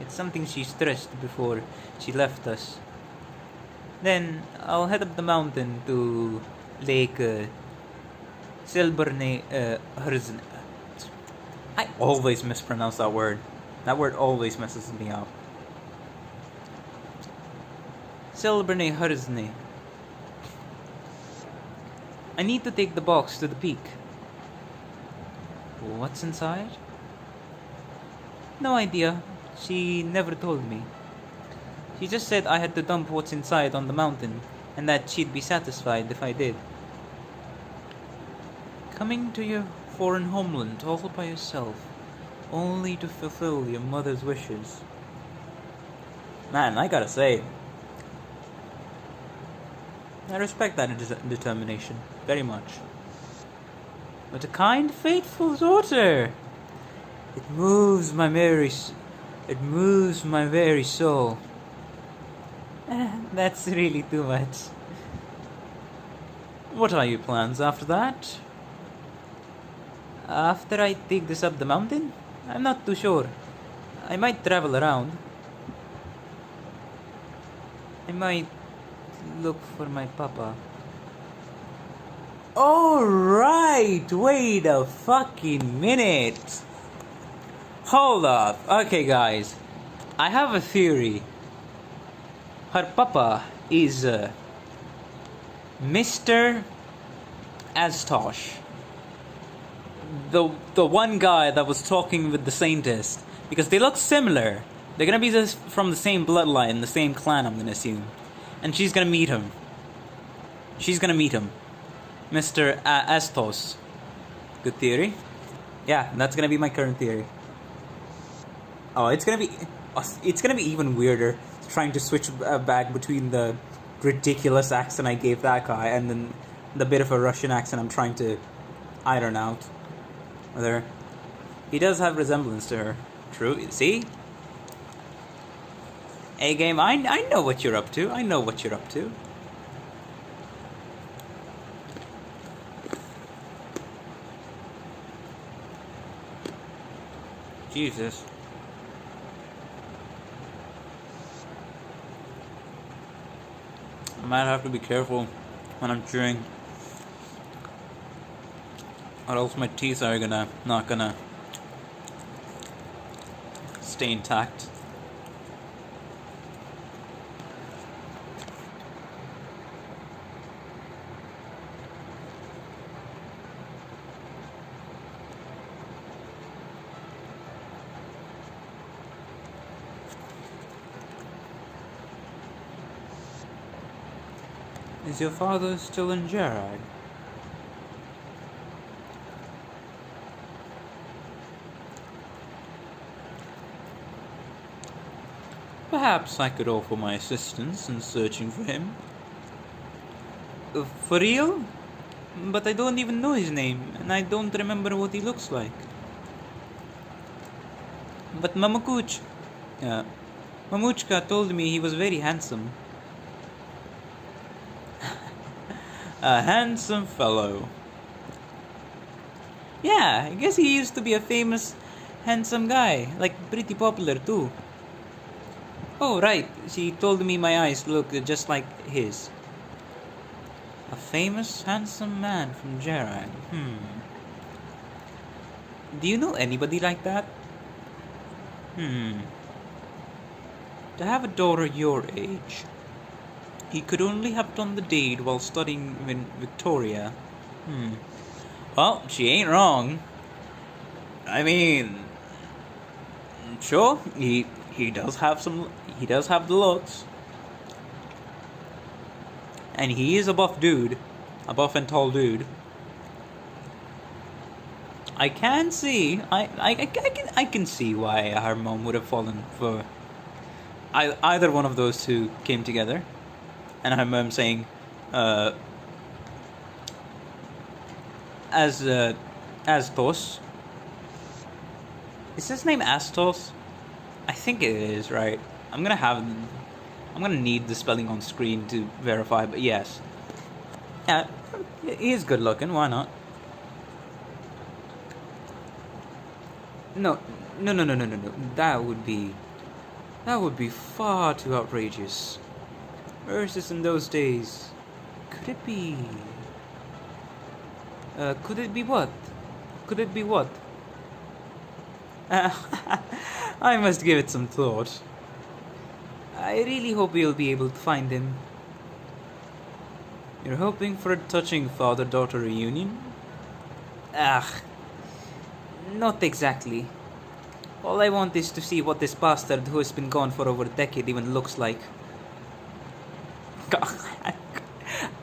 something she stressed before she left us. Then I'll head up the mountain to Lake Selberne Herzen. I always mispronounce that word. That word always messes me up. Selberne Herzen. I need to take the box to the peak. What's inside? No idea. She never told me. She just said I had to dump what's inside on the mountain, and that she'd be satisfied if I did. Coming to your foreign homeland all by yourself. only to fulfill your mother's wishes. Man, I gotta say, I respect that determination very much. But a kind, faithful daughter, it moves my very soul. That's really too much. What are your plans after that? After I take this up the mountain? I'm not too sure. I might travel around. I might look for my papa. Alright, wait a fucking minute. Hold up. Okay, guys. I have a theory. Her papa is Mr. Astosh. The one guy that was talking with the scientist. Because they look similar. They're gonna be from the same bloodline, the same clan, I'm gonna assume. And she's gonna meet him. Mr. Astos. Good theory. Yeah, that's gonna be my current theory. Oh, it's gonna be even weirder trying to switch back between the ridiculous accent I gave that guy and then the bit of a Russian accent I'm trying to iron out. Whether he does have resemblance to her. True. See? A-game, I know what you're up to. Jesus. I might have to be careful when I'm chewing, or else my teeth are not gonna stay intact. Is your father still in Gerard? Perhaps I could offer my assistance in searching for him. For real? But I don't even know his name, and I don't remember what he looks like. But Mamuchka told me he was very handsome. A handsome fellow. Yeah, I guess he used to be a famous, handsome guy. Like, pretty popular too. Oh, right. She told me my eyes look just like his. A famous, handsome man from Gerard. Do you know anybody like that? To have a daughter your age. He could only have done the deed while studying in Victoria. Well, she ain't wrong. I mean, sure, he does have the looks. And he is a buff and tall dude. I can see why her mom would have fallen for either one of those two came together. And her mom saying, Astos. Is his name Astos? I think it is, right? I'm gonna need the spelling on screen to verify, but yes. Yeah, he is good looking, why not? No. That would be far too outrageous. Versus in those days. Could it be what? I must give it some thought. I really hope you'll be able to find him. You're hoping for a touching father-daughter reunion? Not exactly. All I want is to see what this bastard who has been gone for over a decade even looks like.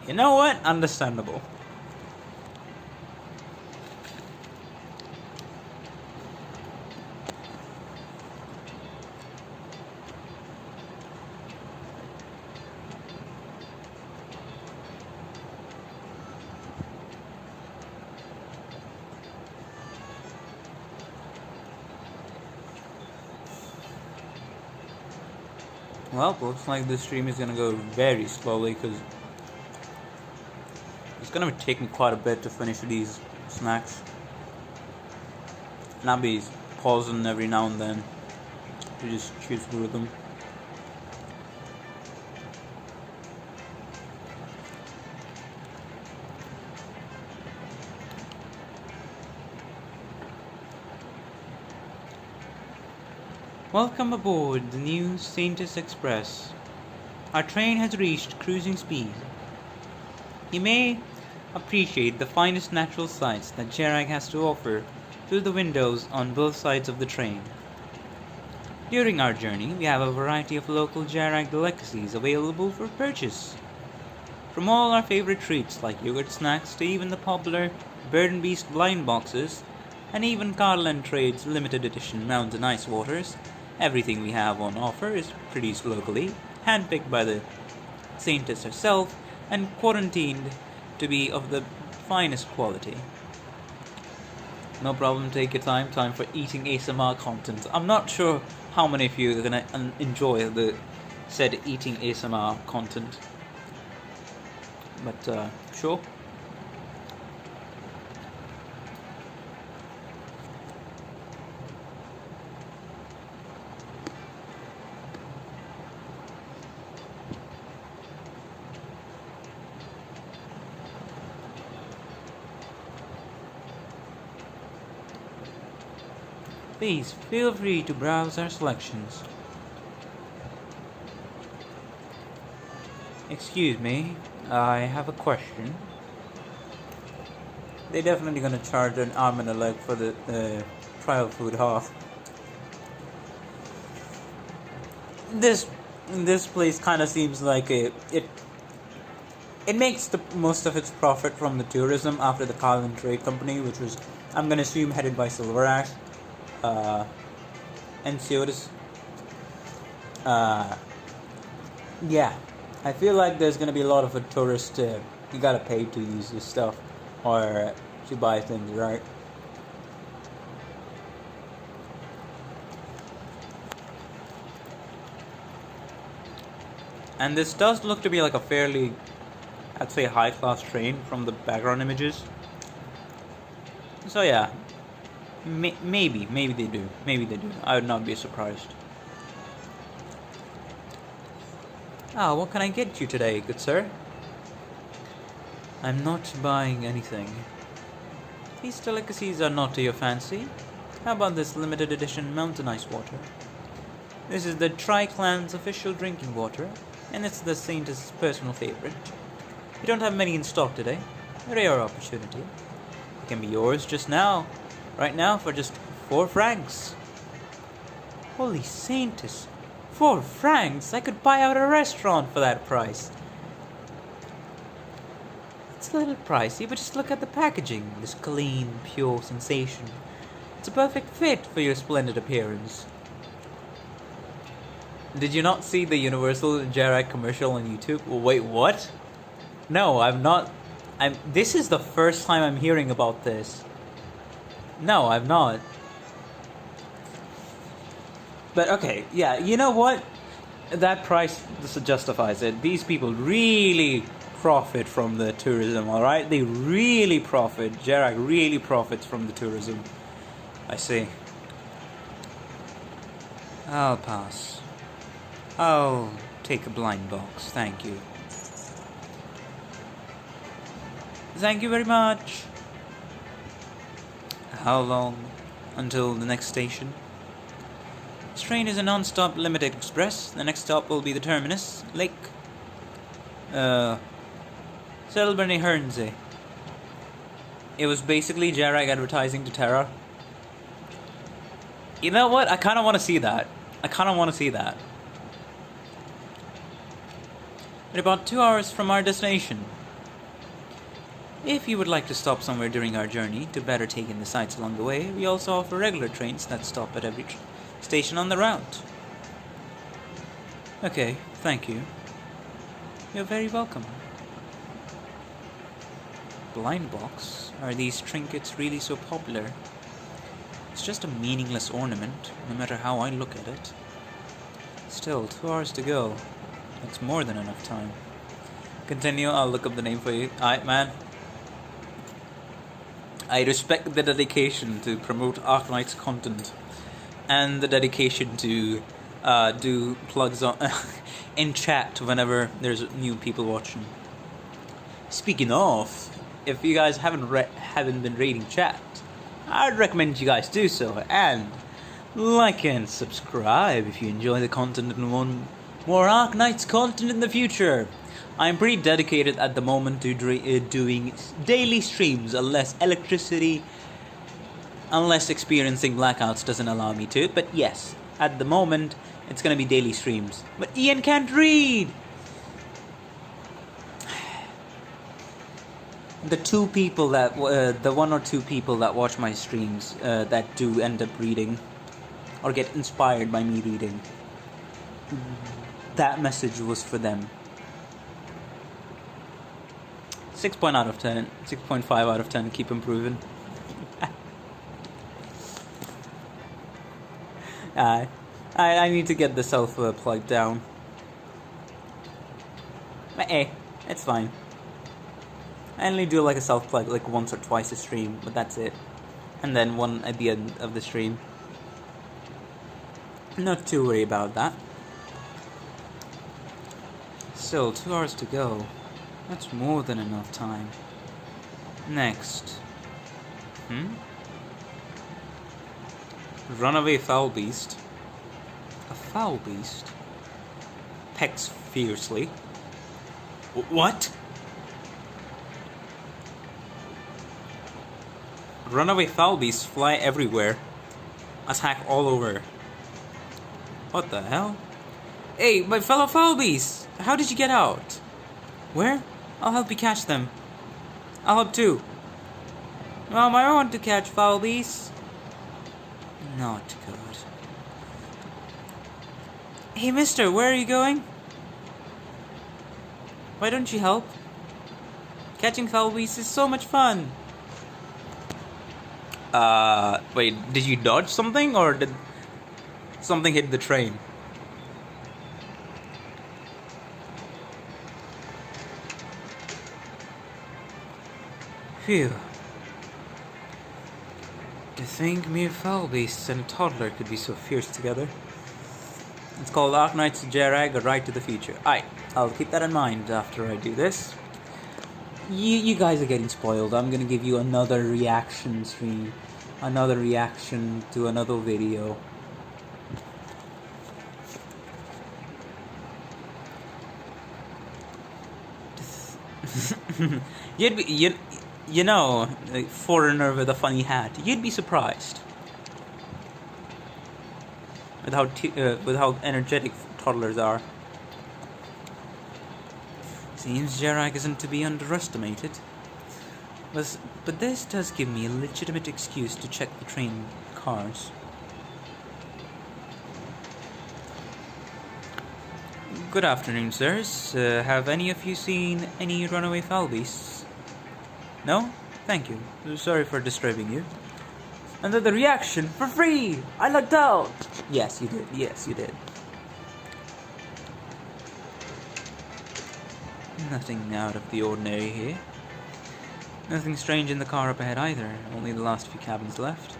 You know what? Understandable. Well, looks like this stream is gonna go very slowly because it's gonna take me quite a bit to finish these snacks. And I'll be pausing every now and then to just chew through them. Welcome aboard the new Saintis Express. Our train has reached cruising speed. You may appreciate the finest natural sights that Jerag has to offer through the windows on both sides of the train. During our journey, we have a variety of local Jerag delicacies available for purchase. From all our favorite treats like yogurt snacks to even the popular Bird and Beast blind boxes, and even Carlin Trade's limited edition Mountain Ice Waters, everything we have on offer is produced locally, handpicked by the Saintess herself, and quarantined to be of the finest quality. No problem, take your time for eating ASMR content. I'm not sure how many of you are gonna enjoy the said eating ASMR content, but sure. Please feel free to browse our selections. Excuse me, I have a question. They're definitely gonna charge an arm and a leg for the trial food, huh? This place kind of seems like it makes the most of its profit from the tourism after the Carlin Trade Company, which was, I'm gonna assume, headed by Silver Ash. And so does, yeah, I feel like there's gonna be a lot of a tourist, you gotta pay to use this stuff, or to buy things, right? And this does look to be like a fairly, I'd say, high-class train from the background images. So yeah. Maybe they do. Maybe they do. I would not be surprised. Ah, what can I get you today, good sir? I'm not buying anything. These delicacies are not to your fancy. How about this limited edition Mountain Ice Water? This is the Tri-Clan's official drinking water, and it's the Saint's personal favorite. We don't have many in stock today. A rare opportunity. It can be yours just now. Right now for just 4 francs. Holy Saintus, 4 francs? I could buy out a restaurant for that price. It's a little pricey, but just look at the packaging. This clean, pure sensation. It's a perfect fit for your splendid appearance. Did you not see the Universal Jerag commercial on YouTube? Wait, what? No, I've not. This is the first time I'm hearing about this. No, I'm not. But okay, yeah, you know what? That price justifies it. These people really profit from the tourism, alright? They really profit. Jerag really profits from the tourism. I see. I'll pass. I'll take a blind box, thank you. Thank you very much. How long until the next station? This train is a non-stop limited express. The next stop will be the terminus, Lake Selberny Hernsey. It was basically Jerag advertising to Terra. You know what? I kind of want to see that. We're about 2 hours from our destination. If you would like to stop somewhere during our journey to better take in the sights along the way, we also offer regular trains that stop at every station on the route. Okay, thank you. You're very welcome. Blind box? Are these trinkets really so popular? It's just a meaningless ornament, no matter how I look at it. Still, 2 hours to go. That's more than enough time. Continue, I'll look up the name for you. Alright, man. I respect the dedication to promote Arknights content. And the dedication to do plugs on in chat whenever there's new people watching. Speaking of, if you guys haven't been reading chat, I'd recommend you guys do so, and like and subscribe if you enjoy the content and want more Arknights content in the future. I'm pretty dedicated at the moment to doing daily streams unless experiencing blackouts doesn't allow me to. But yes, at the moment it's gonna be daily streams. But Ian can't read. The 2 people that the 1 or 2 people that watch my streams that do end up reading or get inspired by me reading, that message was for them. 6.5 out of 10. 6.5 out of 10. Keep improving. I need to get the self plug down. But it's fine. I only do like a self plug like once or twice a stream, but that's it. And then one at the end of the stream. Not too worried about that. Still, 2 hours to go. That's more than enough time. Next. Runaway foul beast. A foul beast? Pecks fiercely. What? Runaway foul beasts fly everywhere. Attack all over. What the hell? Hey, my fellow foul beasts! How did you get out? Where? I'll help you catch them. I'll help too. I want to catch foul beasts. Not good. Hey mister, where are you going? Why don't you help? Catching foul beasts is so much fun. Wait, did you dodge something or did something hit the train? Phew. To think mere foul beasts and a toddler could be so fierce together. It's called Arknights Jarag, a ride to the future. I'll keep that in mind after I do this. You guys are getting spoiled. I'm gonna give you another reaction stream. Another reaction to another video. You know, a foreigner with a funny hat. You'd be surprised with how energetic toddlers are. Seems Jarag isn't to be underestimated. But this does give me a legitimate excuse to check the train cars. Good afternoon, sirs. Have any of you seen any runaway foul beasts? No? Thank you. Sorry for disturbing you. And then the reaction for free! I lucked out! Yes, you did. Yes, you did. Nothing out of the ordinary here. Nothing strange in the car up ahead either. Only the last few cabins left.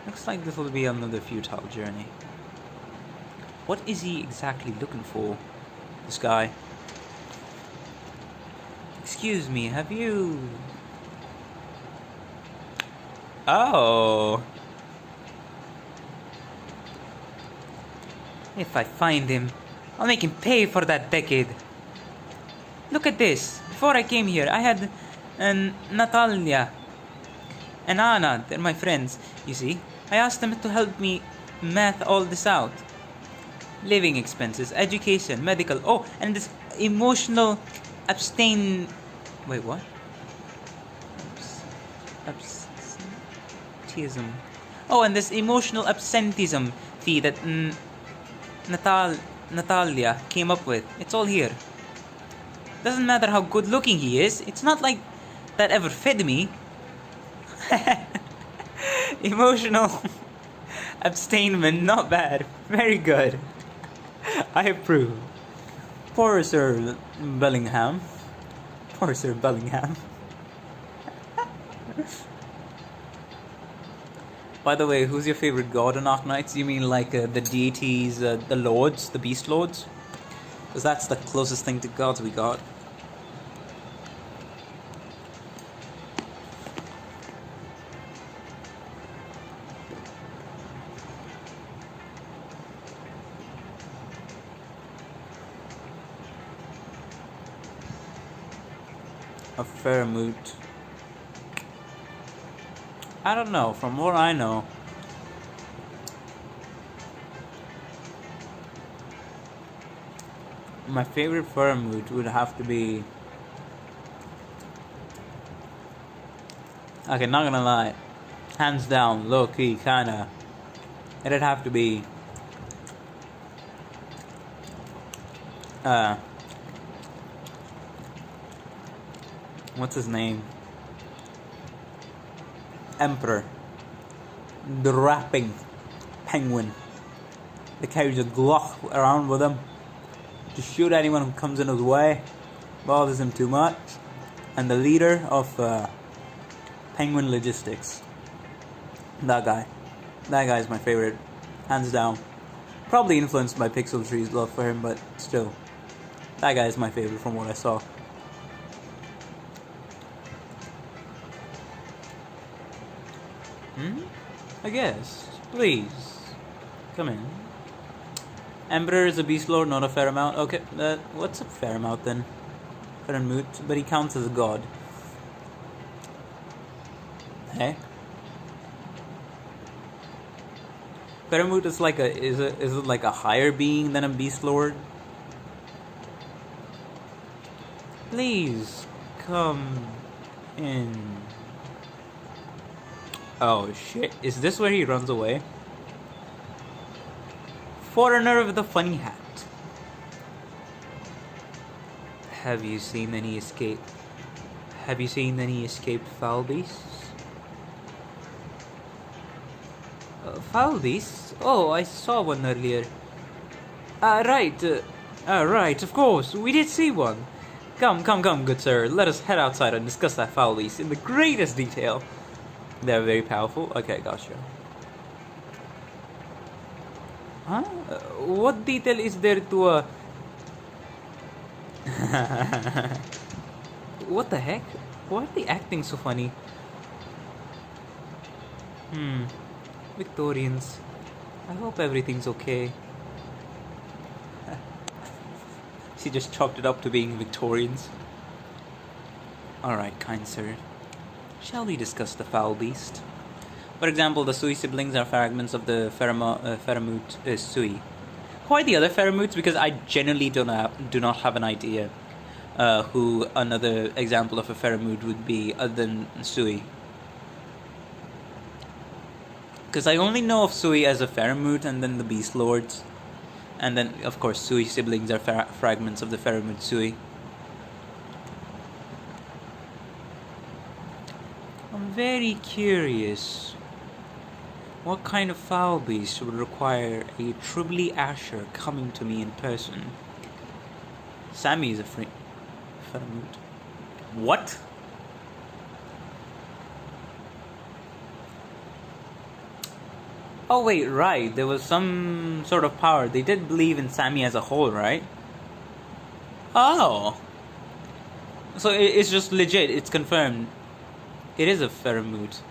Looks like this will be another futile journey. What is he exactly looking for? This guy. Excuse me, have you... Oh. If I find him, I'll make him pay for that decade. Look at this. Before I came here, I had Natalia and Anna. They're my friends, you see. I asked them to help me math all this out. Living expenses, education, medical... Oh, and this emotional abstain... Wait, what? Absenteeism. Oh, and this emotional absenteeism fee that Natalia came up with. It's all here. Doesn't matter how good looking he is. It's not like that ever fed me. Emotional abstainment, not bad. Very good. I approve. Poor Sir Bellingham. Poor Sir Bellingham. By the way, who's your favorite god in Arknights? You mean like the deities, the lords, the beast lords? Because that's the closest thing to gods we got. A Faramute. I don't know, from what I know. My favorite Faramute would have to be... Okay, not gonna lie. Hands down, low key, kinda. It'd have to be... What's his name? Emperor. The rapping penguin. That carries a Glock around with him to shoot anyone who comes in his way, bothers him too much. And the leader of Penguin Logistics. That guy. That guy is my favorite. Hands down. Probably influenced by Pixel Tree's love for him, but still. That guy is my favorite from what I saw. I guess. Please. Come in. Emperor is a beast lord, not a Faramount. Okay, what's a Faramount then? Faramute, but he counts as a god. Hey? Faramute is like is it like a higher being than a beast lord? Please come in. Oh shit, is this where he runs away? Foreigner with a funny hat. Have you seen any escaped foul beasts? Foul beasts? Oh, I saw one earlier. Right, of course, we did see one. Come, good sir, let us head outside and discuss that foul beast in the greatest detail. They're very powerful. Okay, gotcha. Huh? What detail is there to a... What the heck? Why are they acting so funny? Victorians. I hope everything's okay. She just chalked it up to being Victorians. Alright, kind sir. Shall we discuss the foul beast? For example, the Sui siblings are fragments of the Faramute Sui. Who are the other Faramutes? Because I genuinely do not have an idea who another example of a Faramute would be other than Sui. Because I only know of Sui as a Faramute and then the Beast Lords. And then, of course, Sui siblings are fragments of the Faramute Sui. I'm very curious. What kind of foul beast would require a Tribly Asher coming to me in person? Sammy is a Faramute. What? Oh wait, right. There was some sort of power. They did believe in Sammy as a whole, right? Oh. So it's just legit. It's confirmed. It is a Faramute.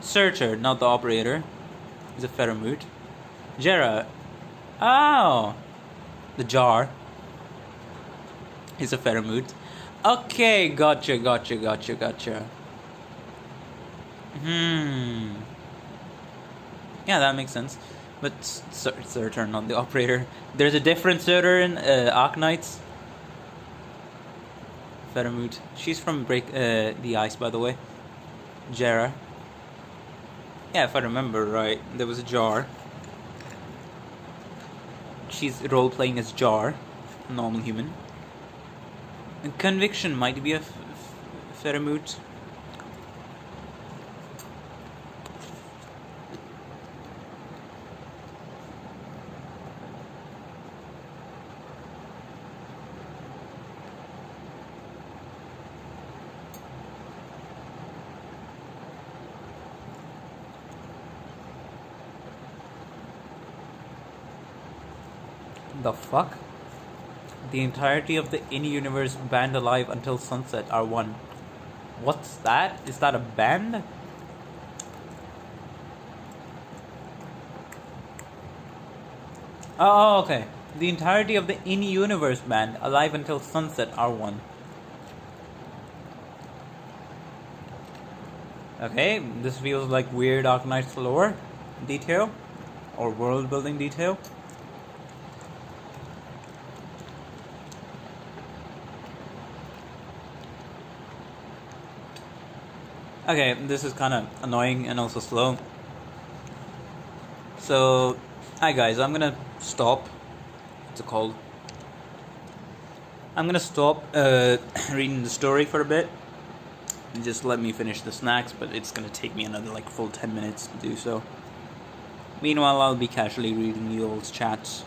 Searcher, not the operator, is a Faramute. Jera. Oh. The jar is a Faramute. Okay, gotcha. Yeah, that makes sense. But Searcher, not the operator. There's a different Searcher in Arknights. Faramute. She's from Break the Ice, by the way. Jera. Yeah, if I remember right, there was a Jar. She's role-playing as Jar, a normal human. And Conviction might be a Faramute. The fuck? The entirety of the in-universe band alive until sunset are one. What's that? Is that a band? Oh, okay. The entirety of the in-universe band alive until sunset are one. Okay, this feels like weird Arknights lore detail or world building detail. Okay, this is kind of annoying and also slow. So, hi guys, I'm gonna stop. What's it called? I'm gonna stop reading the story for a bit. Just let me finish the snacks, but it's gonna take me another like full 10 minutes to do so. Meanwhile, I'll be casually reading you all's chats.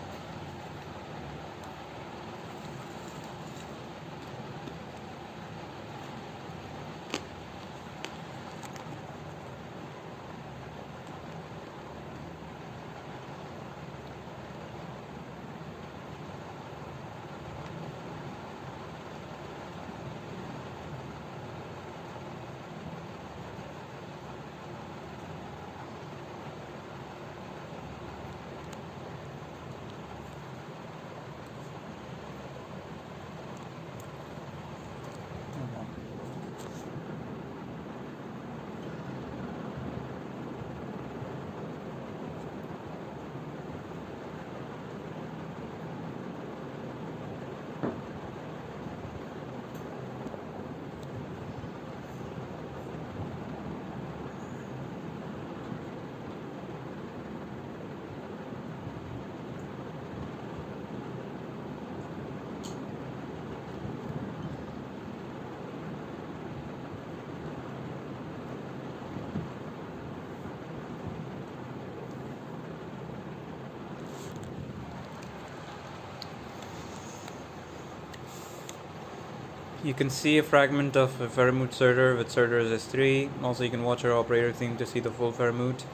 You can see a fragment of a Faramute Surtur with Surtur's S3. Also, you can watch our operator theme to see the full Faramute.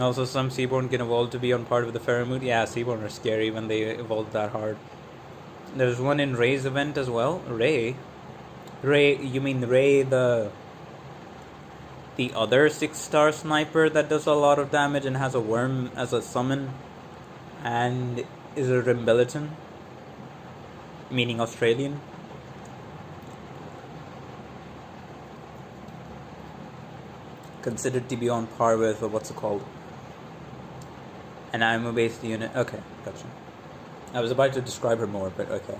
Also, some Seaborn can evolve to be on par with the Faramute. Yeah, Seaborn are scary when they evolve that hard. There's one in Ray's event as well. Ray? You mean Ray, the other 6-star sniper that does a lot of damage and has a worm as a summon and is a Rimbiliton, meaning Australian. Considered to be on par with what's it called? An ammo-based unit. Okay, gotcha. I was about to describe her more, but okay.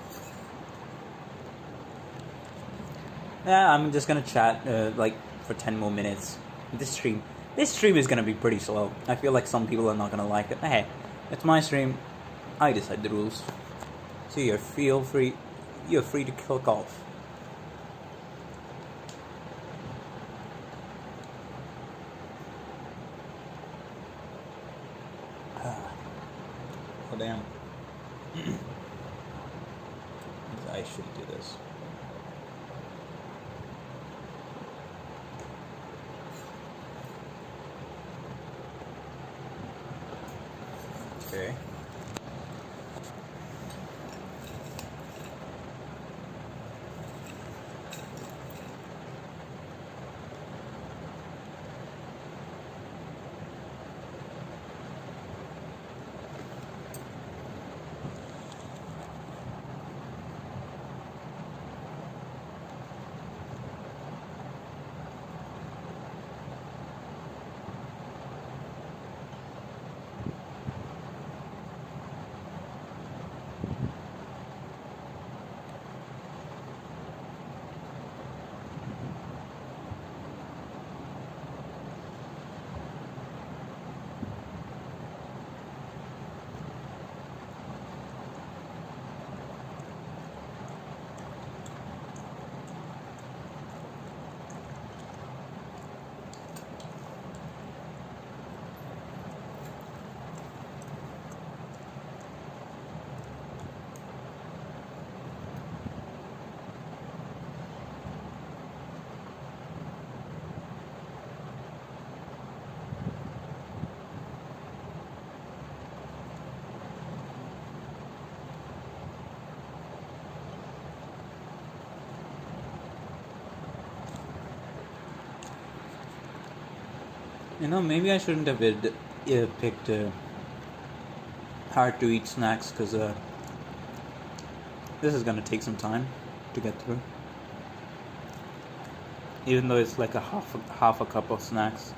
Yeah, I'm just gonna chat like for 10 more minutes. This stream is gonna be pretty slow. I feel like some people are not gonna like it. Hey, it's my stream. I decide the rules. So you're free to click off. Oh damn. I shouldn't do this. Okay. You know, maybe I shouldn't have picked hard to eat snacks, because this is gonna take some time to get through. Even though it's like a half a cup of snacks.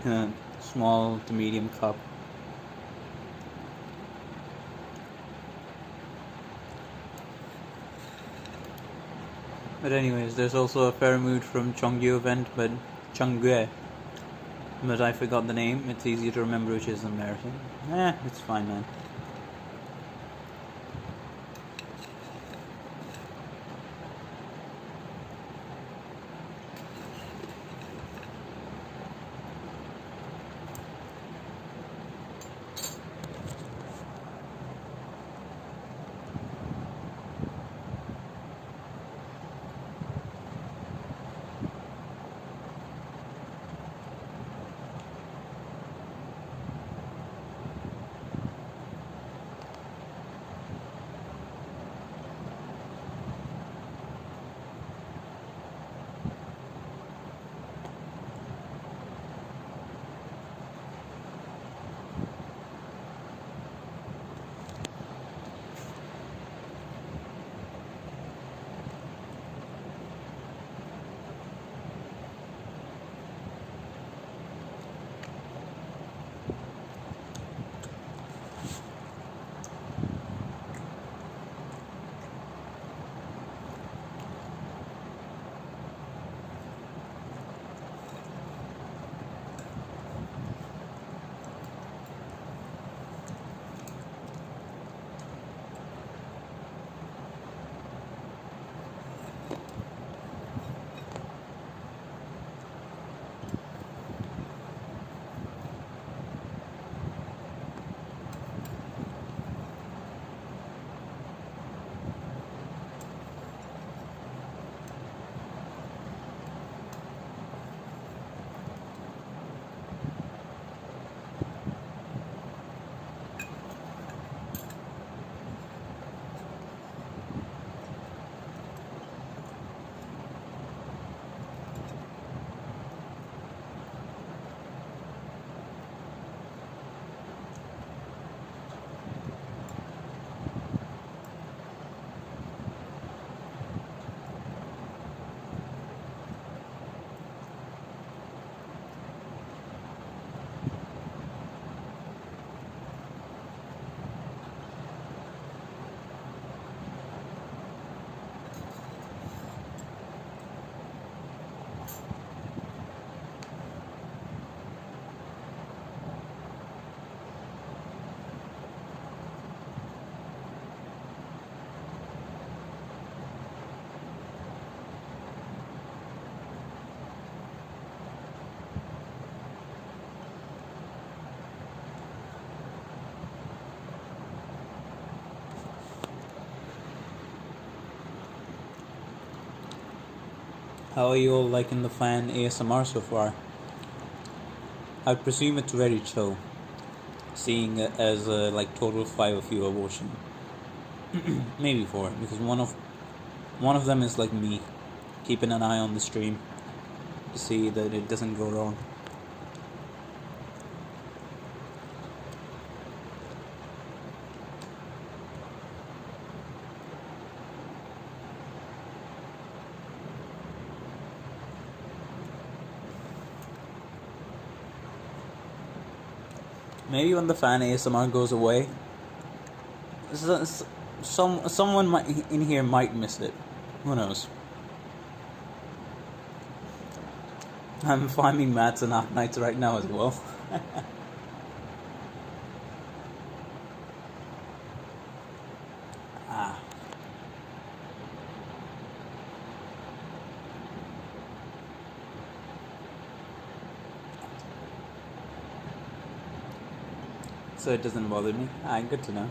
In a small to medium cup. But anyways, there's also a fair mood from Cheongju event, but Cheonggue. But I forgot the name. It's easier to remember, which is embarrassing. It's fine, man. How are you all liking the fan ASMR so far? I presume it's very chill, seeing as like total 5 of you are watching. Maybe 4, because one of them is like me, keeping an eye on the stream to see that it doesn't go wrong. Maybe when the fan ASMR goes away, someone in here might miss it. Who knows? I'm farming mats and Arknights right now as well. So it doesn't bother me. Good to know.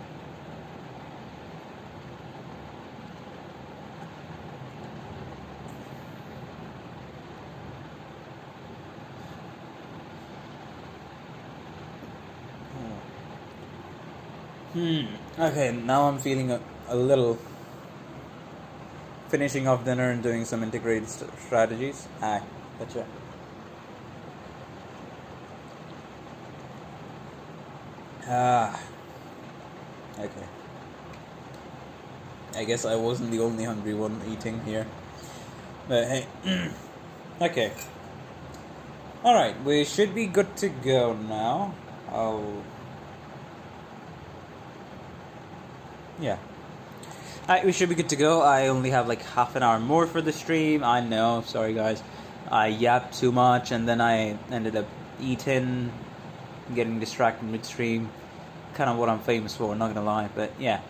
Okay, now I'm feeling a little. Finishing off dinner and doing some integrated strategies. Gotcha. Ah. Okay. I guess I wasn't the only hungry one eating here. But hey. Okay. Alright, we should be good to go now. Yeah. Alright, we should be good to go. I only have like half an hour more for the stream. I know, sorry guys. I yapped too much and then I ended up eating, getting distracted midstream. Kind of what I'm famous for, not gonna lie, but yeah.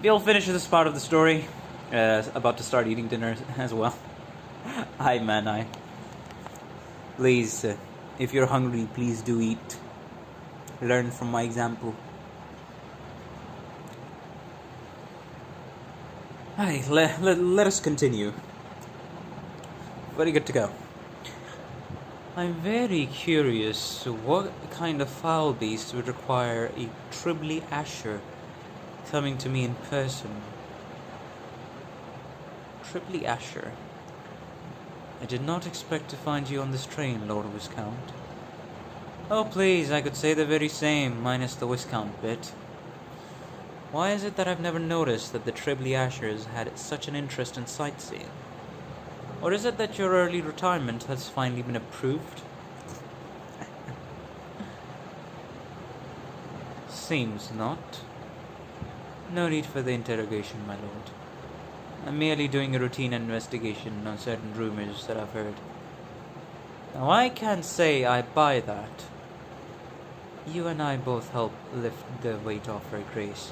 We'll finish this part of the story. About to start eating dinner as well. I. Please, if you're hungry, please do eat. Learn from my example. Alright, let us continue. Very good to go. I'm very curious what kind of foul beast would require a Tribly Asher coming to me in person. Tribly Asher. I did not expect to find you on this train, Lord Viscount. Oh please, I could say the very same, minus the Viscount bit. Why is it that I've never noticed that the Tribly Ashers had such an interest in sightseeing? Or is it that your early retirement has finally been approved? Seems not. No need for the interrogation, my lord. I'm merely doing a routine investigation on certain rumors that I've heard. Now I can't say I buy that. You and I both help lift the weight off her grace.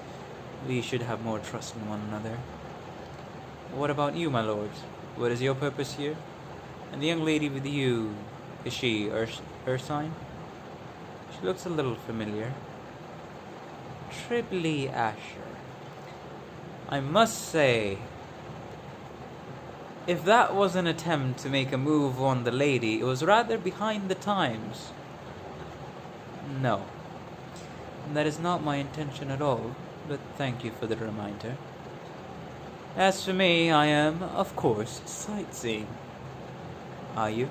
We should have more trust in one another. What about you, my lord? What is your purpose here? And the young lady with you, is she Ursine? She looks a little familiar. Tribly Asher. I must say, if that was an attempt to make a move on the lady, it was rather behind the times. No. That is not my intention at all, but thank you for the reminder. As for me, I am, of course, sightseeing. Are you?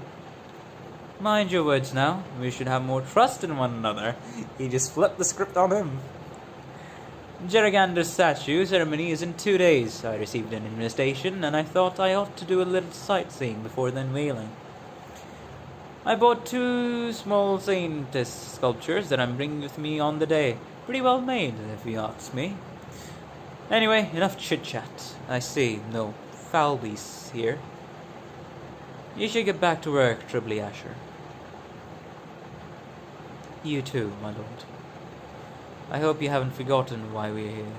Mind your words now. We should have more trust in one another. He just flipped the script on him. Jerrigander's statue ceremony is in 2 days. I received an invitation, and I thought I ought to do a little sightseeing before the unveiling. I bought 2 small saintess sculptures that I'm bringing with me on the day. Pretty well made, if you ask me. Anyway, enough chit-chat. I see no foul beasts here. You should get back to work, Tribly Asher. You too, my lord. I hope you haven't forgotten why we're here.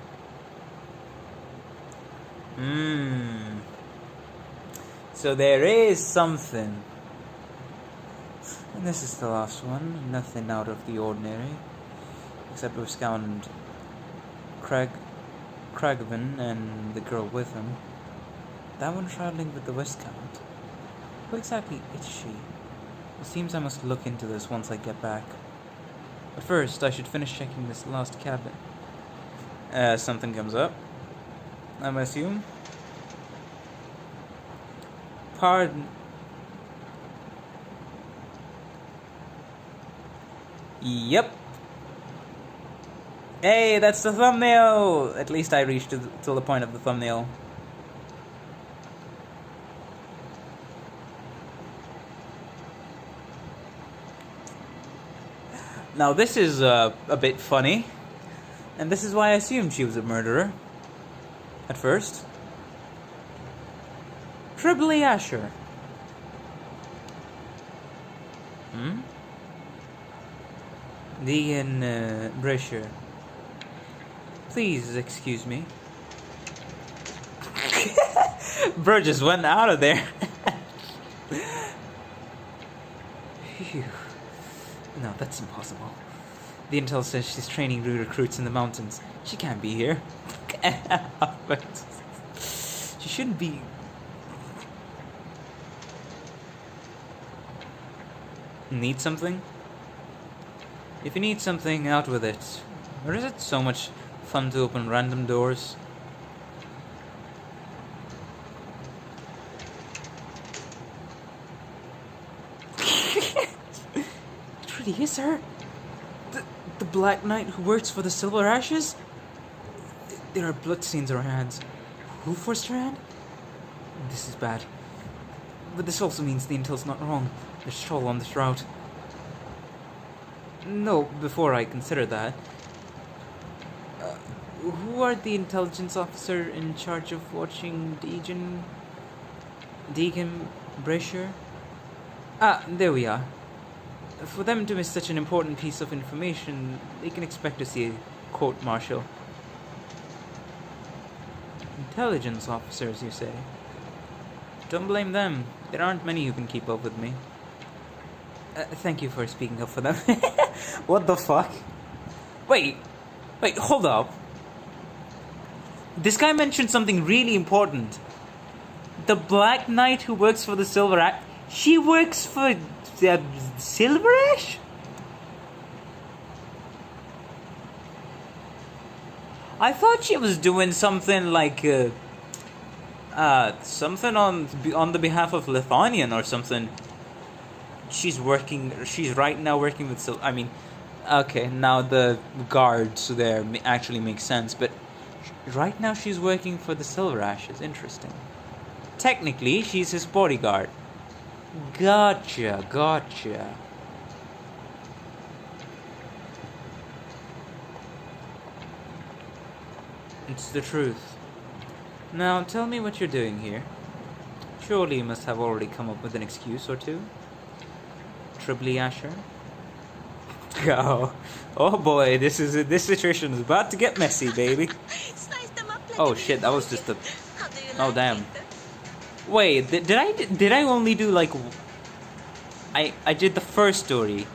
So there is something. And this is the last one. Nothing out of the ordinary. Except we've scouted Cragvin and the girl with him. That one traveling with the Viscount. Who exactly is she? It seems I must look into this once I get back. But first, I should finish checking this last cabin. Something comes up. I assume. Pardon. Yep. Hey, that's the thumbnail! At least I reached to the point of the thumbnail. Now this is a bit funny. And this is why I assumed she was a murderer. At first. Tribly Asher. Degenbrecher. Please excuse me. Bro just went out of there. Phew. No, that's impossible. The intel says she's training new recruits in the mountains. She can't be here. But she shouldn't be. Need something? If you need something, out with it. Or is it so much fun to open random doors? really is her? The Black Knight who works for the Silver Ashes? There are bloodstains on her hands. Who forced her hand? This is bad. But this also means the intel's not wrong. There's trouble on this route. No, before I consider that. Who are the intelligence officer in charge of watching degenbrecher? Ah, there we are. For them to miss such an important piece of information, they can expect to see a court-martial. Intelligence officers, you say? Don't blame them. There aren't many who can keep up with me. Thank you for speaking up for them. What the fuck? Wait, hold up. This guy mentioned something really important. The Black Knight who works for the Silver Ash. She works for the Silver Ash? I thought she was doing something like something on the behalf of Lithanian or something. She's right now working with okay, now the guards there actually make sense, but right now she's working for the Silver Ashes. Interesting. Technically, she's his bodyguard. Gotcha. It's the truth. Now, tell me what you're doing here. Surely you must have already come up with an excuse or two. Tribly Asher? Oh boy, this situation is about to get messy, baby. Slice them up like Oh a shit, that was just a... How do you Oh like damn. it? Wait, did I only do like... I did the first story,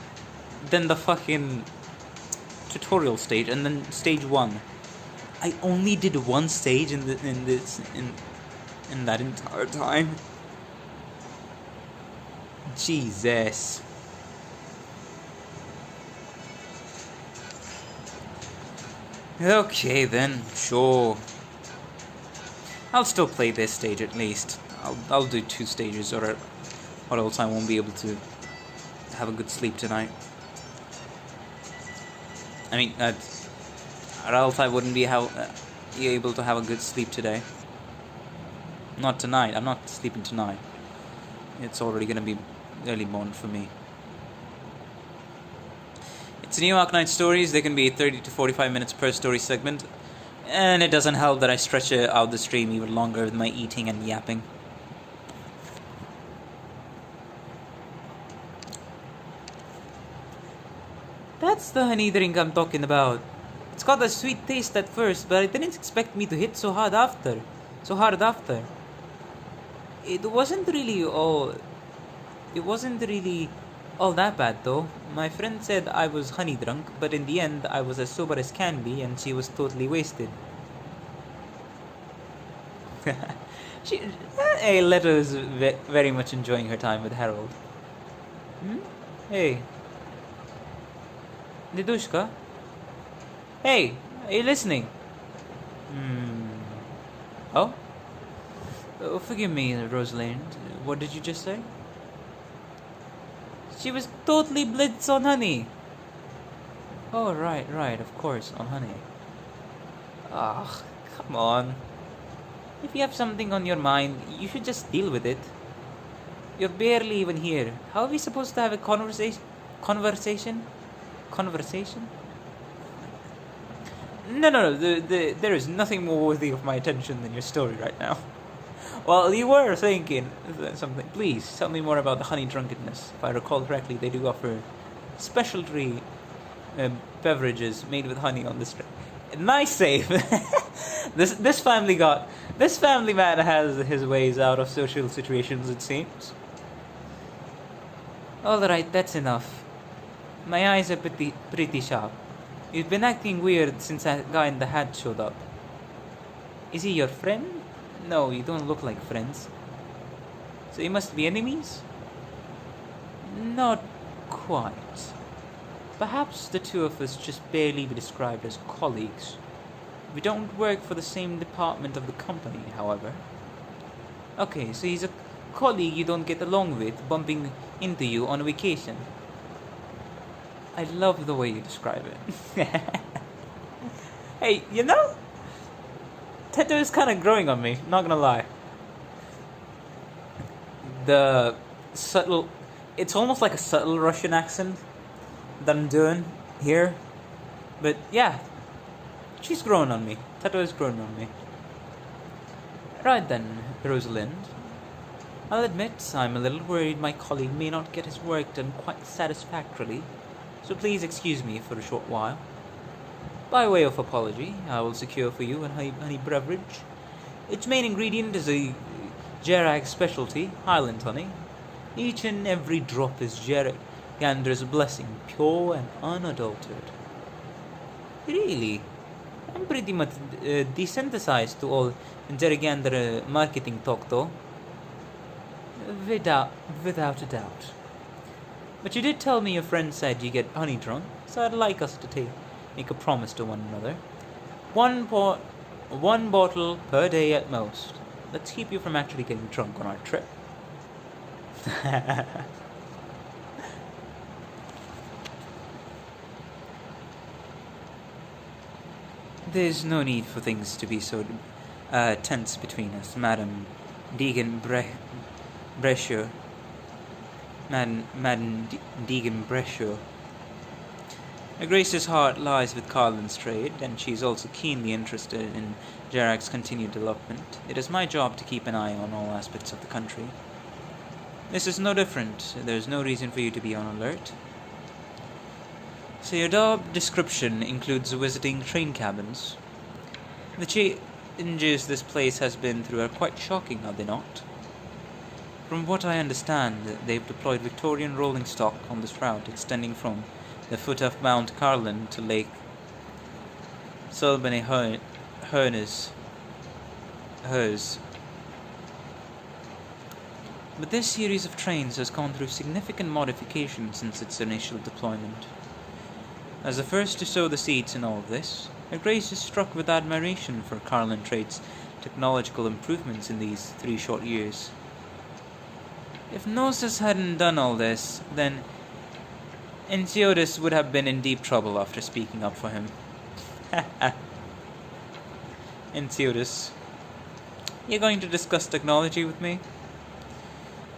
then the fucking tutorial stage, and then stage 1. I only did one stage in that entire time. Jesus. Okay then, sure. I'll still play this stage at least. I'll do 2 stages, or else I won't be able to have a good sleep tonight. I mean, or else I wouldn't be able to have a good sleep today. Not tonight. I'm not sleeping tonight. It's already gonna be early morning for me. It's new Arknights stories. They can be 30 to 45 minutes per story segment. And it doesn't help that I stretch out the stream even longer with my eating and yapping. That's the honey drink I'm talking about. It's got a sweet taste at first, but I didn't expect me to hit so hard after. It wasn't really all that bad though. My friend said I was honey drunk, but in the end I was as sober as can be, and she was totally wasted. Hey, Leto is very much enjoying her time with Harold. Hey. Didushka? Hey, are you listening? Oh? Forgive me, Rosalind. What did you just say? She was totally blitz on honey. Oh, right, of course, on honey. Ah, come on. If you have something on your mind, you should just deal with it. You're barely even here. How are we supposed to have a conversation? No. There is nothing more worthy of my attention than your story right now. Well, you were thinking something. Please tell me more about the honey drunkenness. If I recall correctly, they do offer specialty beverages made with honey on this trip. Nice save. This family man has his ways out of social situations, it seems. All right, that's enough. My eyes are pretty sharp. You've been acting weird since that guy in the hat showed up. Is he your friend? No, you don't look like friends. So you must be enemies? Not quite. Perhaps the two of us just barely be described as colleagues. We don't work for the same department of the company, however. Okay, so he's a colleague you don't get along with, bumping into you on a vacation. I love the way you describe it. Hey, you know, tattoo is kind of growing on me, not gonna lie. The subtle, it's almost like a subtle Russian accent that I'm doing here. But yeah, she's growing on me. Tattoo is growing on me. Right then, Rosalind. I'll admit I'm a little worried my colleague may not get his work done quite satisfactorily, so please excuse me for a short while. By way of apology, I will secure for you a honey beverage. Its main ingredient is a Jarag specialty, Highland honey. Each and every drop is Gander's blessing, pure and unadulterated. Really? I'm pretty much desensitized to all Gander marketing talk, though. Without a doubt. But you did tell me your friend said you get honey drunk, so I'd like us to make a promise to one another. One bottle per day at most. Let's keep you from actually getting drunk on our trip. There's no need for things to be so tense between us, Madam degenbrecher. Madam degenbrecher. Her Grace's heart lies with Carlin's trade, and she is also keenly interested in Jarag's continued development. It is my job to keep an eye on all aspects of the country. This is no different. There is no reason for you to be on alert. So your job description includes visiting train cabins. The changes this place has been through are quite shocking, are they not? From what I understand, they've deployed Victorian rolling stock on this route, extending from the foot of Mount Carlin to Lake Sulbany Hers. But this series of trains has gone through significant modification since its initial deployment. As the first to sow the seeds in all of this, Her Grace is struck with admiration for Carlin Trade's technological improvements in these 3 short years. If Gnosis hadn't done all this, then Enceodus would have been in deep trouble after speaking up for him. Enceodus, you're going to discuss technology with me?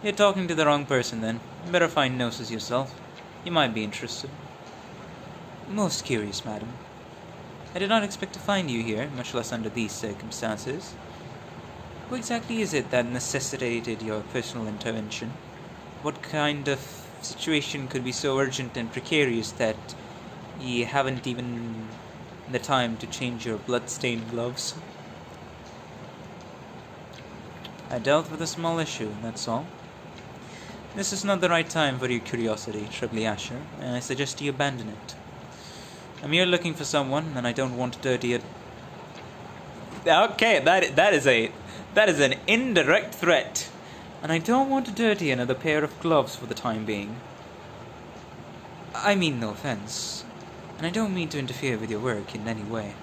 You're talking to the wrong person then. You better find Gnosis yourself. You might be interested. Most curious, madam. I did not expect to find you here, much less under these circumstances. What exactly is it that necessitated your personal intervention? What kind of situation could be so urgent and precarious that ye haven't even the time to change your blood-stained gloves? I dealt with a small issue, that's all. This is not the right time for your curiosity, Trebly Asher, and I suggest you abandon it. I'm here looking for someone, and I don't want to dirty it. Okay, that is an indirect threat, and I don't want to dirty another pair of gloves for the time being. I mean no offense, and I don't mean to interfere with your work in any way.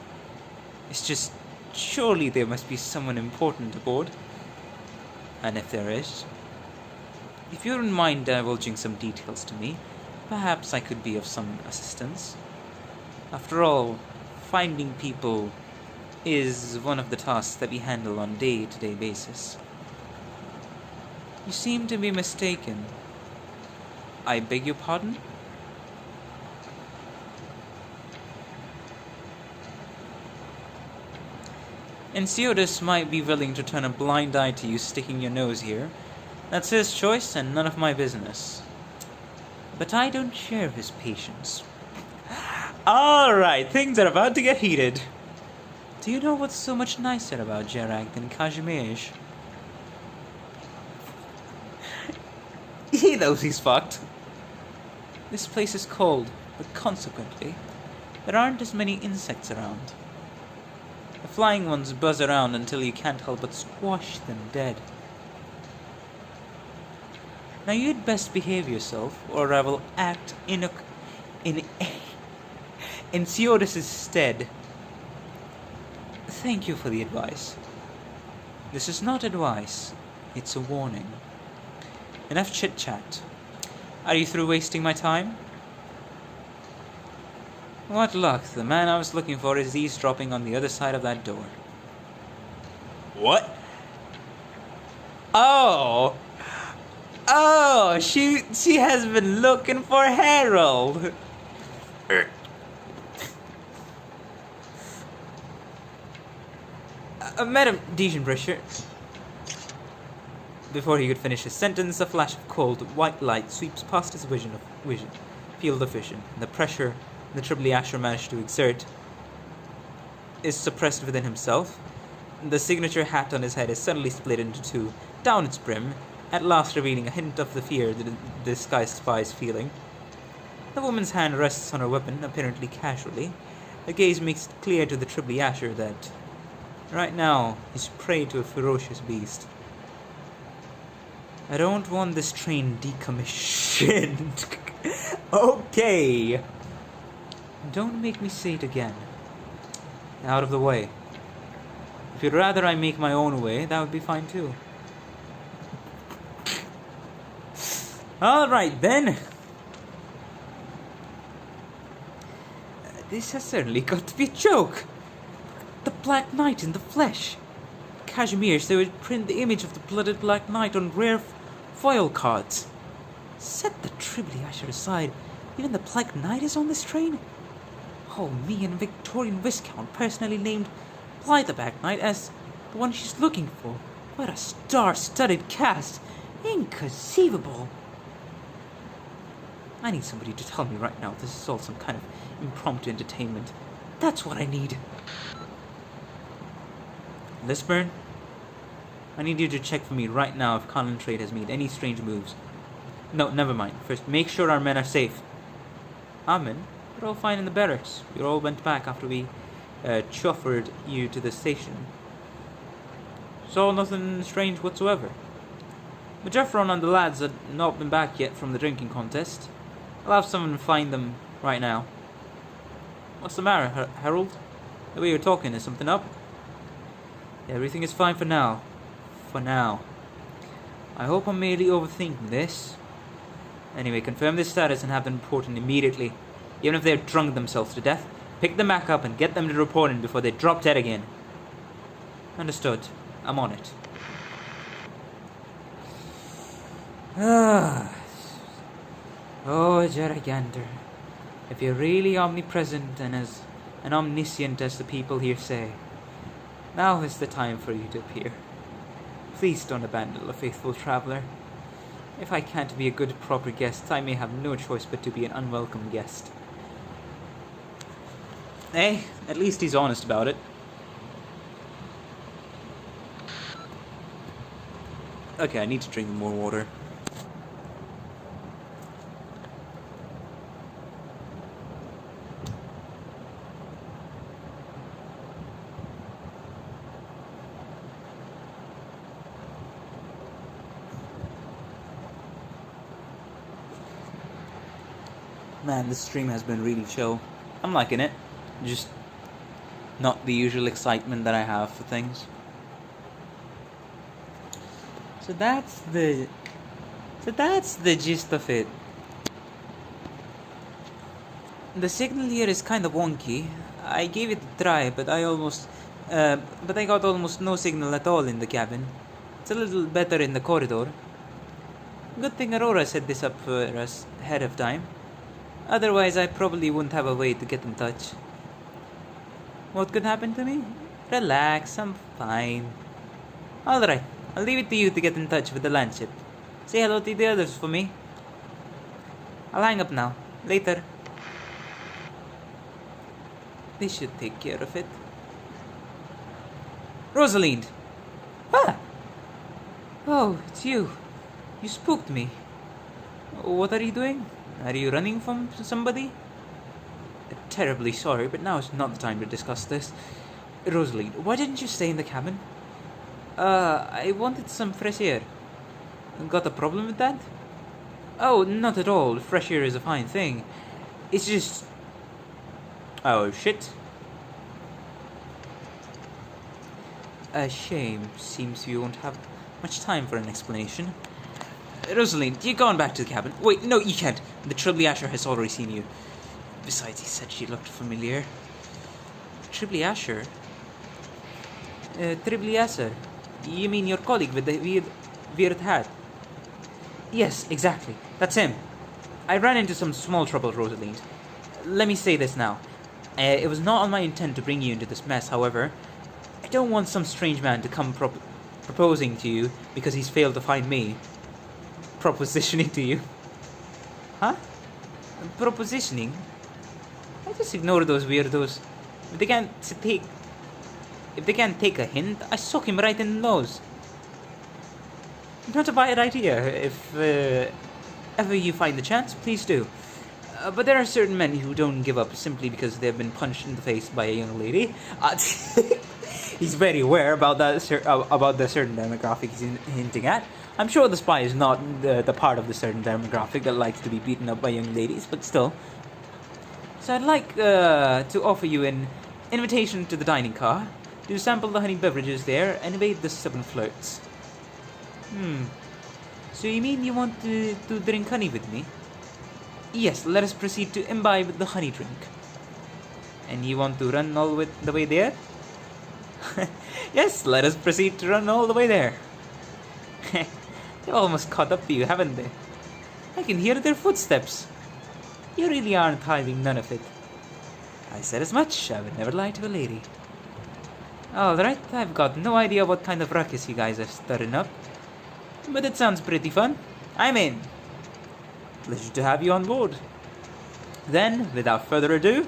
It's just, surely there must be someone important aboard. And if there is, if you don't mind divulging some details to me, perhaps I could be of some assistance. After all, finding people is one of the tasks that we handle on a day-to-day basis. You seem to be mistaken. I beg your pardon? Enceodus might be willing to turn a blind eye to you sticking your nose here. That's his choice and none of my business. But I don't share his patience. Alright, things are about to get heated. Do you know what's so much nicer about Jarag than Kazimierz? He knows he's fucked. This place is cold, but consequently, there aren't as many insects around. The flying ones buzz around until you can't help but squash them dead. Now you'd best behave yourself, or I will act in Enceodus' stead. Thank you for the advice. This is not advice, it's a warning. Enough chit-chat. Are you through wasting my time? What luck. The man I was looking for is eavesdropping on the other side of that door. What? Oh! Oh, she has been looking for Harold. Madam degenbrecher. Before he could finish his sentence, a flash of cold, white light sweeps past his field of vision. The pressure the Tribly Asher managed to exert is suppressed within himself. The signature hat on his head is suddenly split into two, down its brim, at last revealing a hint of the fear the disguised spy is feeling. The woman's hand rests on her weapon, apparently casually. Her gaze makes it clear to the Tribly Asher that right now he's prey to a ferocious beast. I don't want this train decommissioned. Okay. Don't make me say it again. Out of the way. If you'd rather I make my own way, that would be fine too. Alright then. This has certainly got to be a joke. The Black Knight in the flesh. Cashmere, so they would print the image of the blooded Black Knight on rare foil cards. Set the Tribly Asher aside. Even the Black Knight is on this train? Oh, me and Victorian Viscount personally named Blythe Black Knight as the one she's looking for. What a star-studded cast. Inconceivable. I need somebody to tell me right now this is all some kind of impromptu entertainment. That's what I need. Lisburn, I need you to check for me right now if Colin Trade has made any strange moves. No, never mind. First, make sure our men are safe. Our men? We're all fine in the barracks. We all went back after we chauffeured you to the station. Saw nothing strange whatsoever. But Jeffron and the lads had not been back yet from the drinking contest. I'll have someone find them right now. What's the matter, Harold? The way you're talking, is something up? Everything is fine for now. For now. I hope I'm merely overthinking this. Anyway, confirm this status and have them reporting immediately. Even if they've drunk themselves to death, pick them back up and get them to reporting before they drop dead again. Understood. I'm on it. Oh, Jerigander. If you're really omnipresent and as and omniscient as the people here say, now is the time for you to appear. Please don't abandon a faithful traveler. If I can't be a good, proper guest, I may have no choice but to be an unwelcome guest. Hey, at least he's honest about it. Okay, I need to drink more water. Man, this stream has been really chill. I'm liking it. Just not the usual excitement that I have for things. So that's the gist of it. The signal here is kind of wonky. I gave it a try, but I got almost no signal at all in the cabin. It's a little better in the corridor. Good thing Aurora set this up for us ahead of time. Otherwise, I probably wouldn't have a way to get in touch. What could happen to me? Relax, I'm fine. Alright, I'll leave it to you to get in touch with the land ship. Say hello to the others for me. I'll hang up now. Later. They should take care of it. Rosalind! Ah! Oh, it's you. You spooked me. What are you doing? Are you running from somebody? Terribly sorry, but now is not the time to discuss this. Rosalind, why didn't you stay in the cabin? I wanted some fresh air. Got a problem with that? Oh, not at all. Fresh air is a fine thing. It's just... Oh, shit. A shame. Seems you won't have much time for an explanation. Rosalind, you're going back to the cabin. Wait, no, you can't. The Tribly Asher has already seen you. Besides, he said she looked familiar. Tribly Asher? Tribly Asher? You mean your colleague with the weird hat? Yes, exactly. That's him. I ran into some small trouble, Rosalind. Let me say this now. It was not on my intent to bring you into this mess, however. I don't want some strange man to come proposing to you because he's failed to find me. Propositioning to you. Huh? Propositioning? I just ignore those weirdos. If they can't take a hint, I sock him right in the nose. Not a bad idea. If ever you find the chance, please do. But there are certain men who don't give up simply because they've been punched in the face by a young lady. He's very aware about that about the certain demographic he's hinting at. I'm sure the spy is not the part of the certain demographic that likes to be beaten up by young ladies, but still. So I'd like to offer you an invitation to the dining car, to sample the honey beverages there and evade the stubborn flirts. So you mean you want to drink honey with me? Yes, let us proceed to imbibe the honey drink. And you want to run all the way there? Yes, let us proceed to run all the way there. They almost caught up to you, haven't they? I can hear their footsteps. You really aren't hiding none of it. I said as much. I would never lie to a lady. Alright, I've got no idea what kind of ruckus you guys are stirring up. But it sounds pretty fun. I'm in. Pleasure to have you on board. Then, without further ado...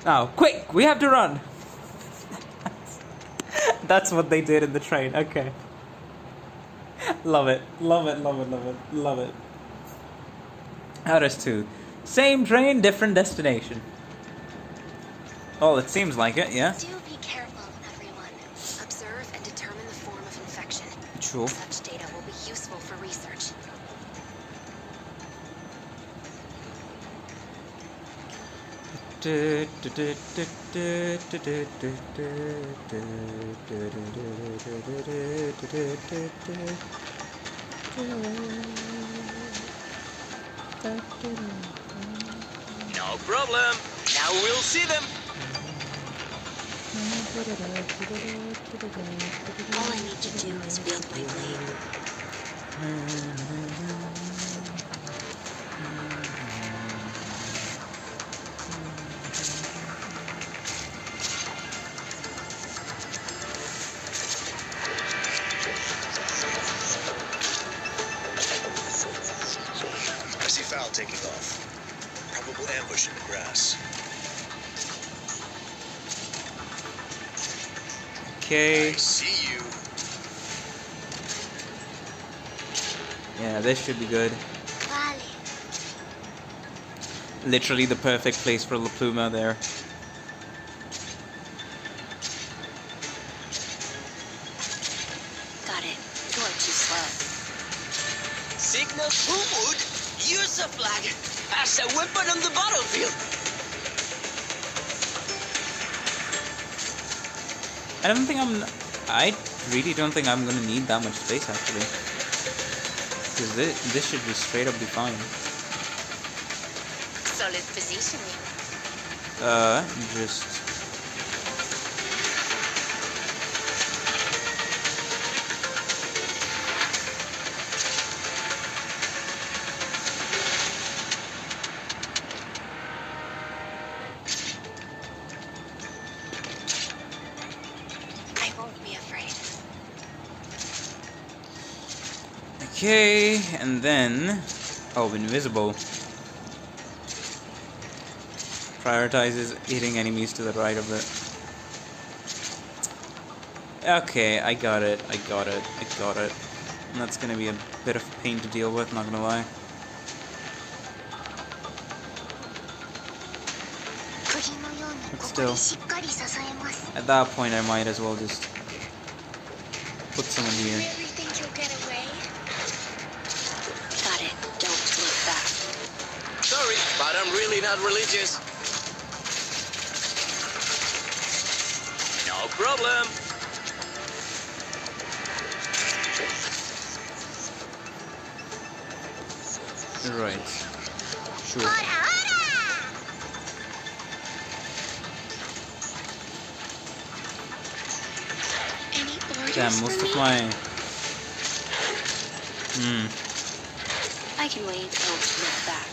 Now, quick! We have to run! That's what they did in the train. Okay. Love it. Love it, love it, love it, love it. Ours too. Same train, different destination. Oh, it seems like it, yeah. Do be careful, everyone. Observe and determine the form of infection. Sure. Such data will be useful for research. No problem. Now we'll see them. All I need to do is wield my blade. I see Fowl taking off. Probable ambush in the grass. Okay. I see you. Yeah, this should be good. Vale. Literally the perfect place for La Pluma there. Got it. You're too slow. Signal forward. Use a flag as a weapon on the battlefield. I really don't think I'm gonna need that much space actually. Because this should just straight up be fine. Solid positioning. Just... I won't be afraid. Okay, and then... Oh, invisible. Prioritizes hitting enemies to the right of it. Okay, I got it. And that's gonna be a bit of a pain to deal with, not gonna lie. But still, at that point I might as well just put someone here. Really think you'll get away? Got it. Don't look back. Sorry, but I'm really not religious. No problem. Right. Sure. Damn, most of my... I can wait. Oh, look back.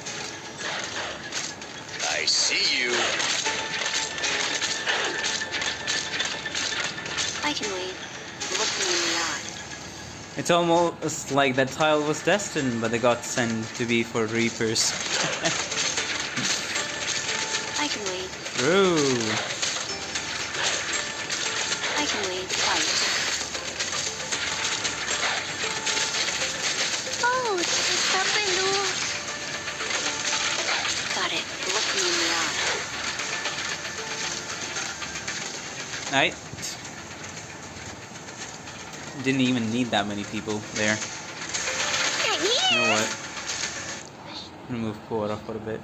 I see you. I can wait. Look me in the eye. It's almost like that tile was destined, but they got sent to be for reapers. I can wait. True. I can wait. Fight. Oh, tapelo. Got it. Look me in the eye. Right. Didn't even need that many people there. You know what? I'm gonna move forward off for a bit.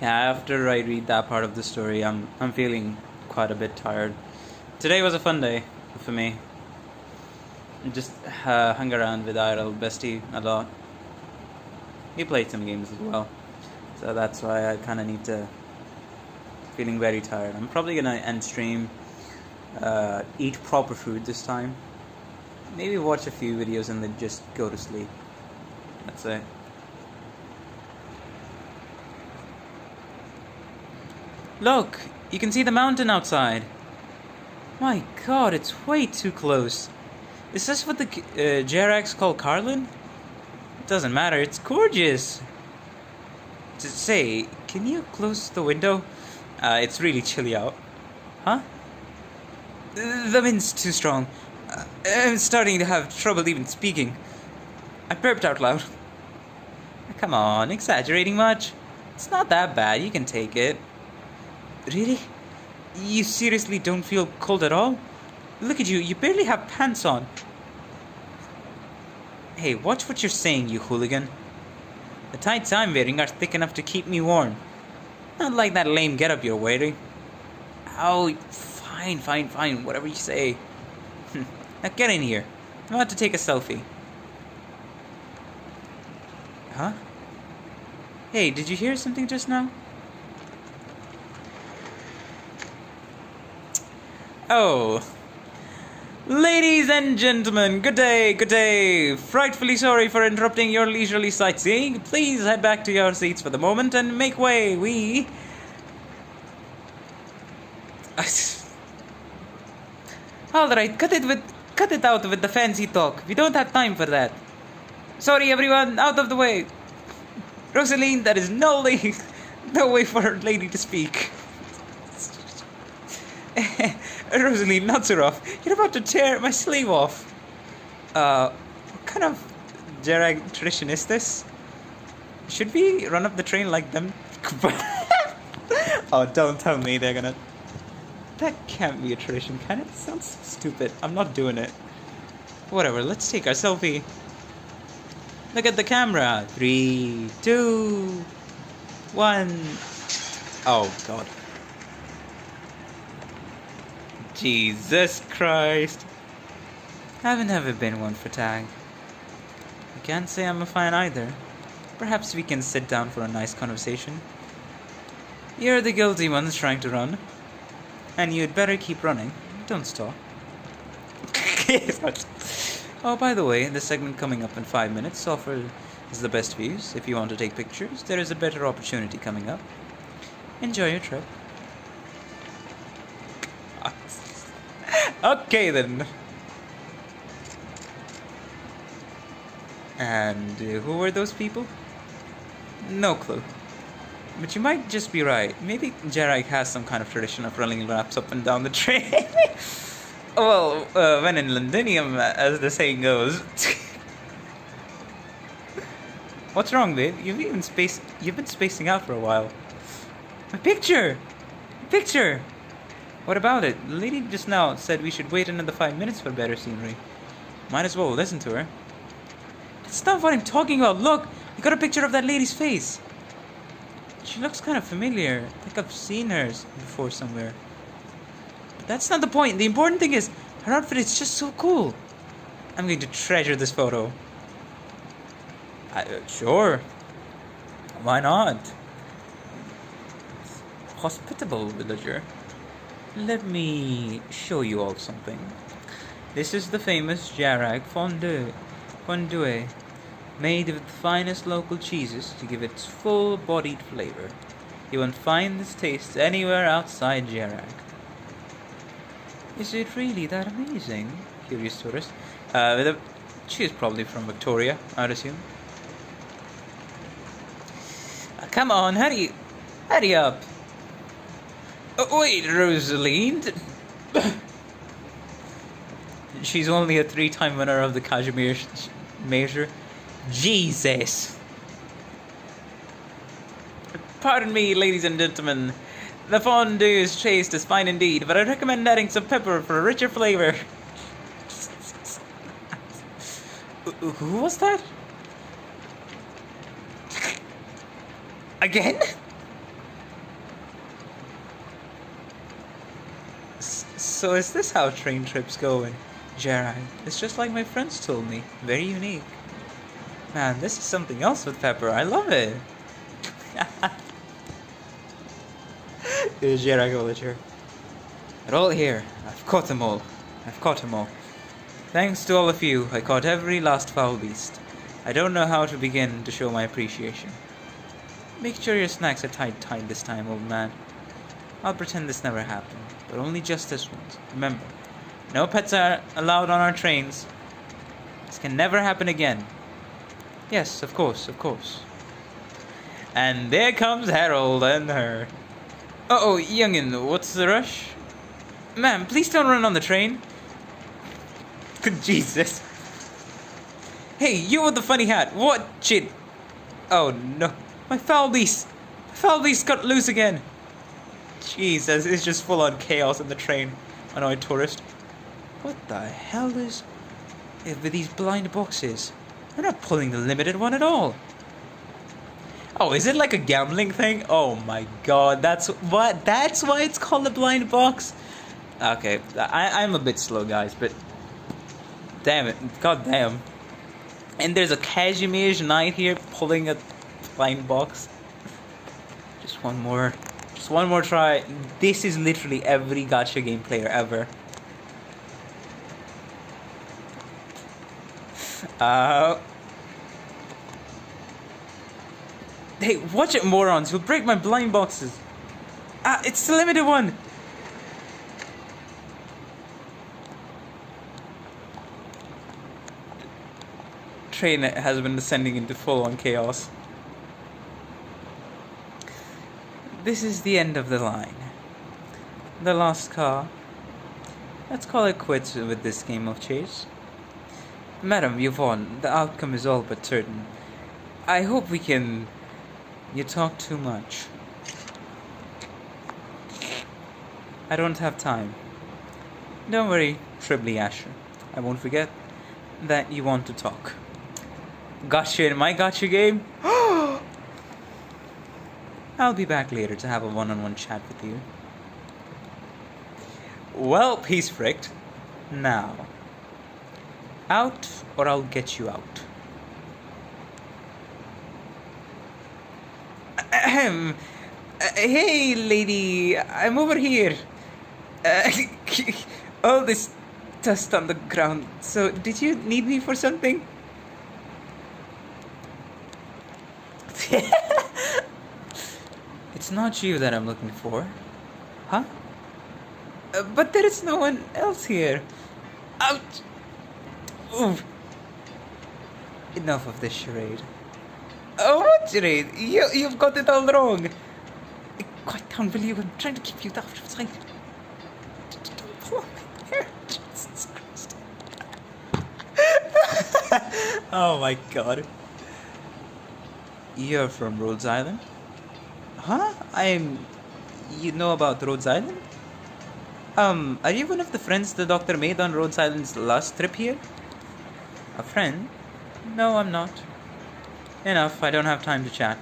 Yeah, after I read that part of the story, I'm feeling quite a bit tired. Today was a fun day for me. I just hung around with IRL Bestie a lot. We played some games as well, so that's why I kind of need to. Feeling very tired. I'm probably gonna end stream, eat proper food this time. Maybe watch a few videos and then just go to sleep. That's it. Look, you can see the mountain outside. My god, it's way too close. Is this what the Jerax call Carlin? It doesn't matter, it's gorgeous. Say, can you close the window? It's really chilly out. Huh? The wind's too strong. I'm starting to have trouble even speaking. I burped out loud. Come on, exaggerating much? It's not that bad, you can take it. Really? You seriously don't feel cold at all? Look at you, you barely have pants on. Hey, watch what you're saying, you hooligan. The tights I'm wearing are thick enough to keep me warm. Not like that lame getup you're wearing. Oh, fine, whatever you say. Now get in here. I'm about to take a selfie. Huh? Hey, did you hear something just now? Oh. Ladies and gentlemen, good day. Frightfully sorry for interrupting your leisurely sightseeing. Please head back to your seats for the moment and make way. We... Alright, cut it out with the fancy talk. We don't have time for that. Sorry everyone, out of the way. Rosaline, there is no way for a lady to speak. Rosaline, not so rough. You're about to tear my sleeve off. What kind of Jerag tradition is this? Should we run up the train like them? Oh, don't tell me they're gonna... That can't be a tradition, can it? Sounds stupid. I'm not doing it. Whatever, let's take our selfie. Look at the camera. 3, 2, 1. Oh, God. Jesus Christ. Haven't ever been one for tag. I can't say I'm a fan either. Perhaps we can sit down for a nice conversation. You're the guilty ones trying to run. And you'd better keep running. Don't stop. Oh, by the way, the segment coming up in 5 minutes offers the best views. If you want to take pictures, there is a better opportunity coming up. Enjoy your trip. Okay then. And who were those people? No clue. But you might just be right. Maybe Jarek has some kind of tradition of running laps up and down the train. Well, when in Londinium, as the saying goes. What's wrong, babe? You've been spacing out for a while. My picture! Picture! What about it? The lady just now said we should wait another 5 minutes for better scenery. Might as well listen to her. That's not what I'm talking about. Look! I got a picture of that lady's face. She looks kind of familiar. I think I've seen her before somewhere. That's not the point. The important thing is, her outfit is just so cool. I'm going to treasure this photo. Sure. Why not? Hospitable villager. Let me show you all something. This is the famous Jarag fondue, made with the finest local cheeses to give its full-bodied flavor. You won't find this taste anywhere outside Jarag. Is it really that amazing? Curious tourist. She is probably from Victoria, I'd assume. Come on, hurry up. Oh, wait, Rosalind. She's only a 3-time winner of the Kashmir Major. Jesus. Pardon me, ladies and gentlemen. The fondue's taste is fine indeed, but I recommend adding some pepper for a richer flavor. Who was that? Again? So is this how train trips go in Jarag? It's just like my friends told me. Very unique. Man, this is something else with pepper. I love it. There's Jarag villager. They're all here. I've caught them all. Thanks to all of you, I caught every last foul beast. I don't know how to begin to show my appreciation. Make sure your snacks are tight this time, old man. I'll pretend this never happened, but only just this once. Remember, no pets are allowed on our trains. This can never happen again. Yes, of course. And there comes Harold and her. Uh-oh, youngin', what's the rush? Ma'am, please don't run on the train. Jesus. Hey, you with the funny hat. What shit? Oh no. My foul beast got loose again. Jesus, it's just full on chaos in the train. Annoyed tourist. What the hell is with these blind boxes? They're not pulling the limited one at all. Oh, is it like a gambling thing? Oh my god, that's why it's called a blind box? Okay, I'm a bit slow, guys, but damn it, god damn. And there's a Kashmir knight here pulling a blind box. Just one more try. This is literally every gacha game player ever. Hey, watch it, morons! You'll break my blind boxes. It's the limited one. Train has been descending into full-on chaos. This is the end of the line. The last car. Let's call it quits with this game of chase. Madam, you've won. The outcome is all but certain. I hope we can... You talk too much. I don't have time. Don't worry, Shribly Asher. I won't forget that you want to talk. Gotcha in my gotcha game? I'll be back later to have a one-on-one chat with you. Well, he's fricked. Now. Out, or I'll get you out. Ahem. Hey, lady, I'm over here. All this dust on the ground. So, did you need me for something? It's not you that I'm looking for. Huh? But there is no one else here. Ouch! Ooh. Enough of this charade. Oh, what charade? You've got it all wrong. Quiet down, will you? I'm trying to keep you out of sight. Don't fall here. Jesus Christ. Oh my god. You're from Rhodes Island? Huh? You know about Rhodes Island? Are you one of the friends the doctor made on Rhodes Island's last trip here? A friend? No, I'm not. Enough, I don't have time to chat.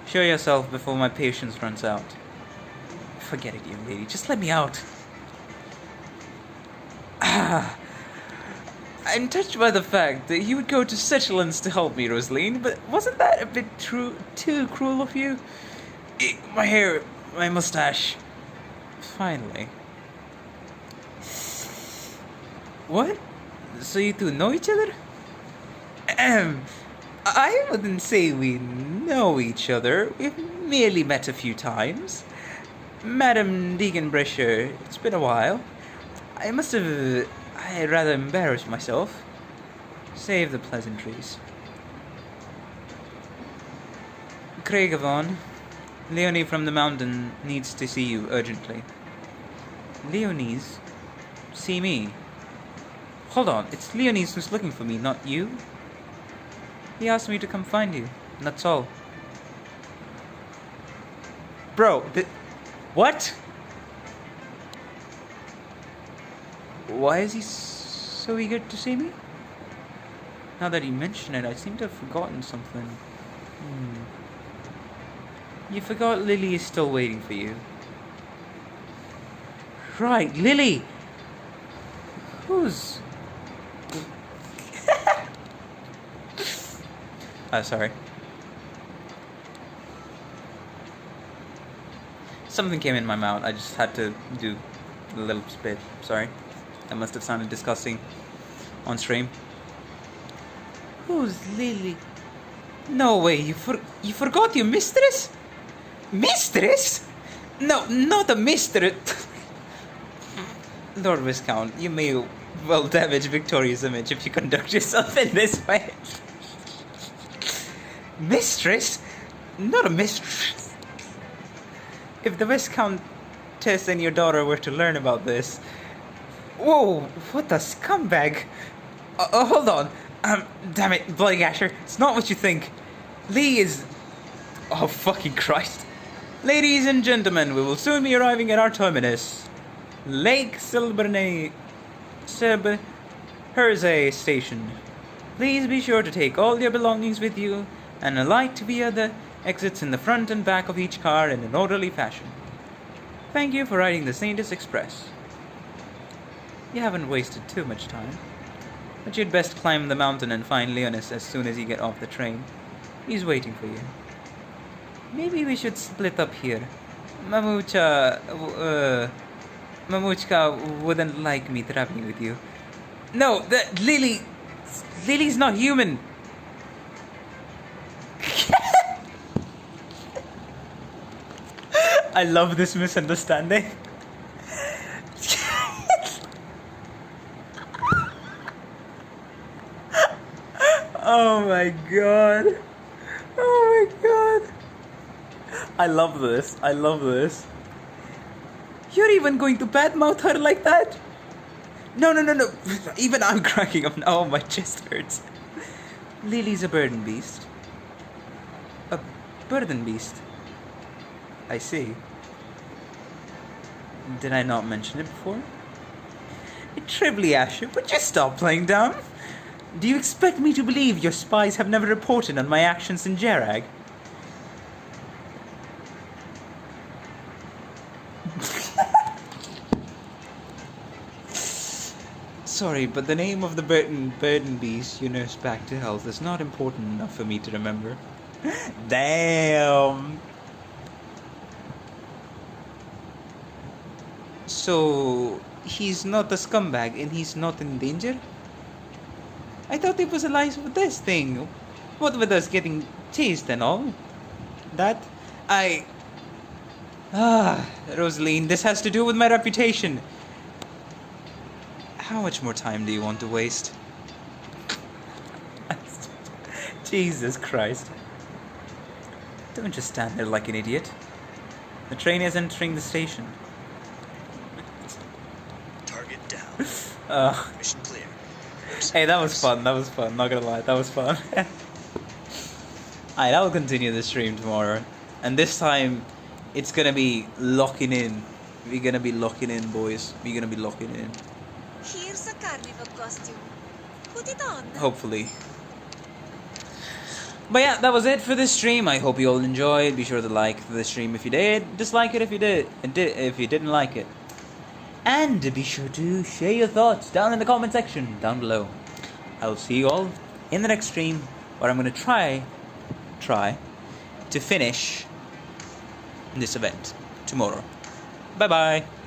Show yourself before my patience runs out. Forget it, young lady. Just let me out. I'm touched by the fact that you would go to such lengths to help me, Rosaline, but wasn't that a bit too cruel of you? My hair, my mustache. Finally. What? So you two know each other? I wouldn't say we know each other. We've merely met a few times. Madam Degenbrecher, it's been a while. I rather embarrassed myself. Save the pleasantries. Craig Avon, Leonie from the mountain needs to see you urgently. Leonie's? See me? Hold on, it's Leonie's who's looking for me, not you? He asked me to come find you, and that's all. Bro, what? Why is he so eager to see me? Now that you mention it, I seem to have forgotten something. You forgot Lily is still waiting for you. Right, Lily! Who's... sorry. Something came in my mouth. I just had to do a little spit. Sorry. That must have sounded disgusting on stream. Who's Lily? No way, you forgot your mistress? Mistress? No, not a mistress. Lord Viscount, you may well damage Victoria's image if you conduct yourself in this way. Mistress? Not a mistress. If the Viscountess and your daughter were to learn about this... Whoa, what a scumbag. Hold on. Damn it, Bloody Asher. It's not what you think. Lee is... Oh, fucking Christ. Ladies and gentlemen, we will soon be arriving at our terminus. Lake Hersey Station. Please be sure to take all your belongings with you and alight via the exits in the front and back of each car in an orderly fashion. Thank you for riding the Saintus Express. You haven't wasted too much time, but you'd best climb the mountain and find Leonis as soon as you get off the train. He's waiting for you. Maybe we should split up here. Mamuchka wouldn't like me traveling with you. No, Lily's not human. I love this misunderstanding. Oh my god. Oh my god. I love this. I love this. You're even going to badmouth her like that? No. Even I'm cracking up now. Oh, my chest hurts. Lily's a burden beast. A burden beast? I see. Did I not mention it before? Tribly Asher, would you stop playing dumb? Do you expect me to believe your spies have never reported on my actions in Jerag? Sorry, but the name of the burden beast you nursed back to health is not important enough for me to remember. Damn! So, he's not a scumbag and he's not in danger? I thought it was allies with this thing. What with us getting chased and all? Rosaline, this has to do with my reputation. How much more time do you want to waste? Jesus Christ. Don't just stand there like an idiot. The train is entering the station. Target down. Mission clear. Hey, that was fun, not gonna lie, that was fun. Alright, I'll continue the stream tomorrow. And this time, it's gonna be locking in. We're gonna be locking in, boys. We're gonna be locking in. Here's a carnival costume. Put it on. Hopefully. But yeah, that was it for this stream. I hope you all enjoyed. Be sure to like the stream if you did. Dislike it if you did. If you didn't like it. And be sure to share your thoughts down in the comment section down below. I'll see you all in the next stream, where I'm going to try to finish this event tomorrow. Bye bye.